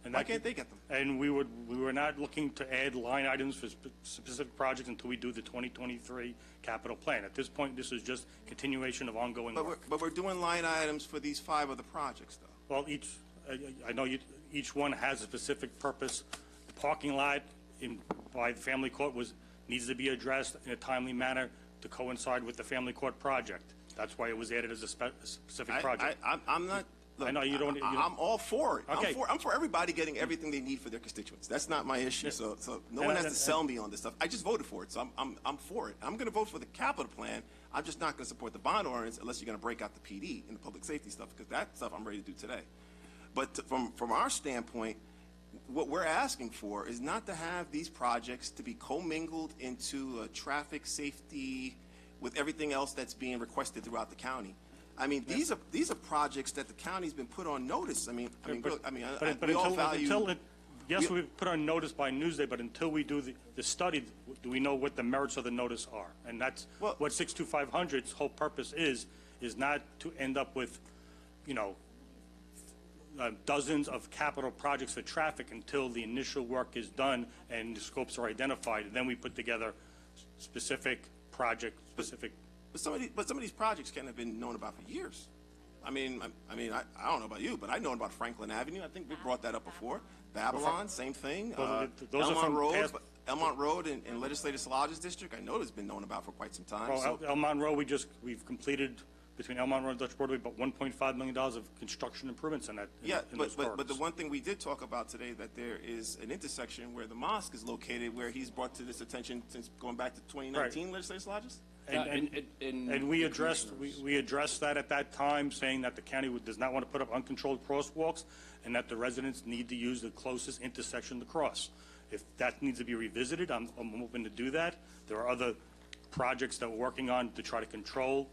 And why can't they get them? And we were not looking to add line items for specific projects until we do the 2023 capital plan. At this point, this is just continuation of ongoing work. But we're doing line items for these 5 other projects, though. Well, I know each one has a specific purpose. The parking lot by the family court needs to be addressed in a timely manner to coincide with the family court project. That's why it was added as a specific project. I'm not. Look, I know you don't. I'm all for it. Okay. I'm for everybody getting everything they need for their constituents. That's not my issue. So no one has to sell me on this stuff. I just voted for it, so I'm for it. I'm going to vote for the capital plan. I'm just not going to support the bond ordinance unless you're going to break out the PD and the public safety stuff, because that stuff I'm ready to do today. But from our standpoint, what we're asking for is not to have these projects to be commingled into traffic safety with everything else that's being requested throughout the county. I mean, these are projects that the county's been put on notice. We all value. Yes, we put on notice by Newsday, but until we do the study, do we know what the merits of the notice are? And that's what 62500's whole purpose is not to end up with, dozens of capital projects for traffic until the initial work is done and the scopes are identified. And then we put together specific project specific. But some of these projects can have been known about for years. I don't know about you, but I've known about Franklin Avenue. I think we brought that up before. Babylon, same thing. Elmont Road in Legislative Salages District, I know it's been known about for quite some time. Well, Elmont Road, we've completed between Elmont Road and Dutch Broadway about $1.5 million of construction improvements in that. But the one thing we did talk about today, that there is an intersection where the mosque is located, where he's brought to this attention since going back to 2019 Legislative Salages. And we addressed, we addressed that at that time, saying that the county does not want to put up uncontrolled crosswalks and that the residents need to use the closest intersection to cross. If that needs to be revisited, I'm open to do that. There are other projects that we're working on to try to control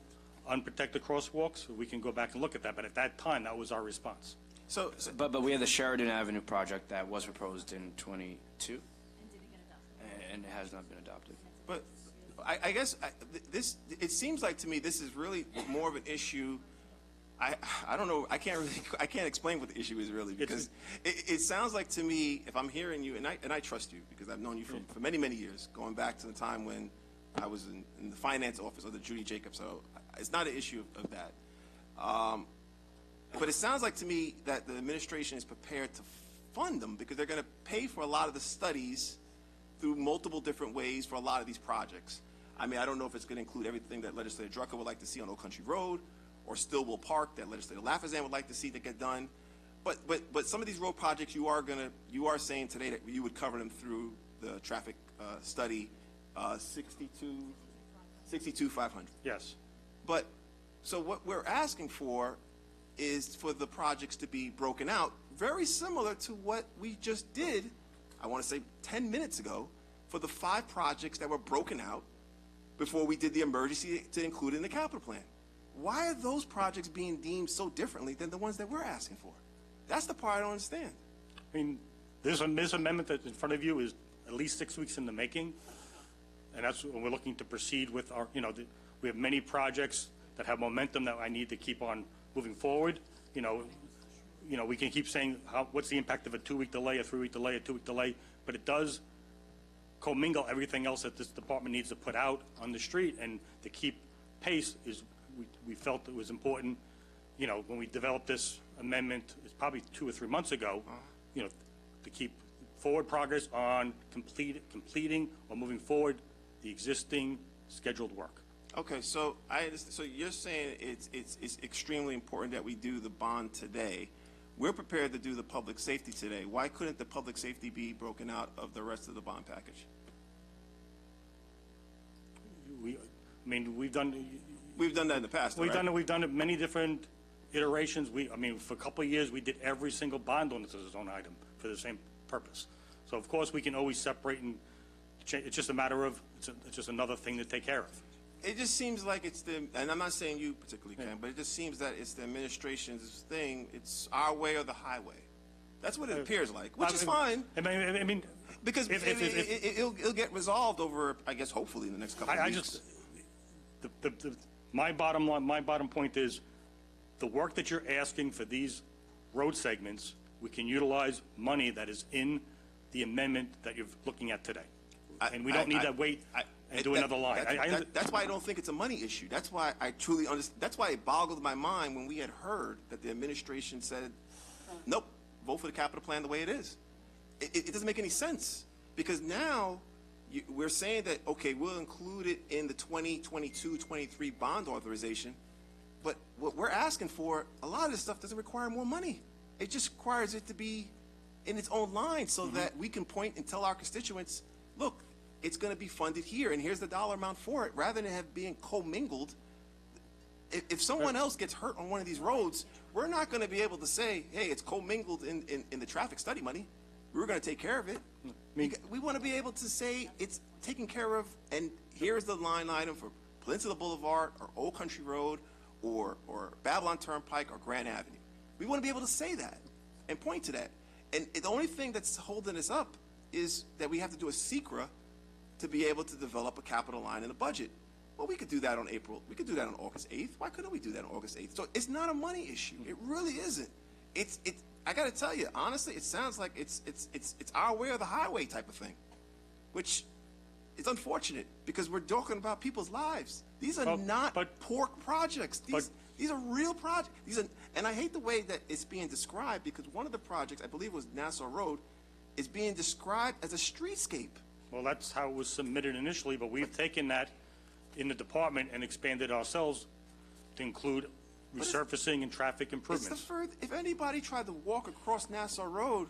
unprotected crosswalks. We can go back and look at that, but at that time, that was our response. But we have the Sheridan Avenue project that was proposed in '22. And it has not been adopted. But I guess it seems like to me this is really more of an issue. I don't know. I can't explain what the issue is really, because it sounds like to me, if I'm hearing you, and I trust you because I've known you for many years, going back to the time when I was in the finance office of the Judy Jacobs. So it's not an issue of that. But it sounds like to me that the administration is prepared to fund them because they're going to pay for a lot of the studies through multiple different ways for a lot of these projects. I mean, I don't know if it's going to include everything that Legislator Drucker would like to see on Old Country Road or Stillwell Park that Legislator Lafazan would like to see that get done. But some of these road projects you are saying today that you would cover them through the traffic study 62,500. Yes. But so what we're asking for is for the projects to be broken out, very similar to what we just did, I want to say 10 minutes ago, for the 5 projects that were broken out before we did the emergency to include in the capital plan. Why are those projects being deemed so differently than the ones that we're asking for? That's the part I don't understand. I mean, this amendment that's in front of you is at least 6 weeks in the making, and that's when we're looking to proceed with our, we have many projects that have momentum that I need to keep on moving forward. We can keep saying what's the impact of a 2-week delay, a 3-week delay, a 2-week delay, but it does commingle everything else that this department needs to put out on the street, and to keep pace is, we felt it was important, when we developed this amendment, it's probably 2 or 3 months ago, to keep forward progress on completing or moving forward the existing scheduled work. Okay, so so you're saying it's extremely important that we do the bond today. We're prepared to do the public safety today. Why couldn't the public safety be broken out of the rest of the bond package? We've done that in the past. We've done it many different iterations. For a couple of years, we did every single bond ordinance as its own item for the same purpose. So of course we can always separate and change. It's just a matter of it's just another thing to take care of. It just seems like it's and I'm not saying you particularly, Ken, but it just seems that it's the administration's thing. It's our way or the highway. That's what it appears like, which is fine. I mean, because it'll get resolved over, I guess, hopefully in the next couple of weeks. My bottom point is, the work that you're asking for these road segments, we can utilize money that is in the amendment that you're looking at today, and we don't need to wait and do another line. That's why I don't think it's a money issue. That's why I truly understand. That's why it boggled my mind when we had heard that the administration said, nope, vote for the capital plan the way it is. It doesn't make any sense, because now we're saying that, okay, we'll include it in the 2022-23 bond authorization, but what we're asking for, a lot of this stuff doesn't require more money. It just requires it to be in its own line so that we can point and tell our constituents, look, it's going to be funded here, and here's the dollar amount for it, rather than have being commingled. If someone else gets hurt on one of these roads, we're not going to be able to say, hey, it's commingled in the traffic study money. We're going to take care of it. We want to be able to say it's taken care of, and here's the line item for Peninsula Boulevard or Old Country Road or Babylon Turnpike or Grand Avenue. We want to be able to say that and point to that. And the only thing that's holding us up is that we have to do a SECRA to be able to develop a capital line in the budget. Well, we could do that on August 8th. Why couldn't we do that on August 8th? So it's not a money issue. It really isn't. I got to tell you, honestly, it sounds like it's our way or the highway type of thing, which is unfortunate because we're talking about people's lives. These are not pork projects. These are real projects. And I hate the way that it's being described, because one of the projects, I believe it was Nassau Road, is being described as a streetscape. Well, that's how it was submitted initially, but we've taken that in the department and expanded ourselves to include resurfacing and traffic improvements. If anybody tried to walk across Nassau Road,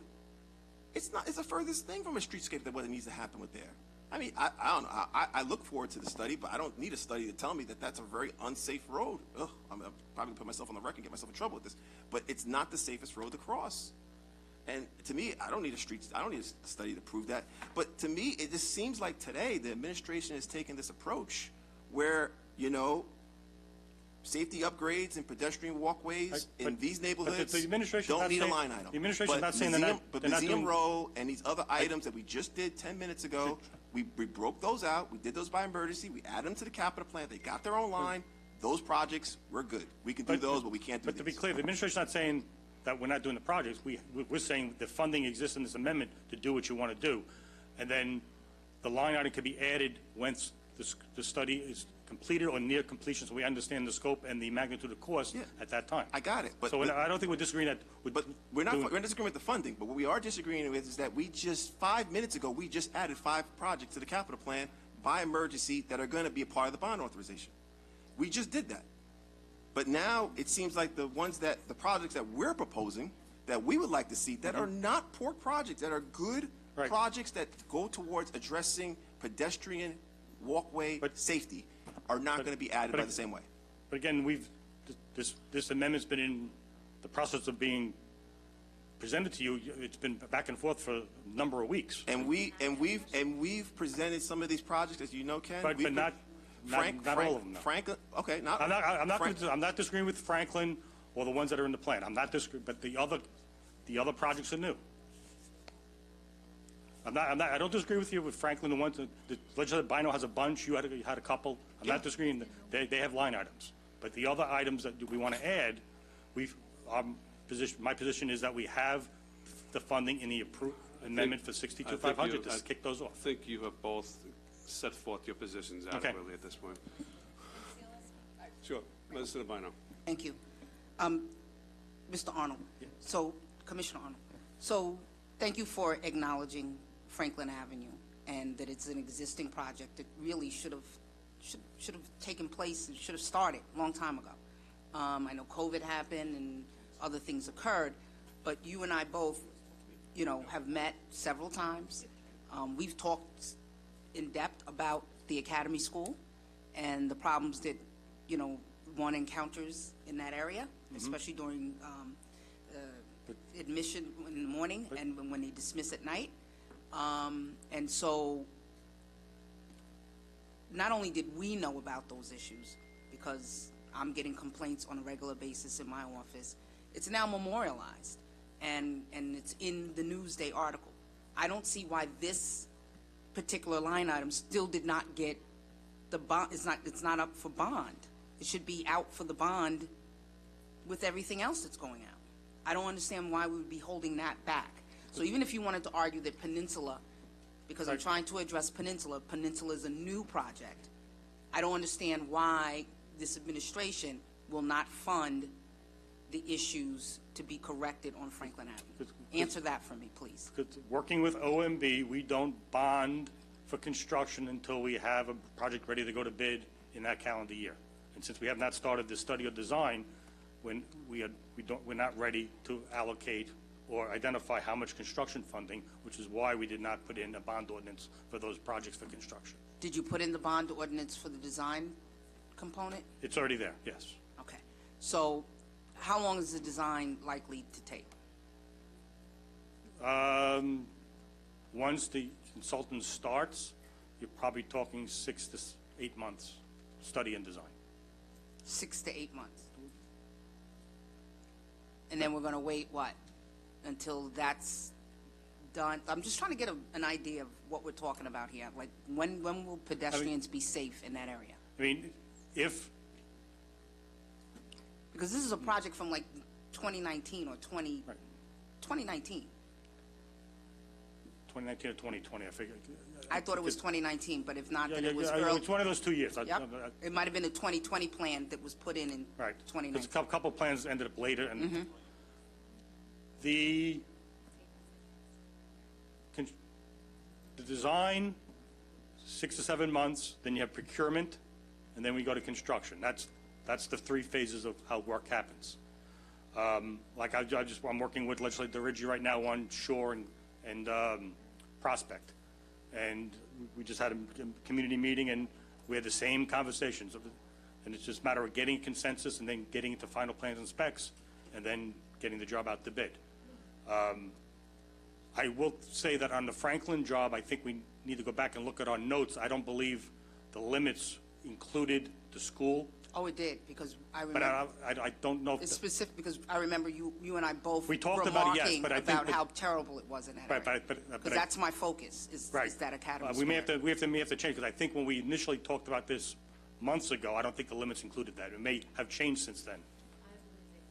it's the furthest thing from a streetscape that what needs to happen with there. I mean, I don't know. I look forward to the study, but I don't need a study to tell me that that's a very unsafe road. Ugh, I'm probably going to put myself on the record and get myself in trouble with this. But it's not the safest road to cross. And to me, I don't need a study to prove that. But to me, it just seems like today the administration has taken this approach where, you know, safety upgrades and pedestrian walkways in these neighborhoods the administration's don't not need a saying- line item. the administration's But not saying they're not- But they're not Museum doing- Row and these other items that we just did 10 minutes ago, we broke those out. We did those by emergency. We added them to the capital plan. They got their own line. Those projects, we're good. We can do those, but we can't do But to be these. clear, the administration's not saying that we're not doing the projects. We're saying the funding exists in this amendment to do what you want to do. And then the line item could be added once the study is completed or near completion, so we understand the scope and the magnitude of cost at that time. I got it. But So I don't think we're disagreeing that. But we're not disagreeing with the funding. But what we are disagreeing with is that we just 5 minutes ago we just added 5 projects to the capital plan by emergency that are going to be a part of the bond authorization. We just did that. But now it seems like the projects that we're proposing that we would like to see that are not poor projects, that are good projects that go towards addressing pedestrian walkway safety are not going to be added by the same way. But again, this amendment's been in the process of being presented to you. It's been back and forth for a number of weeks. And we've presented some of these projects, as you know, Ken. But not all of them. No. Okay, I'm not disagreeing with Franklin or the ones that are in the plan. I'm not disagreeing, but the other projects are new. I don't disagree with you with Franklin. The ones that the legislative Bino has a bunch. You had a couple. I'm not disagreeing. They have line items, but the other items that we want to add, my position is that we have the funding in the amendment for 62,500 to kick those off. I think you have both set forth your positions adequately at this point. Sure, Mr. Bino. Thank you. Mr. Arnold, so, Commissioner Arnold, so thank you for acknowledging Franklin Avenue and that it's an existing project that really should have taken place and should have started a long time ago. I know COVID happened and other things occurred, but you and I both, you know, have met several times. We've talked in depth about the Academy School and the problems that, you know, one encounters in that area, especially during admission in the morning and when they dismiss at night. And so not only did we know about those issues, because I'm getting complaints on a regular basis in my office, it's now memorialized and it's in the Newsday article. I don't see why this particular line item still did not get the bond. It's not up for bond. It should be out for the bond with everything else that's going out. I don't understand why we would be holding that back. So even if you wanted to argue that Peninsula, because I'm trying to address Peninsula is a new project, I don't understand why this administration will not fund the issues to be corrected on Franklin Avenue. Answer that for me, please. Working with OMB, we don't bond for construction until we have a project ready to go to bid in that calendar year. And since we have not started the study or design, when we're not ready to allocate or identify how much construction funding, which is why we did not put in a bond ordinance for those projects for construction. Did you put in the bond ordinance for the design component? It's already there, yes. Okay. So how long is the design likely to take? Once the consultant starts, you're probably talking 6 to 8 months study and design. 6 to 8 months. And then we're going to wait, what, until that's done? I'm just trying to get an idea of what we're talking about here. Like, when will pedestrians be safe in that area? I mean, if... Because this is a project from, like, 2019 or 2019. 2019 or 2020, I figured. I thought it was 2019, but if not, then it was early. It's one of those 2 years. Yep. It might have been a 2020 plan that was put in 2019. There's a couple plans ended up later, and the design, 6 to 7 months, then you have procurement, and then we go to construction. That's the 3 phases of how work happens. Like I'm working with Legislator DeRiggi right now on Shore and Prospect. And we just had a community meeting, and we had the same conversations. And it's just a matter of getting consensus and then getting into final plans and specs, and then getting the job out to bid. I will say that on the Franklin job, I think we need to go back and look at our notes. I don't believe the limits included the school. Oh, it did, because I But remember. I don't know if. It's specific, because I remember you and I both We talked about it, yes, remarking but I think about that- how terrible it was in that Right, area. but Because that's my focus, is that academy We may have square. to change, because I think when we initially talked about this months ago, I don't think the limits included that. It may have changed since then.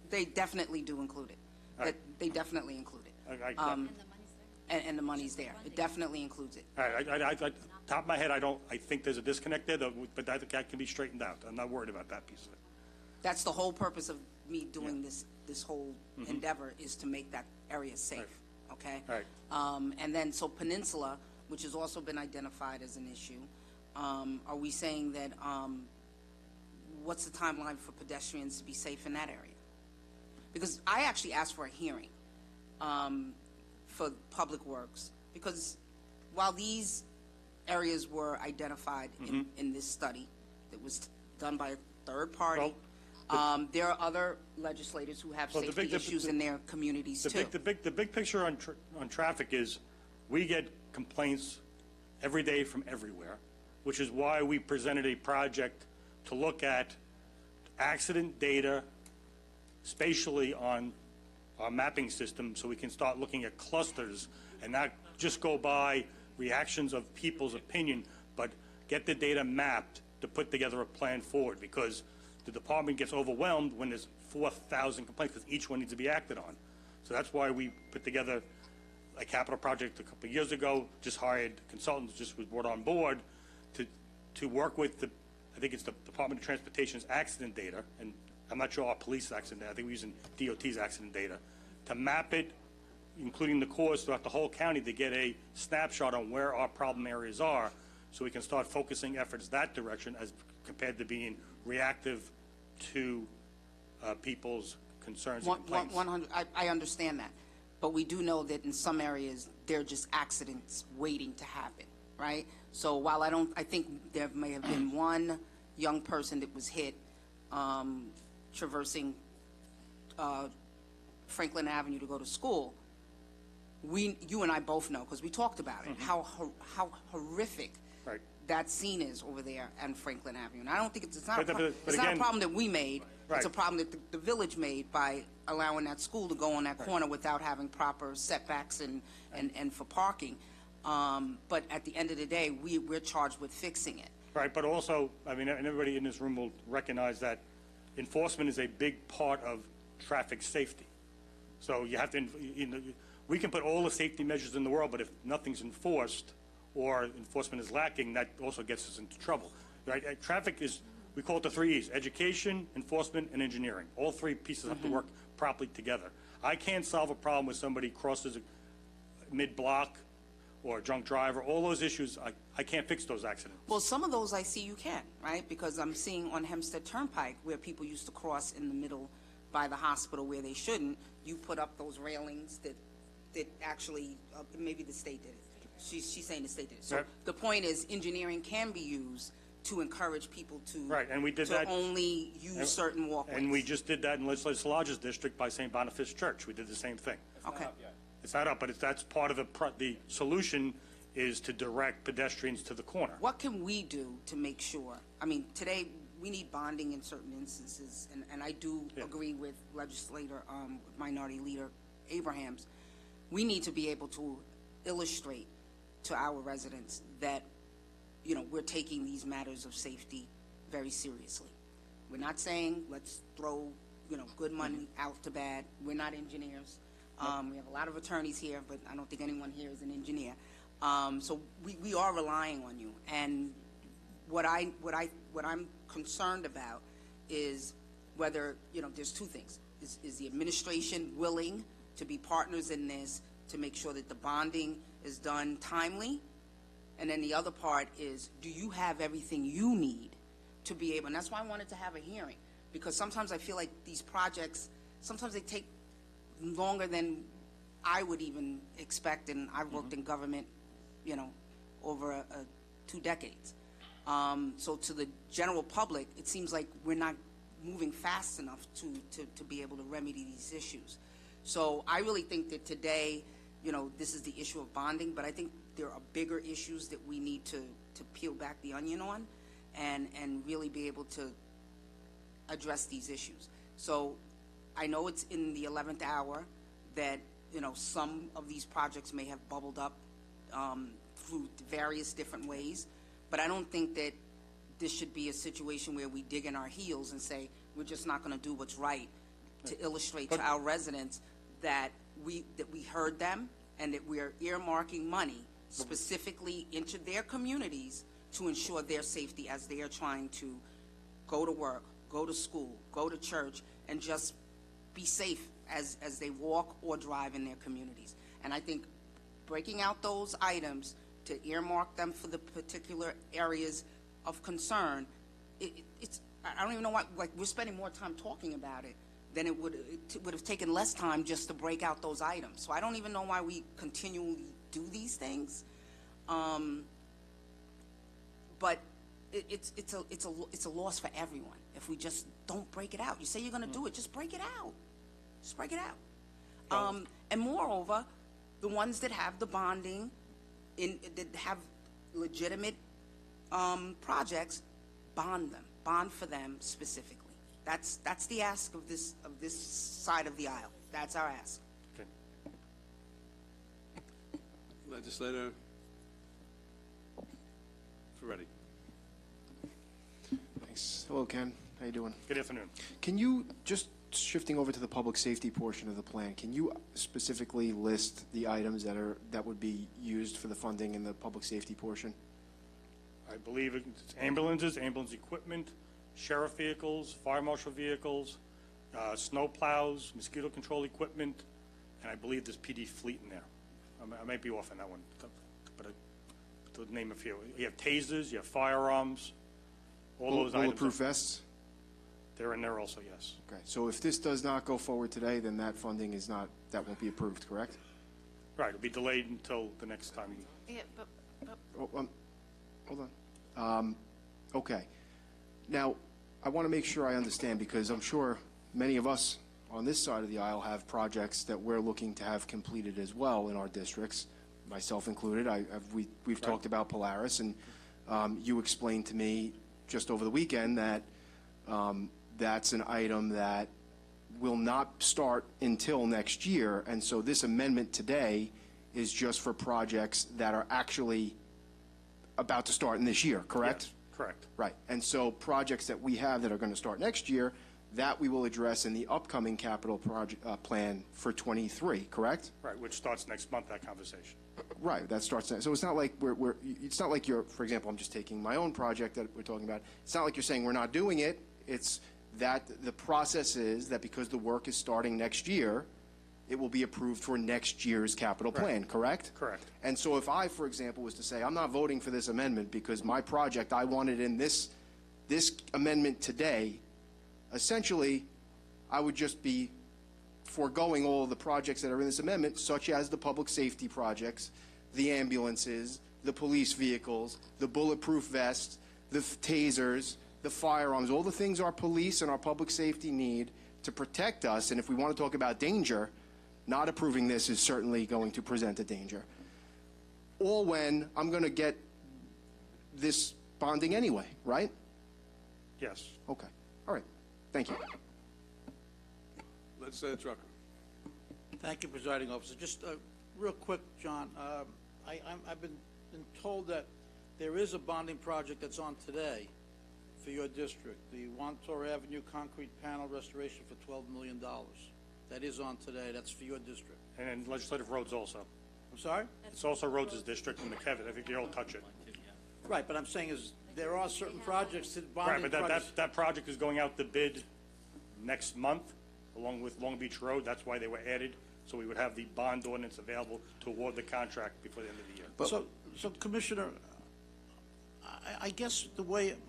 They definitely do include it. All right. They definitely include it. I- And the money's there. It definitely includes it. All right, top of my head, I think there's a disconnect there, though, but that can be straightened out. I'm not worried about that piece of it. That's the whole purpose of me doing this whole Mhm. endeavor, is to make that area safe, okay? All right. And then, so Peninsula, which has also been identified as an issue, are we saying that, what's the timeline for pedestrians to be safe in that area? Because I actually asked for a hearing for Public Works, because while these areas were identified in this study that was done by a third party, there are other legislators who have Well, the safety big- issues in their communities too. The big picture on traffic is, we get complaints every day from everywhere, which is why we presented a project to look at accident data spatially on our mapping system, so we can start looking at clusters and not just go by reactions of people's opinion, but get the data mapped to put together a plan forward, because the department gets overwhelmed when there's 4,000 complaints, because each one needs to be acted on. So that's why we put together a capital project a couple of years ago, just hired consultants, just was brought on board to work with I think it's the Department of Transportation's accident data, and I'm not sure our police accident data, I think we're using DOT's accident data, to map it, including the cores throughout the whole county, to get a snapshot on where our problem areas are, so we can start focusing efforts that direction as compared to being reactive to people's concerns and complaints. 100, I understand that. But we do know that in some areas, there are just accidents waiting to happen, right? So while I think there may have been one young person that was hit traversing Franklin Avenue to go to school, you and I both know, because we talked about it, how horrific that scene is over there on Franklin Avenue. And I don't think it's not a problem that we made. It's a problem that the village made by allowing that school to go on that corner without having proper setbacks and for parking. But at the end of the day, we're charged with fixing it. Right, but also, I mean, and everybody in this room will recognize that enforcement is a big part of traffic safety. So you have to, we can put all the safety measures in the world, but if nothing's enforced or enforcement is lacking, that also gets us into trouble. Right? Traffic is, we call it the 3 E's: education, enforcement, and engineering. All 3 pieces have to work properly together. I can't solve a problem with somebody crosses a mid-block or a drunk driver. All those issues, I can't fix those accidents. Well, some of those I see you can, right? Because I'm seeing on Hempstead Turnpike where people used to cross in the middle by the hospital where they shouldn't. You put up those railings that actually, maybe the state did it. She's saying the state did it. So the point is, engineering can be used to encourage people to and we did to that, only use certain walkways. And we just did that in Legislative Lodge's district by St. Boniface Church. We did the same thing. Okay. It's not up, but that's part of the solution, is to direct pedestrians to the corner. What can we do to make sure? I mean, today we need bonding in certain instances, and I do agree with legislator, Minority Leader Abrahams. We need to be able to illustrate to our residents that, we're taking these matters of safety very seriously. We're not saying let's throw, good money out to bad. We're not engineers. We have a lot of attorneys here, but I don't think anyone here is an engineer. So we are relying on you. And what I'm concerned about is whether, there's 2 things. Is the administration willing to be partners in this to make sure that the bonding is done timely? And then the other part is, do you have everything you need to be able, and that's why I wanted to have a hearing, because sometimes I feel like these projects, sometimes they take longer than I would even expect, and I've worked in government, over a 2 decades. So to the general public, it seems like we're not moving fast enough to be able to remedy these issues. So I really think that today, this is the issue of bonding, but I think there are bigger issues that we need to peel back the onion on and really be able to address these issues. So I know it's in the 11th hour that, some of these projects may have bubbled up through various different ways, but I don't think that this should be a situation where we dig in our heels and say, we're just not going to do what's right to illustrate to our residents that we heard them and that we're earmarking money specifically into their communities to ensure their safety as they are trying to go to work, go to school, go to church, and just be safe as they walk or drive in their communities. And I think breaking out those items to earmark them for the particular areas of concern, it's I don't even know why, like, we're spending more time talking about it than it would have taken less time just to break out those items. So I don't even know why we continually do these things. But it's a loss for everyone if we just don't break it out. You say you're going to do it, just break it out. Just break it out. And moreover, the ones that have the bonding, that have legitimate projects, bond them. Bond for them specifically. That's the ask of this side of the aisle. That's our ask. Okay. Legislator Ferretti. Thanks. Hello, Ken. How you doing? Good afternoon. Can you, just shifting over to the public safety portion of the plan, can you specifically list the items that would be used for the funding in the public safety portion? I believe it's ambulances, ambulance equipment, sheriff vehicles, fire marshal vehicles, snow plows, mosquito control equipment, and I believe there's PD fleet in there. I might be off on that one, but to name a few. You have tasers, you have firearms, all those items. Bulletproof vests? They're in there also, yes. Okay, so if this does not go forward today, then that funding that won't be approved, correct? Right, it'll be delayed until the next time. Yeah, but Hold on. Okay. Now, I want to make sure I understand, because I'm sure many of us on this side of the aisle have projects that we're looking to have completed as well in our districts, myself included. We've talked about Polaris, and you explained to me just over the weekend that that's an item that will not start until next year, and so this amendment today is just for projects that are actually about to start in this year, correct? Yes, correct. Right, and so projects that we have that are going to start next year, that we will address in the upcoming capital plan for 23, correct? Right, which starts next month, that conversation. Right, that starts next. So it's not like it's not like you're, for example, I'm just taking my own project that we're talking about. It's not like you're saying we're not doing it. It's that the process is that because the work is starting next year, it will be approved for next year's capital plan, correct? Correct. And so if I, for example, was to say, I'm not voting for this amendment because my project, I wanted in this amendment today, essentially, I would just be foregoing all of the projects that are in this amendment, such as the public safety projects, the ambulances, the police vehicles, the bulletproof vests, the tasers, the firearms, all the things our police and our public safety need to protect us. And if we want to talk about danger, not approving this is certainly going to present a danger. All when I'm going to get this bonding anyway, right? Yes. Okay. All right. Thank you. Legislator Drucker. Thank you, Presiding Officer. Just real quick, John. I've been told that there is a bonding project that's on today for your district, the Wantor Avenue concrete panel restoration for $12 million. That is on today. That's for your district. And then legislative roads also. I'm sorry? It's also Rhodes' district in McKevitt. I think they all touch it. Right, but I'm saying is there are certain projects that bonding Right, but projects. that project is going out to bid next month, along with Long Beach Road. That's why they were added, so we would have the bond ordinance available to award the contract before the end of the year. So Commissioner, I guess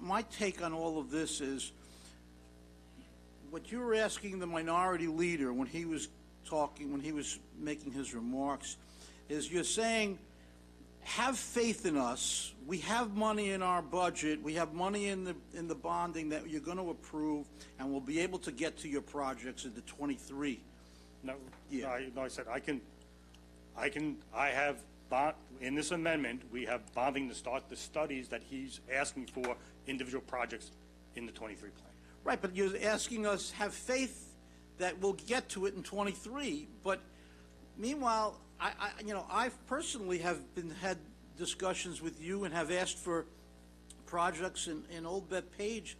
my take on all of this is what you were asking the minority leader when he was talking, when he was making his remarks, is you're saying have faith in us. We have money in our budget. We have money in the bonding that you're going to approve, and we'll be able to get to your projects into 23. No, Yeah. I said, I have bond, in this amendment, we have bonding to start the studies that he's asking for individual projects in the 23 plan. Right, but you're asking us have faith that we'll get to it in 23. But meanwhile, I personally have had discussions with you and have asked for projects in Old Bethpage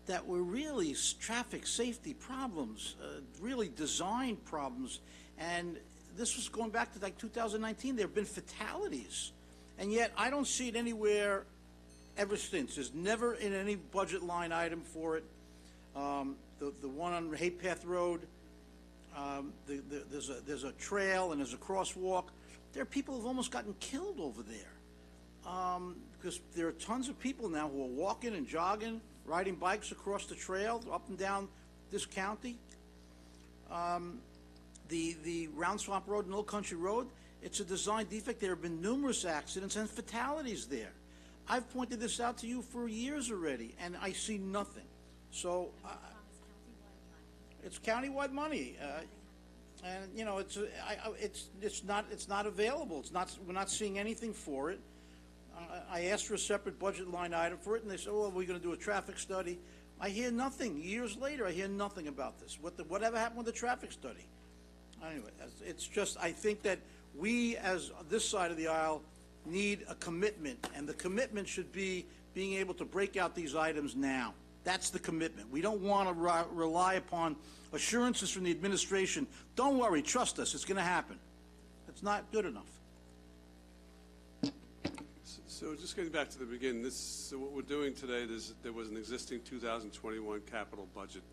that were really traffic safety problems, really design problems. And this was going back to like 2019. There have been fatalities. And yet I don't see it anywhere ever since. There's never in any budget line item for it. The one on Hay Path Road, there's a trail and there's a crosswalk. There are people who've almost gotten killed over there. Because there are tons of people now who are walking and jogging, riding bikes across the trail, up and down this county. The Round Swamp Road and Old Country Road, it's a design defect. There have been numerous accidents and fatalities there. I've pointed this out to you for years already, and I see nothing. So it's countywide money, and you know it's not available. We're not seeing anything for it. I asked for a separate budget line item for it, and they said, "Oh, we're going to do a traffic study." I hear nothing. Years later, I hear nothing about this. Whatever happened with the traffic study? Anyway, it's just I think that we, as this side of the aisle, need a commitment, and the commitment should be being able to break out these items now. That's the commitment. We don't want to rely upon assurances from the administration. Don't worry, trust us, it's going to happen. It's not good enough. So just getting back to the beginning, so what we're doing today, there was an existing 2021 capital budget.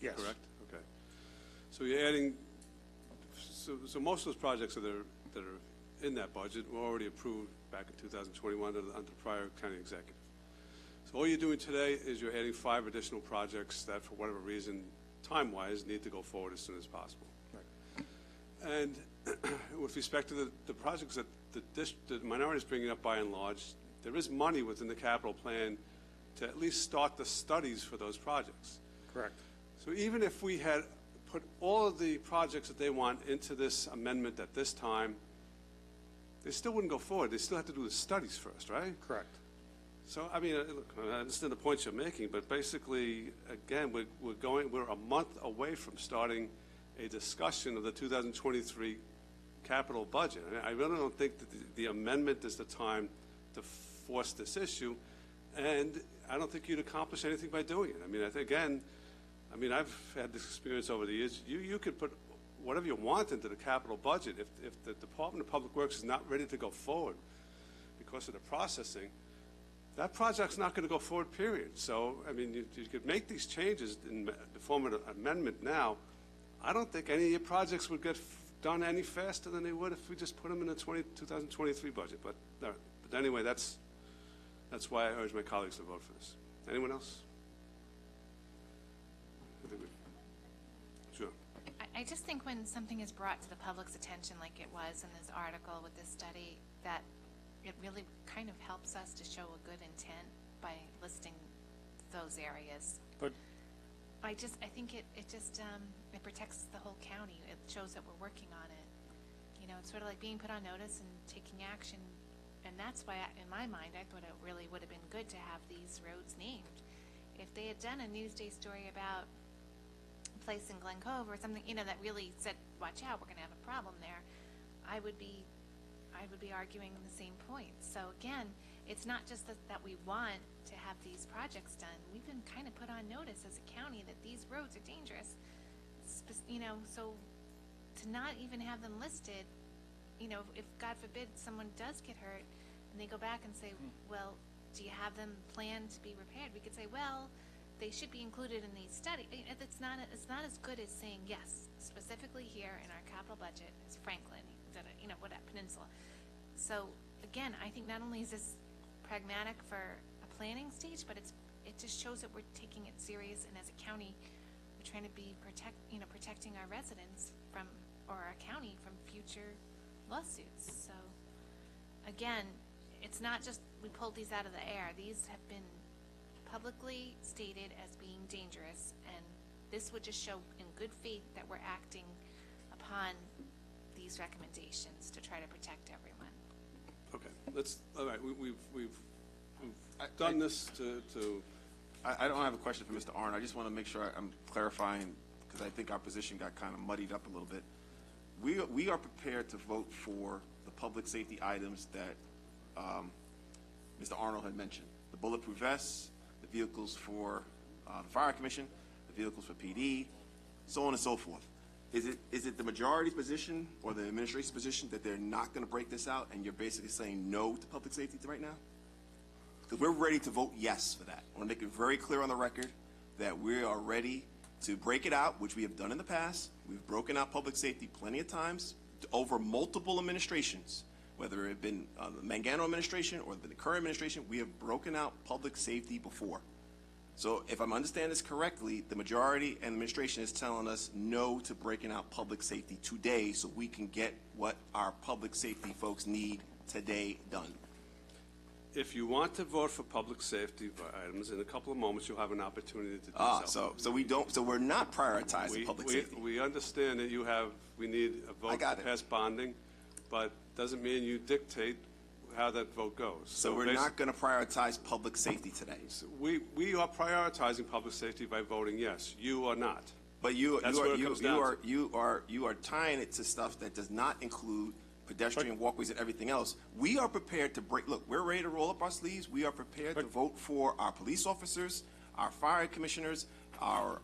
Yes. Correct? Okay. So you're adding, so most of those projects that are in that budget were already approved back in 2021 under the prior county executive. So all you're doing today is you're adding 5 additional projects that, for whatever reason, time-wise, need to go forward as soon as possible. Right. And with respect to the projects that the minority is bringing up by and large, there is money within the capital plan to at least start the studies for those projects. Correct. So even if we had put all of the projects that they want into this amendment at this time, they still wouldn't go forward. They still have to do the studies first, right? Correct. So, I mean, look, I understand the points you're making, but basically, again, we're a month away from starting a discussion of the 2023 capital budget. I really don't think that the amendment is the time to force this issue, and I don't think you'd accomplish anything by doing it. I mean, I've had this experience over the years. You could put whatever you want into the capital budget. If the Department of Public Works is not ready to go forward because of the processing, that project's not going to go forward, period. So, I mean, you could make these changes in the form of an amendment now. I don't think any of your projects would get done any faster than they would if we just put them in the 2023 budget. But anyway, that's why I urge my colleagues to vote for this. Anyone else? Sure. I just think when something is brought to the public's attention, like it was in this article with this study, that it really kind of helps us to show a good intent by listing those areas. But I think it protects the whole county. It shows that we're working on it. You know, it's sort of like being put on notice and taking action. And that's why, in my mind, I thought it really would have been good to have these roads named. If they had done a Newsday story about a place in Glen Cove or something, you know, that really said, watch out, we're going to have a problem there, I would be arguing the same point. So again, it's not just that we want to have these projects done. We've been kind of put on notice as a county that these roads are dangerous. You know, so to not even have them listed, you know, if God forbid someone does get hurt and they go back and say, well, do you have them planned to be repaired? We could say, well, they should be included in these studies. It's not as good as saying, yes, specifically here in our capital budget is Franklin, you know, what that peninsula. So again, I think not only is this pragmatic for a planning stage, but it just shows that we're taking it serious, and as a county, we're trying to be protecting our residents from, or our county from future lawsuits. So again, it's not just we pulled these out of the air. These have been publicly stated as being dangerous, and this would just show in good faith that we're acting upon these recommendations to try to protect everyone. Okay, all right, we've done this to I don't have a question for Mr. Arndt. I just want to make sure I'm clarifying, because I think our position got kind of muddied up a little bit. We are prepared to vote for the public safety items that Mr. Arnold had mentioned. The bulletproof vests, the vehicles for the Fire Commission, the vehicles for PD, so on and so forth. Is it the majority's position or the administration's position that they're not going to break this out, and you're basically saying no to public safety right now? Because we're ready to vote yes for that. I want to make it very clear on the record that we are ready to break it out, which we have done in the past. We've broken out public safety plenty of times over multiple administrations, whether it had been the Mangano administration or the current administration. We have broken out public safety before. So if I'm understanding this correctly, the majority and administration is telling us no to breaking out public safety today so we can get what our public safety folks need today done. If you want to vote for public safety items, in a couple of moments, you'll have an opportunity to do so. So we're not prioritizing public safety. We understand that we need a vote to pass bonding, but doesn't mean you dictate how that vote goes. So we're not going to prioritize public safety today. So we are prioritizing public safety by voting yes. You are not. But you are tying it to stuff that does not include pedestrian walkways and everything else. We are prepared to break. Look, we're ready to roll up our sleeves. We are prepared to vote for our police officers, our fire commissioners, our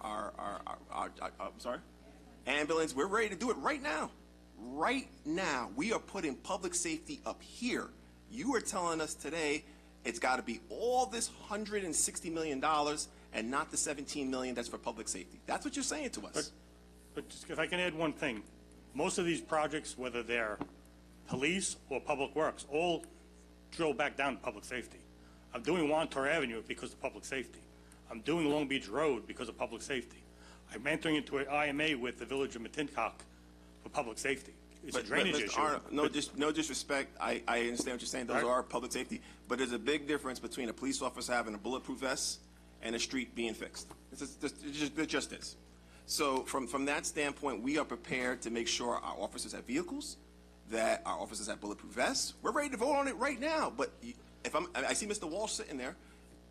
ambulance. We're ready to do it right now. Right now, we are putting public safety up here. You are telling us today it's got to be all this $160 million and not the $17 million that's for public safety. That's what you're saying to us. But just if I can add one thing, most of these projects, whether they're police or public works, all drill back down to public safety. I'm doing Wantor Avenue because of public safety. I'm doing Long Beach Road because of public safety. I'm entering into an IMA with the village of Matincock for public safety. It's a drainage issue. Arnold, no disrespect. I understand what you're saying. Those are public safety. But there's a big difference between a police officer having a bulletproof vest and a street being fixed. It just is. So from that standpoint, we are prepared to make sure our officers have vehicles, that our officers have bulletproof vests. We're ready to vote on it right now. But if I see Mr. Walsh sitting there,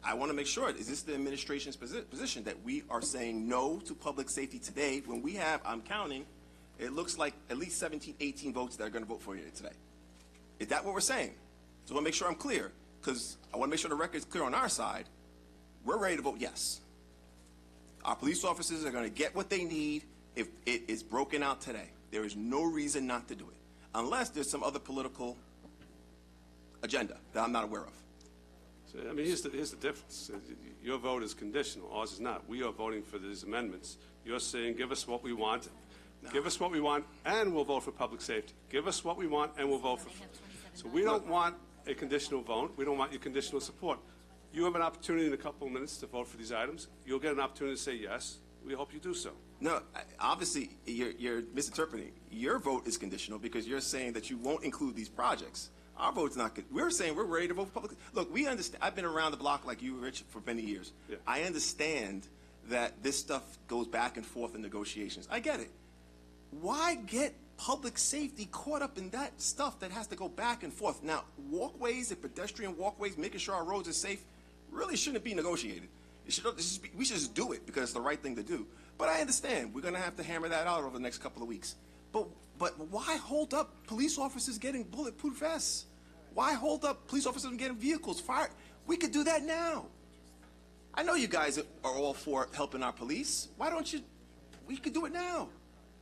I want to make sure, is this the administration's position that we are saying no to public safety today when we have, I'm counting, it looks like at least 17, 18 votes that are going to vote for you today. Is that what we're saying? So I want to make sure I'm clear, because I want to make sure the record is clear on our side. We're ready to vote yes. Our police officers are going to get what they need if it is broken out today. There is no reason not to do it, unless there's some other political agenda that I'm not aware of. So, I mean, here's the difference. Your vote is conditional. Ours is not. We are voting for these amendments. You're saying, give us what we want. No. Give us what we want, and we'll vote for public safety. Give us what we want, and we'll vote for. So we don't want a conditional vote. We don't want your conditional support. You have an opportunity in a couple of minutes to vote for these items. You'll get an opportunity to say yes. We hope you do so. No, obviously, you're misinterpreting. Your vote is conditional because you're saying that you won't include these projects. Our vote's not good. We're saying we're ready to vote for public. Look, we understand. I've been around the block like you, Rich, for many years. Yeah. I understand that this stuff goes back and forth in negotiations. I get it. Why get public safety caught up in that stuff that has to go back and forth? Now, walkways and pedestrian walkways, making sure our roads are safe, really shouldn't be negotiated. We should just do it because it's the right thing to do. But I understand. We're going to have to hammer that out over the next couple of weeks. But why hold up police officers getting bulletproof vests? Why hold up police officers from getting vehicles? Fire. We could do that now. I know you guys are all for helping our police. Why don't you? We could do it now.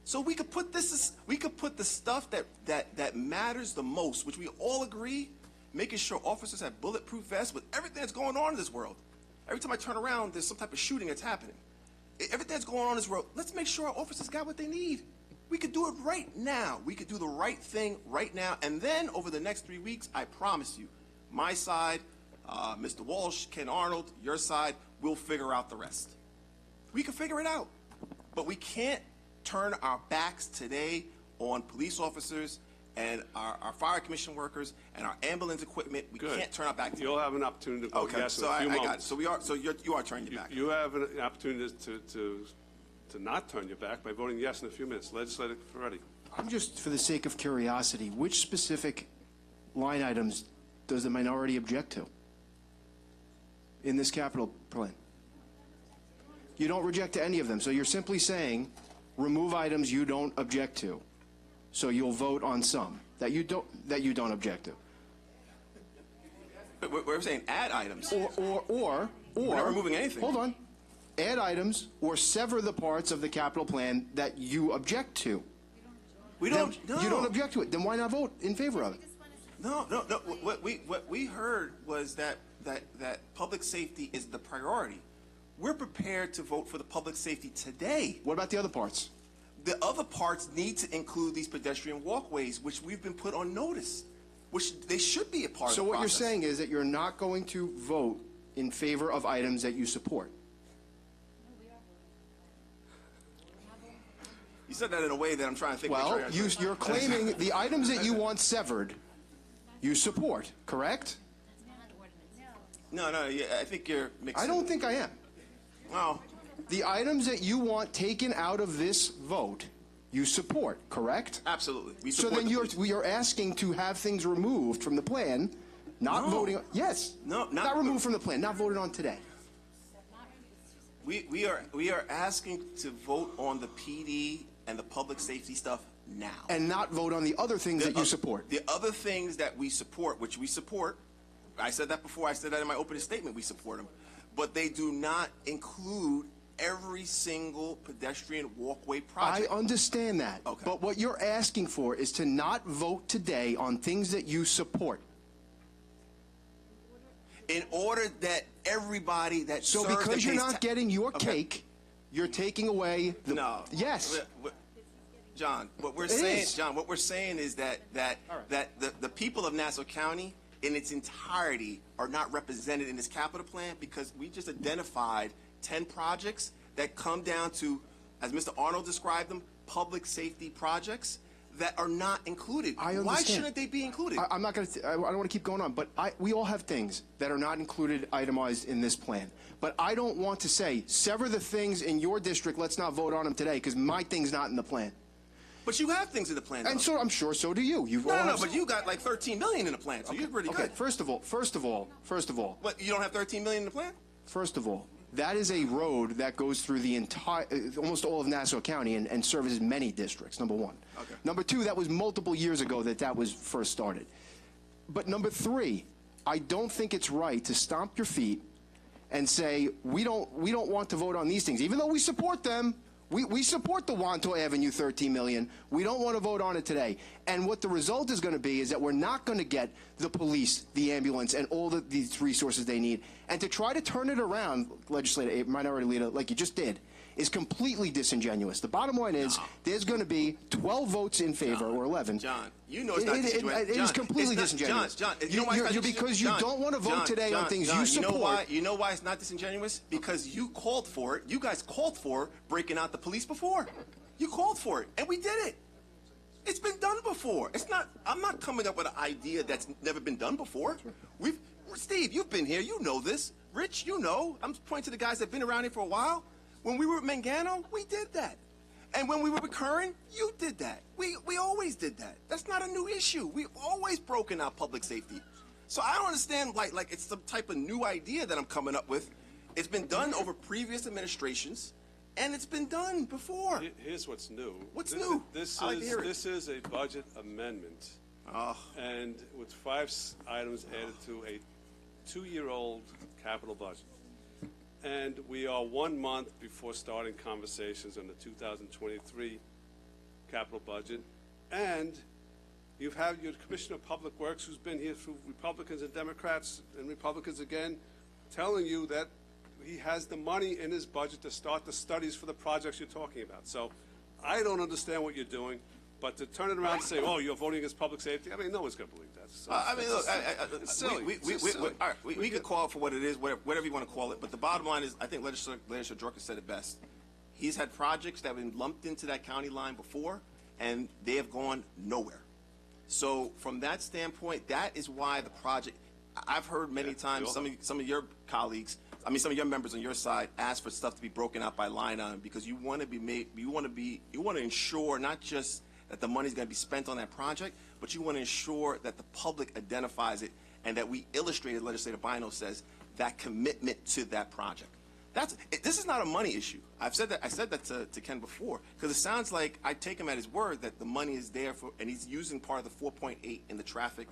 So we could put this. We could put the stuff that matters the most, which we all agree, making sure officers have bulletproof vests with everything that's going on in this world. Every time I turn around, there's some type of shooting that's happening. Everything that's going on in this world, let's make sure our officers got what they need. We could do it right now. We could do the right thing right now. And then over the next 3 weeks, I promise you, my side, Mr. Walsh, Ken Arnold, your side, we'll figure out the rest. We can figure it out. But we can't turn our backs today on police officers and our fire commission workers and our ambulance equipment. We Good. can't turn our back to You'll have an opportunity to vote Okay, yes in so a few I got it. moments. So you are turning your back. You have an opportunity to not turn your back by voting yes in a few minutes. Legislator Ferretti. I'm just, for the sake of curiosity, which specific line items does the minority object to in this capital plan? You don't reject to any of them, so you're simply saying remove items you don't object to. So you'll vote on some that you don't object to. But we're saying add items. Or We're not removing anything. Hold on. Add items or sever the parts of the capital plan that you object to. We don't. Then, No. You don't object to it. Then why not vote in favor of it? No. What we heard was that public safety is the priority. We're prepared to vote for the public safety today. What about the other parts? The other parts need to include these pedestrian walkways, which we've been put on notice, which they should be a part of the So what you're process. saying is that you're not going to vote in favor of items that you support. You said that in a way that I'm trying to think. Well, you're claiming the items that you want severed, you support, correct? No, yeah, I think you're mixing. I don't think I am. Well, the items that you want taken out of this vote, you support, correct? Absolutely. We So support then the police. you're asking to have things removed from the plan, not No. voting. Yes. No, not removed from the plan, not voted on today. We are asking to vote on the PD and the public safety stuff now. And not vote on the other things that you support. The other things that we support, which we support, I said that before, I said that in my opening statement, we support them, but they do not include every single pedestrian walkway project. I understand that. Okay. But what you're asking for is to not vote today on things that you support. In order that everybody that So serves because and you're pays not getting your cake, you're taking away the... No. Yes. John, what we're It saying, is. John, what we're saying is that the people of Nassau County in its entirety are not represented in this capital plan because we just identified 10 projects that come down to, as Mr. Arnold described them, public safety projects that are not included. I understand. Why shouldn't they be included? I'm not going to. I don't want to keep going on, but we all have things that are not included, itemized in this plan. But I don't want to say sever the things in your district. Let's not vote on them today because my thing's not in the plan. But you have things in the plan, though. And so I'm sure so do you. You've all No, have- but you got like 13 million in the plan, so you're pretty Okay. good. First of all. What, you don't have 13 million in the plan? First of all, that is a road that goes through the entire, almost all of Nassau County and services many districts, number one. Okay. Number two, that was multiple years ago that was first started. But number three, I don't think it's right to stomp your feet and say, we don't want to vote on these things, even though we support them. We support the Wanto Avenue 13 million. We don't want to vote on it today. And what the result is going to be is that we're not going to get the police, the ambulance, and all these resources they need. And to try to turn it around, legislator, minority leader, like you just did, is completely disingenuous. The bottom line is there's going to be 12 votes in favor, or 11. John, you know it's not disingenuous. It is completely it's not- disingenuous. John, you know why it's not disingenuous? Because you John, don't want to vote John, today on John, things John, you support. You know why it's not disingenuous? Because you called for it. You guys called for breaking out the police before. You called for it, and we did it. It's been done before. It's not. I'm not coming up with an idea that's never been done before. Steve, you've been here. You know this. Rich, you know. I'm pointing to the guys that've been around here for a while. When we were at Mangano, we did that. And when we were with Curran, you did that. We always did that. That's not a new issue. We've always broken out public safety. So I don't understand like it's some type of new idea that I'm coming up with. It's been done over previous administrations, and it's been done before. Here's what's new. What's new? This I like to hear it. This is a budget amendment, and with 5 items added to a 2-year-old capital budget. And we are 1 month before starting conversations on the 2023 capital budget. And you have your Commissioner of Public Works, who's been here through Republicans and Democrats and Republicans again, telling you that he has the money in his budget to start the studies for the projects you're talking about. So I don't understand what you're doing, but to turn it around and say, oh, you're voting against public safety, I mean, no one's going to believe that. So I mean, look, it's silly. all right, we could call it for what it is, whatever you want to call it. But the bottom line is, I think Legislator Drucker said it best. He's had projects that have been lumped into that county line before, and they have gone nowhere. So from that standpoint, that is why the project, I've heard many times some of your colleagues, some of your members on your side ask for stuff to be broken out by line item because you want to ensure not just that the money's going to be spent on that project, but you want to ensure that the public identifies it and that we illustrate, as Legislator Bino says, that commitment to that project. This is not a money issue. I said that to Ken before, because it sounds like I take him at his word that the money is there for, and he's using part of the 4.8 in the traffic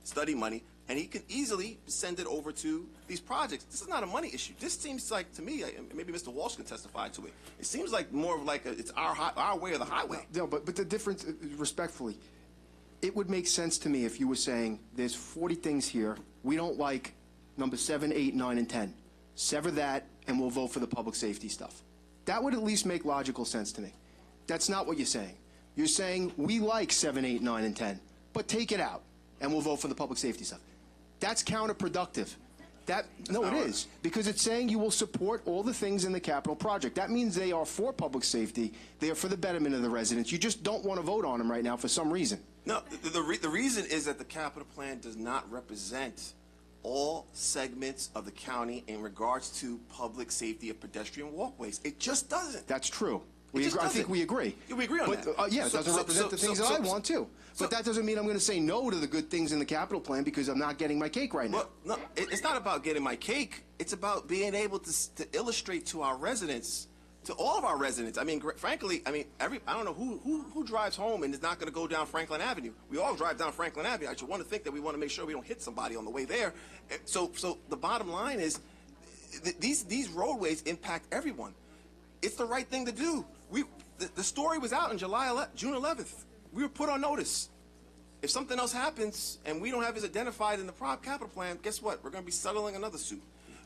study money, and he can easily send it over to these projects. This is not a money issue. This seems like, to me, maybe Mr. Walsh can testify to it. It seems like more of like it's our way or the highway. No, but the difference, respectfully, it would make sense to me if you were saying there's 40 things here. We don't like number 7, 8, 9, and 10. Sever that, and we'll vote for the public safety stuff. That would at least make logical sense to me. That's not what you're saying. You're saying we like 7, 8, 9, and 10, but take it out, and we'll vote for the public safety stuff. That's counterproductive. No, it is, because it's saying you will support all the things in the capital project. That means they are for public safety. They are for the betterment of the residents. You just don't want to vote on them right now for some reason. No, the reason is that the capital plan does not represent all segments of the county in regards to public safety of pedestrian walkways. It just doesn't. That's true. I think we agree. Yeah, we agree on that. Yeah, it doesn't represent the things that I want too. But that doesn't mean I'm going to say no to the good things in the capital plan because I'm not getting my cake right now. Well, no, it's not about getting my cake. It's about being able to illustrate to our residents, to all of our residents. I mean, frankly, I don't know who drives home and is not going to go down Franklin Avenue. We all drive down Franklin Avenue. I should want to think that we want to make sure we don't hit somebody on the way there. So the bottom line is these roadways impact everyone. It's the right thing to do. The story was out in June 11th. We were put on notice. If something else happens and we don't have it identified in the capital plan, guess what? We're going to be settling another suit.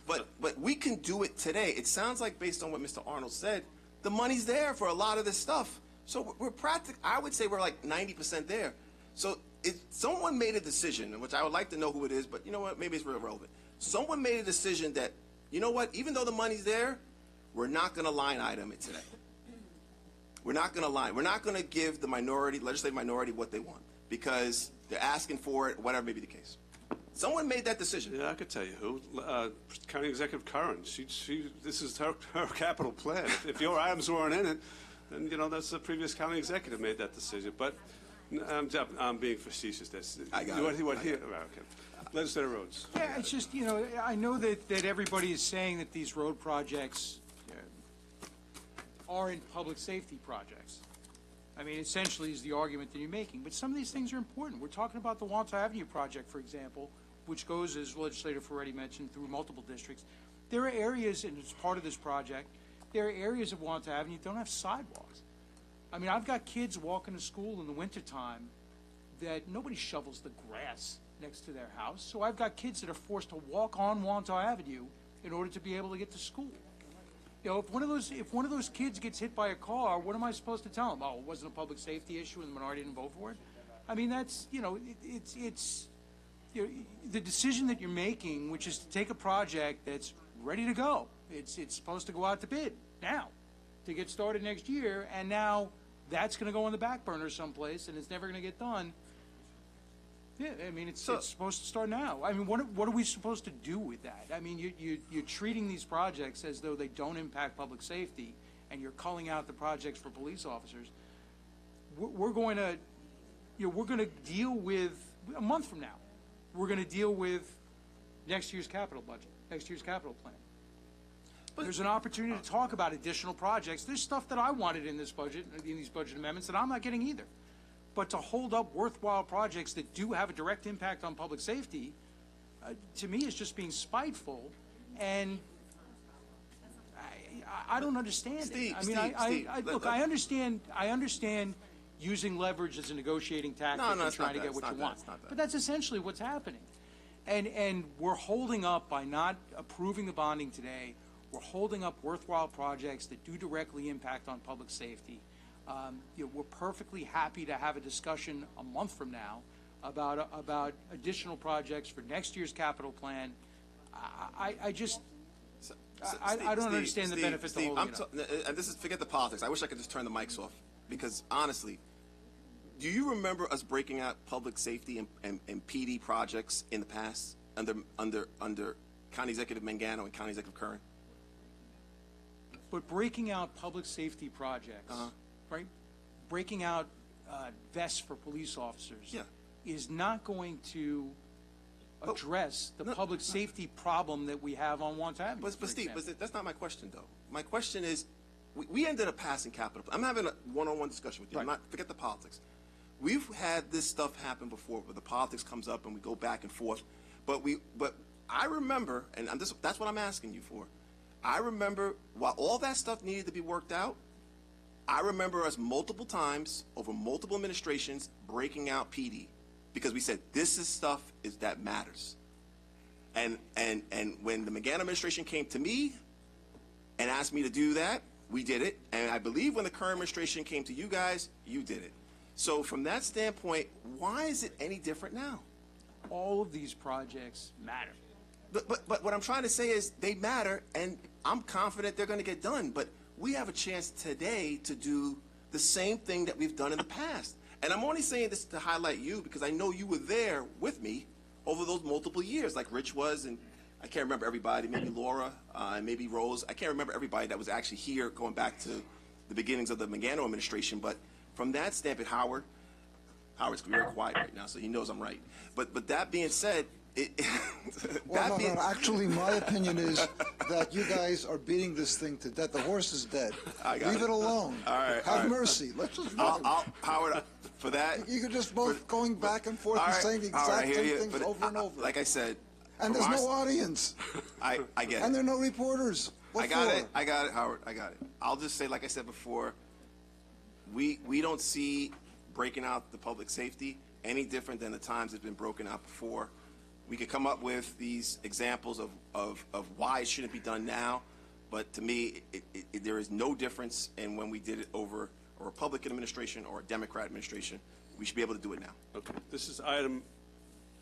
But we can do it today. It sounds like, based on what Mr. Arnold said, the money's there for a lot of this stuff. So we're I would say we're like 90% there. So if someone made a decision, which I would like to know who it is, but you know what? Maybe it's irrelevant. Someone made a decision that, you know what? Even though the money's there, we're not going to line item it today. We're not going to line. We're not going to give the legislative minority what they want because they're asking for it, whatever may be the case. Someone made that decision. Yeah, I could tell you who. County Executive Curran. This is her capital plan. If your items weren't in it, then, that's the previous county executive made that decision. But I'm being facetious. I got it. Okay. Legislator Rhodes. Yeah, it's just, I know that everybody is saying that these road projects are in public safety projects. I mean, essentially is the argument that you're making. But some of these things are important. We're talking about the Wanta Avenue project, for example, which goes, as Legislator Ferretti mentioned, through multiple districts. There are areas, and it's part of this project, there are areas of Wanta Avenue that don't have sidewalks. I mean, I've got kids walking to school in the wintertime that nobody shovels the grass next to their house. So I've got kids that are forced to walk on Wanta Avenue in order to be able to get to school. If one of those kids gets hit by a car, what am I supposed to tell them? Oh, it wasn't a public safety issue and the minority didn't vote for it? I mean, that's, it's the decision that you're making, which is to take a project that's ready to go. It's supposed to go out to bid now to get started next year, and now that's going to go on the back burner someplace and it's never going to get done. Yeah, I mean, it's supposed to start now. I mean, what are we supposed to do with that? I mean, you're treating these projects as though they don't impact public safety, and you're culling out the projects for police officers. We're going to deal with, a month from now, we're going to deal with next year's capital budget, next year's capital plan. There's an opportunity to talk about additional projects. There's stuff that I wanted in this budget, in these budget amendments, that I'm not getting either. But to hold up worthwhile projects that do have a direct impact on public safety, to me, is just being spiteful, and I don't understand it. I mean, look, I understand using leverage as a negotiating tactic and trying to get what you want. But that's essentially what's happening. And we're holding up by not approving the bonding today. We're holding up worthwhile projects that do directly impact on public safety. We're perfectly happy to have a discussion a month from now about additional projects for next year's capital plan. I don't understand the benefits of holding it up. And this is, forget the politics. I wish I could just turn the mics off because honestly, do you remember us breaking out public safety and PD projects in the past under County Executive Mangano and County Executive Curran? But breaking out public safety projects, right? Breaking out vests for police officers is not going to address the public safety problem that we have on Wants Avenue. But Steve, that's not my question, though. My question is, we ended up passing capital. I'm having a one-on-one discussion with you. Right. Forget the politics. We've had this stuff happen before, where the politics comes up and we go back and forth. But I remember, and that's what I'm asking you for. I remember while all that stuff needed to be worked out, I remember us multiple times over multiple administrations breaking out PD because we said this is stuff that matters. And when the Mangano administration came to me and asked me to do that, we did it. And I believe when the current administration came to you guys, you did it. So from that standpoint, why is it any different now? All of these projects matter. But what I'm trying to say is they matter, and I'm confident they're going to get done. But we have a chance today to do the same thing that we've done in the past. And I'm only saying this to highlight you because I know you were there with me over those multiple years, like Rich was, and I can't remember everybody, maybe Laura, and maybe Rose. I can't remember everybody that was actually here going back to the beginnings of the Mangano administration. But from that standpoint, Howard's very quiet right now, so he knows I'm right. But that being said, Actually, my opinion is that you guys are beating this thing to death. The horse is dead. Leave it alone. All right. Have mercy. Let's just. Howard, for that. You could just both going back and forth and saying the exact same things over and over. Like I said. And there's no audience. I get it. And there are no reporters. I got it, Howard. I got it. I'll just say, like I said before, we don't see breaking out the public safety any different than the times it's been broken out before. We could come up with these examples of why it shouldn't be done now, but to me, there is no difference in when we did it over a Republican administration or a Democrat administration. We should be able to do it now. Okay. This is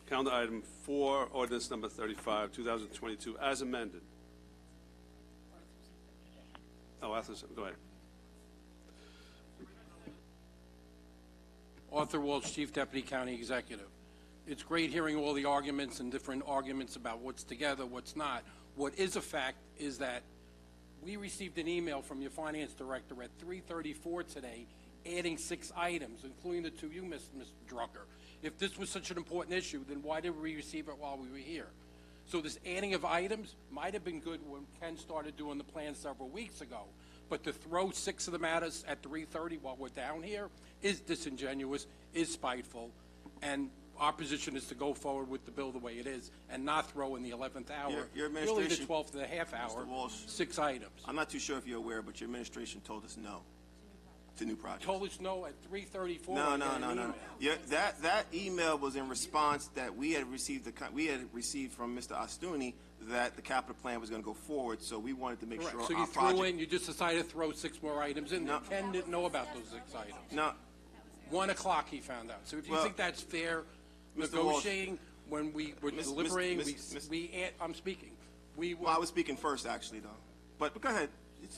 calendar item 4, ordinance number 35, 2022, as amended. Oh, Arthur, go ahead. Arthur Walsh, Chief Deputy County Executive. It's great hearing all the arguments and different arguments about what's together, what's not. What is a fact is that we received an email from your finance director at 3:34 today, adding 6 items, including the 2 you missed, Mr. Drucker. If this was such an important issue, then why did we receive it while we were here? So this adding of items might have been good when Ken started doing the plan several weeks ago. But to throw 6 of them at us at 3:30 while we're down here is disingenuous, is spiteful, and our position is to go forward with the bill the way it is and not throw in the 11th hour, Your really the administration, 12th and a half hour, Mr. Walsh, 6 items. I'm not too sure if you're aware, but your administration told us no to new projects. Told us no at 3:34. No. That email was in response that we had received from Mr. Astuni that the capital plan was going to go forward, so we wanted to make Correct. sure So our you project. threw in, you just decided to throw 6 more items in there. No. Ken didn't know about those 6 items. No. 1 o'clock he found out. So if you Well, think that's fair, Mr. negotiating when we were deliberating, I'm speaking. Well, I was speaking first, actually, though. But go ahead.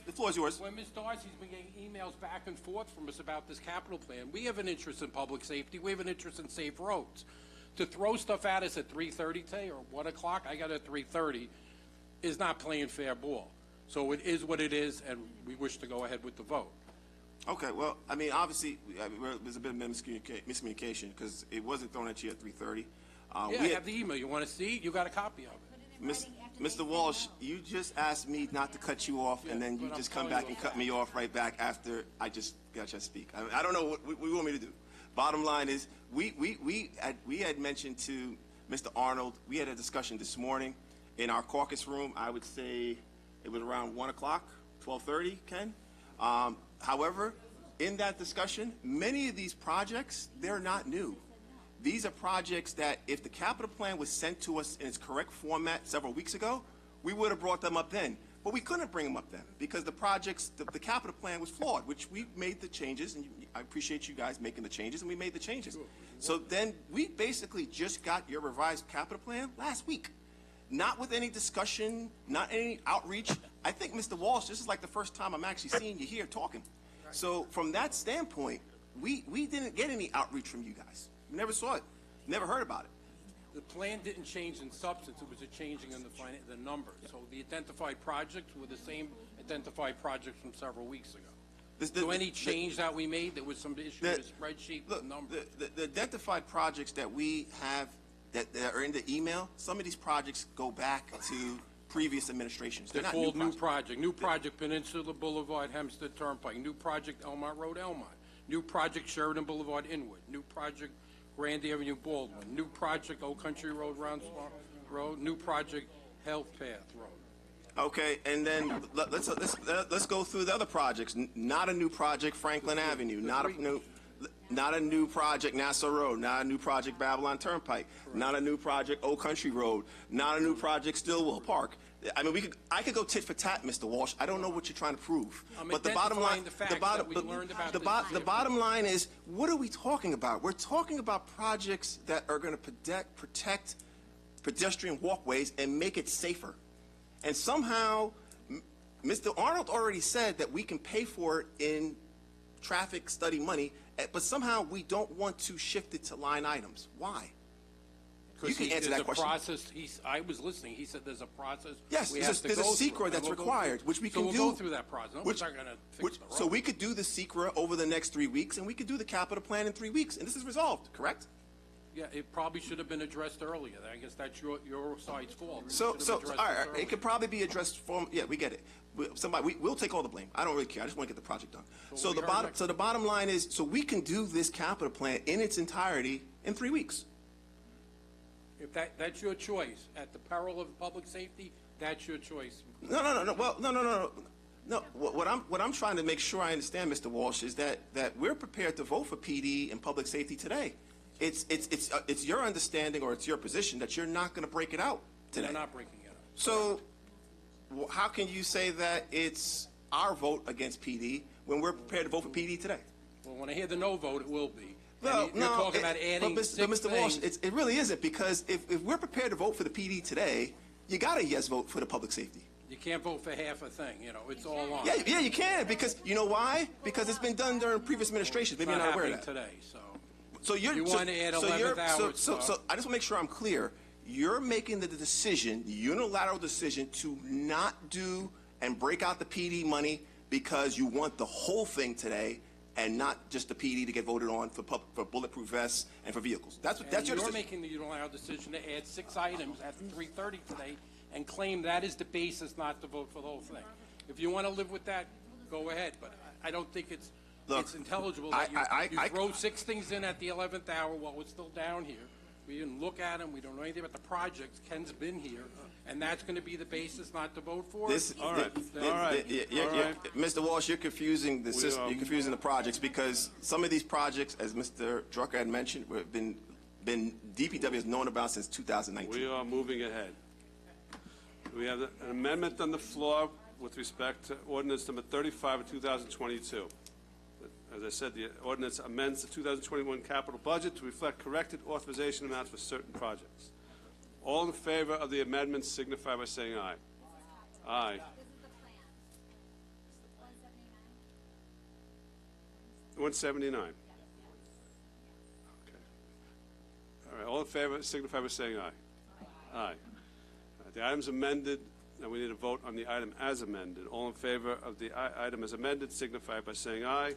The floor is yours. When Ms. Darcy's been getting emails back and forth from us about this capital plan, we have an interest in public safety. We have an interest in safe roads. To throw stuff at us at 3:30 today or 1 o'clock, I got it at 3:30, is not playing fair ball. So it is what it is, and we wish to go ahead with the vote. Okay, well, I mean, obviously, there's a bit of miscommunication because it wasn't thrown at you at 3:30. I have the email. You want to see it? You got a copy of it. Mr. Walsh, you just asked me not to cut you off, and then you just come back and cut me off right back after I just got you to speak. I don't know what you want me to do. Bottom line is, we had mentioned to Mr. Arnold, we had a discussion this morning in our caucus room. I would say it was around 1 o'clock, 12:30, Ken. However, in that discussion, many of these projects, they're not new. These are projects that if the capital plan was sent to us in its correct format several weeks ago, we would have brought them up then. But we couldn't bring them up then because the projects, the capital plan was flawed, which we made the changes, and I appreciate you guys making the changes, and we made the changes. So then we basically just got your revised capital plan last week. Not with any discussion, not any outreach. I think, Mr. Walsh, this is like the first time I'm actually seeing you here talking. So from that standpoint, we didn't get any outreach from you guys. We never saw it, never heard about it. The plan didn't change in substance, it was a changing in the numbers. So the identified projects were the same identified projects from several weeks ago. So any change that we made, there was some issue with the spreadsheet, the numbers. The identified projects that we have that are in the email, some of these projects go back to previous administrations. They're not called new new project. New project Peninsula Boulevard, Hempstead Turnpike. New project Elmont Road, Elmont. New project Sheridan Boulevard, Inwood. New project Grand Avenue, Baldwin. New project Old Country Road, Round Swamp Road. New project Health Path Road. Okay, and then let's go through the other projects. Not a new project, Franklin Avenue. Not a new project, Nassau Road. Not a new project, Babylon Turnpike. Not a new project, Old Country Road. Not a new project, Stillwell Park. I mean, I could go tit for tat, Mr. Walsh. I don't know what you're trying to prove. But the bottom line, the bottom line is, what are we talking about? We're talking about projects that are going to protect pedestrian walkways and make it safer. And somehow, Mr. Arnold already said that we can pay for it in traffic study money, but somehow we don't want to shift it to line items. Why? You can answer that question. Process. I was listening. He said there's a process. Yes, there's a secret that's required, which we can do. So we'll go through that process. We're not going to fix the road. So we could do the secret over the next 3 weeks, and we could do the capital plan in 3 weeks, and this is resolved, correct? Yeah, it probably should have been addressed earlier. I guess that's your side's fault. So all right, it could probably be addressed yeah, we get it. We'll take all the blame. I don't really care. I just want to get the project done. So the bottom line is, so we can do this capital plan in its entirety in 3 weeks. If that's your choice, at the peril of public safety, that's your choice. No. Well, no. What I'm trying to make sure I understand, Mr. Walsh, is that we're prepared to vote for PD and public safety today. It's your understanding, or it's your position, that you're not going to break it out today. We're not breaking it out. So how can you say that it's our vote against PD when we're prepared to vote for PD today? Well, when I hear the no vote, it will be. Well, you're talking about adding but Mr. Walsh, things. it really isn't, because if we're prepared to vote for the PD today, you got a yes vote for the public safety. You can't vote for half a thing, it's all on. Yeah, you can, because you know why? Because it's been done during previous administrations. Maybe you're not aware of that. Today, so you want to add 11th hour. So I just want to make sure I'm clear. You're making the decision, the unilateral decision, to not do and break out the PD money because you want the whole thing today, and not just the PD to get voted on for bulletproof vests and for vehicles. That's your decision. You're making the unilateral decision to add 6 items at 3:30 today and claim that is the basis not to vote for the whole thing. If you want to live with that, go ahead. But I don't think it's intelligible that you throw 6 things in at the 11th hour while we're still down here. We didn't look at them. We don't know anything about the projects. Ken's been here. And that's going to be the basis not to vote for it? All right. Mr. Walsh, you're confusing the system. You're confusing the projects, because some of these projects, as Mr. Drucker had mentioned, have been DPW has known about since 2019. We are moving ahead. We have an amendment on the floor with respect to ordinance number 35 of 2022. As I said, the ordinance amends the 2021 capital budget to reflect corrected authorization amounts for certain projects. All in favor of the amendment signify by saying aye. Aye. 179. Okay. All right. All in favor signify by saying aye. Aye. The item's amended. Now we need a vote on the item as amended. All in favor of the item as amended signify by saying aye.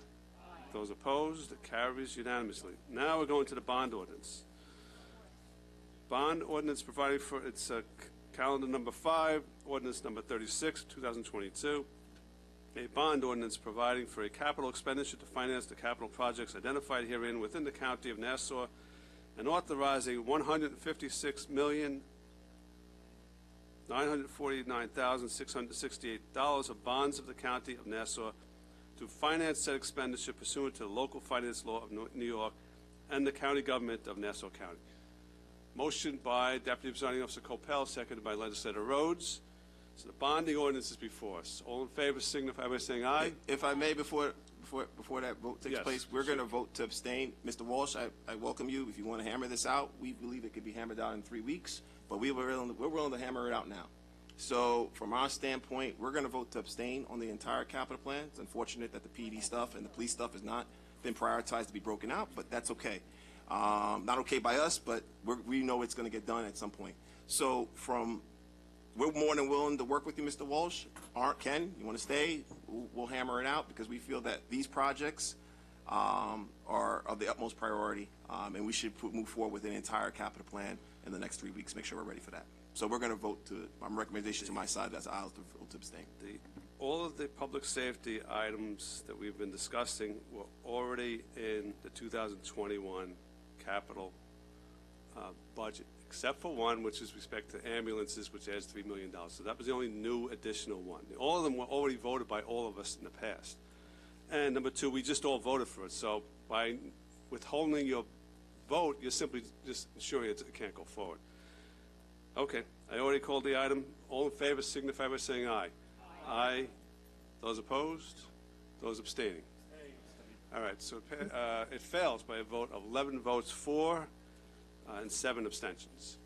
Those opposed, it carries unanimously. Now we're going to the bond ordinance. Bond ordinance providing for its calendar number 5, ordinance number 36, 2022. A bond ordinance providing for a capital expenditure to finance the capital projects identified herein within the county of Nassau, and authorizing $156,949,668 of bonds of the county of Nassau to finance said expenditure pursuant to the local finance law of New York and the county government of Nassau County. Motion by Deputy Presiding Officer Coppell, seconded by Legislator Rhodes. So the bonding ordinance is before us. All in favor signify by saying aye. If I may, before that vote takes place, we're going to vote to abstain. Mr. Walsh, I welcome you. If you want to hammer this out, we believe it could be hammered out in 3 weeks, but we're willing to hammer it out now. So from our standpoint, we're going to vote to abstain on the entire capital plan. It's unfortunate that the PD stuff and the police stuff is not been prioritized to be broken out, but that's okay. Not okay by us, but we know it's going to get done at some point. So we're more than willing to work with you, Mr. Walsh. Ken, you want to stay? We'll hammer it out because we feel that these projects are of the utmost priority, and we should move forward with an entire capital plan in the next 3 weeks, make sure we're ready for that. So we're going to vote my recommendation to my side, that's I'll vote to abstain. All of the public safety items that we've been discussing were already in the 2021 capital budget, except for one, which is respect to ambulances, which adds $3 million. So that was the only new additional one. All of them were already voted by all of us in the past. And number two, we just all voted for it. So by withholding your vote, you're simply just ensuring it can't go forward. Okay, I already called the item. All in favor signify by saying aye. Aye. Those opposed? Those abstaining? All right, so it fails by a vote of 11 votes for and 7 abstentions.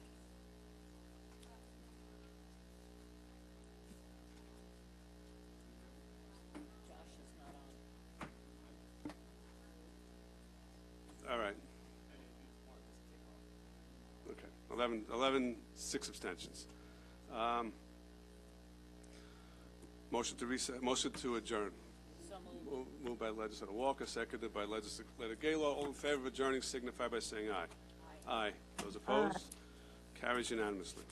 All right. Okay, 11, 6 abstentions. Motion to reset, motion to adjourn. Moved by Legislator Walker, seconded by Legislator Gaylor. All in favor of adjourning signify by saying aye. Aye. Those opposed? Carries unanimously.